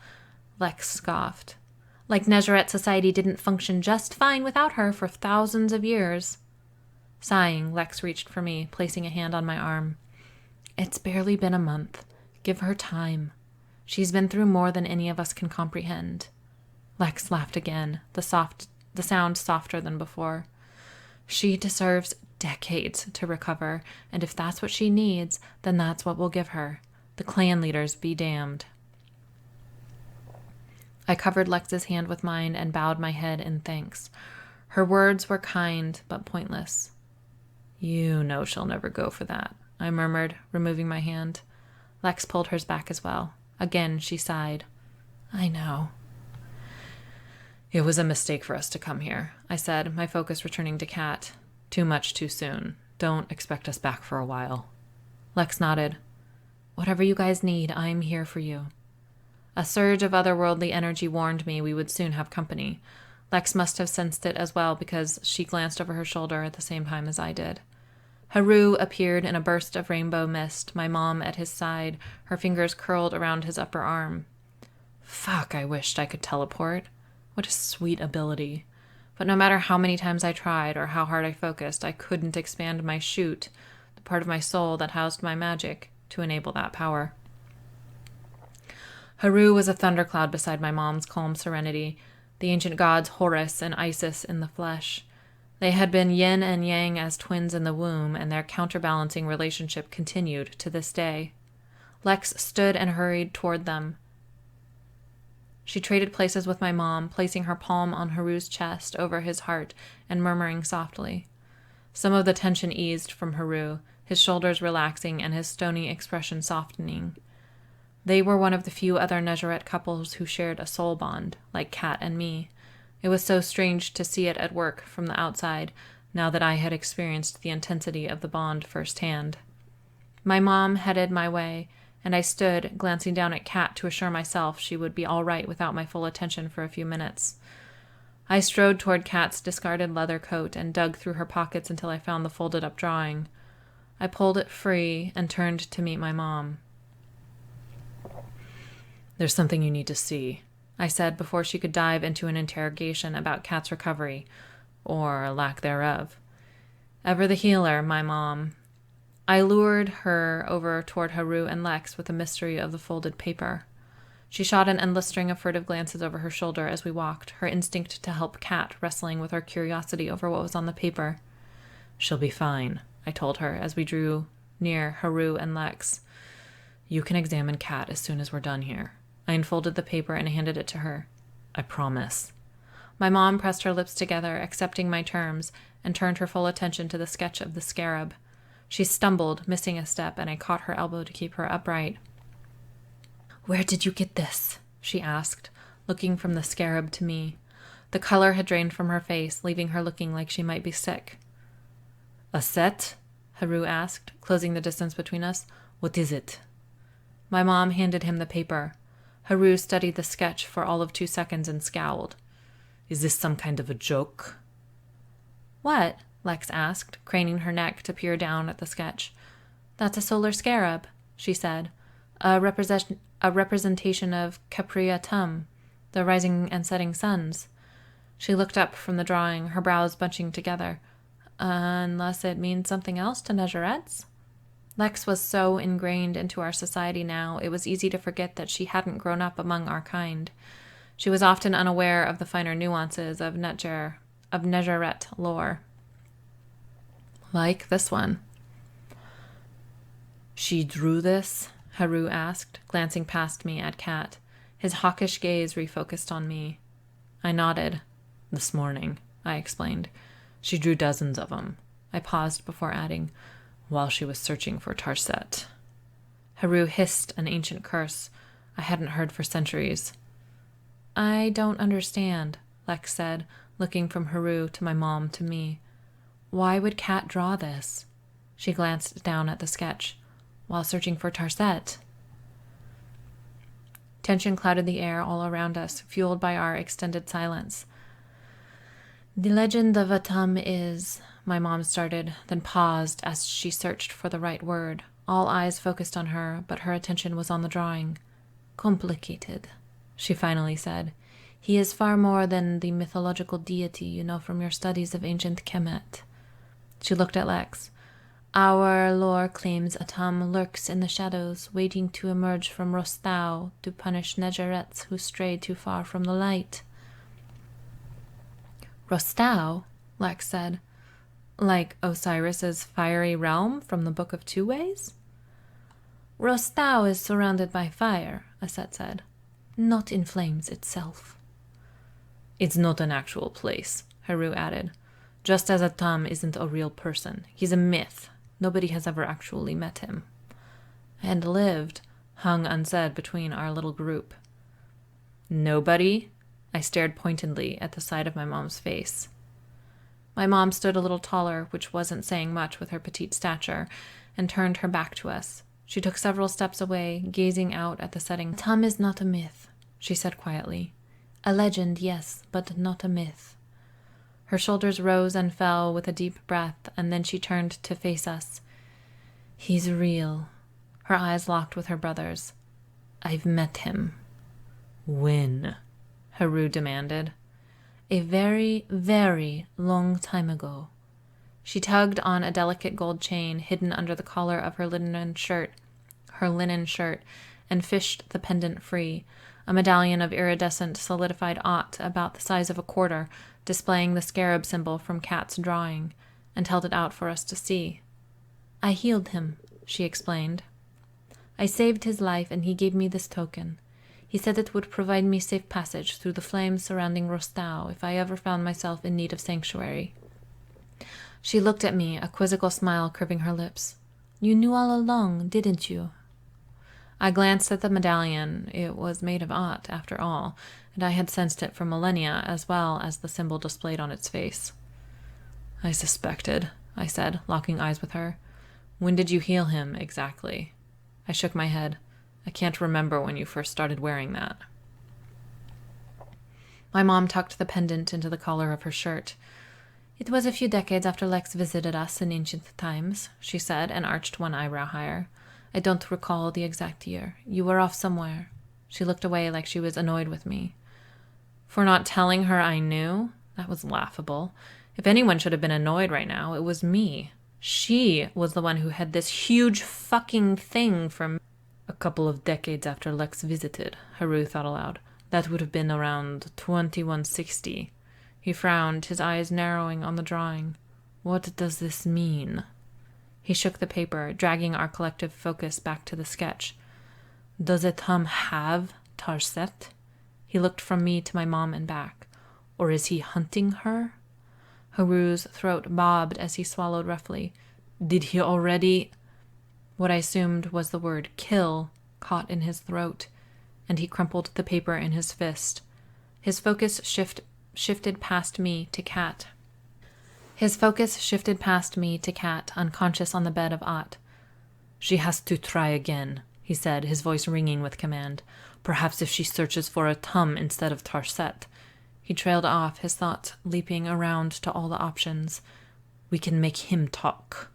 Lex scoffed. Like Nezarete society didn't function just fine without her for thousands of years. Sighing, Lex reached for me, placing a hand on my arm. It's barely been a month. Give her time. She's been through more than any of us can comprehend. Lex laughed again, the sound softer than before. She deserves decades to recover, and if that's what she needs, then that's what we'll give her. The clan leaders be damned. I covered Lex's hand with mine and bowed my head in thanks. Her words were kind but pointless. You know she'll never go for that, I murmured, removing my hand. Lex pulled hers back as well. Again, she sighed. I know. It was a mistake for us to come here, I said, my focus returning to Kat. Too much too soon. Don't expect us back for a while. Lex nodded. Whatever you guys need, I'm here for you. A surge of otherworldly energy warned me we would soon have company. Lex must have sensed it as well because she glanced over her shoulder at the same time as I did. Haru appeared in a burst of rainbow mist, my mom at his side, her fingers curled around his upper arm. Fuck, I wished I could teleport. What a sweet ability. But no matter how many times I tried or how hard I focused, I couldn't expand my chute, the part of my soul that housed my magic, to enable that power. Haru was a thundercloud beside my mom's calm serenity, the ancient gods Horus and Isis in the flesh. They had been yin and yang as twins in the womb, and their counterbalancing relationship continued to this day. Lex stood and hurried toward them. She traded places with my mom, placing her palm on Haru's chest over his heart and murmuring softly. Some of the tension eased from Haru, his shoulders relaxing and his stony expression softening. They were one of the few other Nezarete couples who shared a soul bond, like Kat and me. It was so strange to see it at work from the outside, now that I had experienced the intensity of the bond firsthand. My mom headed my way, and I stood, glancing down at Kat to assure myself she would be all right without my full attention for a few minutes. I strode toward Kat's discarded leather coat and dug through her pockets until I found the folded-up drawing. I pulled it free and turned to meet my mom. There's something you need to see, I said before she could dive into an interrogation about Kat's recovery, or lack thereof. Ever the healer, my mom. I lured her over toward Haru and Lex with the mystery of the folded paper. She shot an endless string of furtive glances over her shoulder as we walked, her instinct to help Kat wrestling with her curiosity over what was on the paper. She'll be fine, I told her as we drew near Haru and Lex. You can examine Kat as soon as we're done here. I unfolded the paper and handed it to her. I promise. My mom pressed her lips together, accepting my terms, and turned her full attention to the sketch of the scarab. She stumbled, missing a step, and I caught her elbow to keep her upright. Where did you get this? She asked, looking from the scarab to me. The color had drained from her face, leaving her looking like she might be sick. A set? Haru asked, closing the distance between us. What is it? My mom handed him the paper. Haru studied the sketch for all of 2 seconds and scowled. Is this some kind of a joke? What? Lex asked, craning her neck to peer down at the sketch. That's a solar scarab, she said. A representation of Capria Tum, the rising and setting suns. She looked up from the drawing, her brows bunching together. Unless it means something else to Nezarettes? Lex was so ingrained into our society now, it was easy to forget that she hadn't grown up among our kind. She was often unaware of the finer nuances of Negeret lore. Like this one. She drew this? Haru asked, glancing past me at Kat. His hawkish gaze refocused on me. I nodded. This morning, I explained. She drew dozens of them. I paused before adding, while she was searching for Tarset. Haru hissed an ancient curse I hadn't heard for centuries. I don't understand, Lex said, looking from Haru to my mom to me. Why would Kat draw this? She glanced down at the sketch. While searching for Tarset. Tension clouded the air all around us, fueled by our extended silence. The legend of Atum is, my mom started, then paused as she searched for the right word. All eyes focused on her, but her attention was on the drawing. Complicated, she finally said. He is far more than the mythological deity you know from your studies of ancient Kemet. She looked at Lex. Our lore claims Atum lurks in the shadows, waiting to emerge from Rostau to punish Negerets who stray too far from the light. Rostau? Lex said. Like Osiris's fiery realm from the Book of Two Ways? Rostau is surrounded by fire, Aset said. Not in flames itself. It's not an actual place, Haru added. Just as Atum isn't a real person. He's a myth. Nobody has ever actually met him. And lived, hung unsaid between our little group. Nobody? I stared pointedly at the side of my mom's face. My mom stood a little taller, which wasn't saying much with her petite stature, and turned her back to us. She took several steps away, gazing out at the setting. Atum is not a myth, she said quietly. A legend, yes, but not a myth. Her shoulders rose and fell with a deep breath, and then she turned to face us. He's real. Her eyes locked with her brother's. I've met him. When? Haru demanded. A very, very long time ago. She tugged on a delicate gold chain hidden under the collar of her linen shirt, and fished the pendant free, a medallion of iridescent solidified aught about the size of a quarter, displaying the scarab symbol from Kat's drawing, and held it out for us to see. I healed him, she explained. I saved his life, and he gave me this token. He said it would provide me safe passage through the flames surrounding Rostau if I ever found myself in need of sanctuary. She looked at me, a quizzical smile curving her lips. You knew all along, didn't you? I glanced at the medallion. It was made of aught, after all, and I had sensed it for millennia, as well as the symbol displayed on its face. I suspected, I said, locking eyes with her. When did you heal him, exactly? I shook my head. I can't remember when you first started wearing that. My mom tucked the pendant into the collar of her shirt. It was a few decades after Lex visited us in ancient times, she said, and arched one eyebrow higher. I don't recall the exact year. You were off somewhere. She looked away like she was annoyed with me. For not telling her I knew? That was laughable. If anyone should have been annoyed right now, it was me. She was the one who had this huge fucking thing from a couple of decades after Lex visited, Haru thought aloud. That would have been around 2160. He frowned, his eyes narrowing on the drawing. What does this mean? He shook the paper, dragging our collective focus back to the sketch. Does Atum have Tarset? He looked from me to my mom and back. Or is he hunting her? Haru's throat bobbed as he swallowed roughly. Did he already... What I assumed was the word kill caught in his throat, and he crumpled the paper in his fist. His focus shifted past me to Kat. Unconscious on the bed of Ott. She has to try again, he said, his voice ringing with command. Perhaps if she searches for Atum instead of Tarset. He trailed off, his thoughts leaping around to all the options. We can make him talk.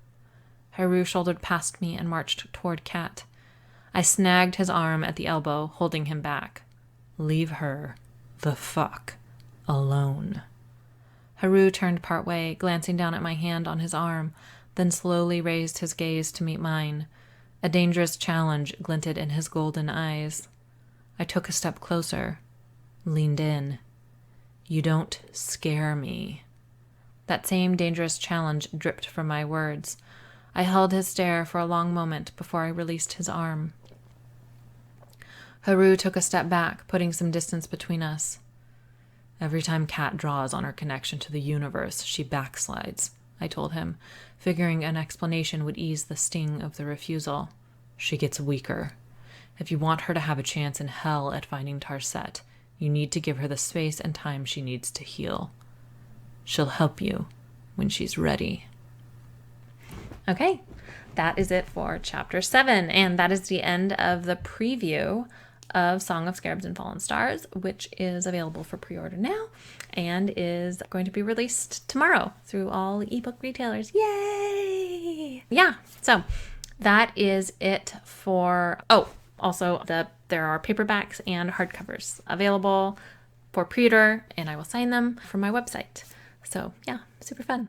Haru shouldered past me and marched toward Kat. I snagged his arm at the elbow, holding him back. Leave her the fuck alone. Haru turned partway, glancing down at my hand on his arm. then slowly raised his gaze to meet mine. A dangerous challenge glinted in his golden eyes. I took a step closer, leaned in. You don't scare me. That same dangerous challenge dripped from my words. I held his stare for a long moment before I released his arm. Haru took a step back, putting some distance between us. Every time Kat draws on her connection to the universe, she backslides, I told him, figuring an explanation would ease the sting of the refusal. She gets weaker. If you want her to have a chance in hell at finding Tarset, you need to give her the space and time she needs to heal. She'll help you when she's ready. Okay, that is it for Chapter 7, and that is the end of the preview of Song of Scarabs and Fallen Stars, which is available for pre-order now and is going to be released tomorrow through all ebook retailers. Yay! Yeah, so that is it for... Oh, also, there are paperbacks and hardcovers available for pre-order, and I will sign them from my website. So yeah, super fun.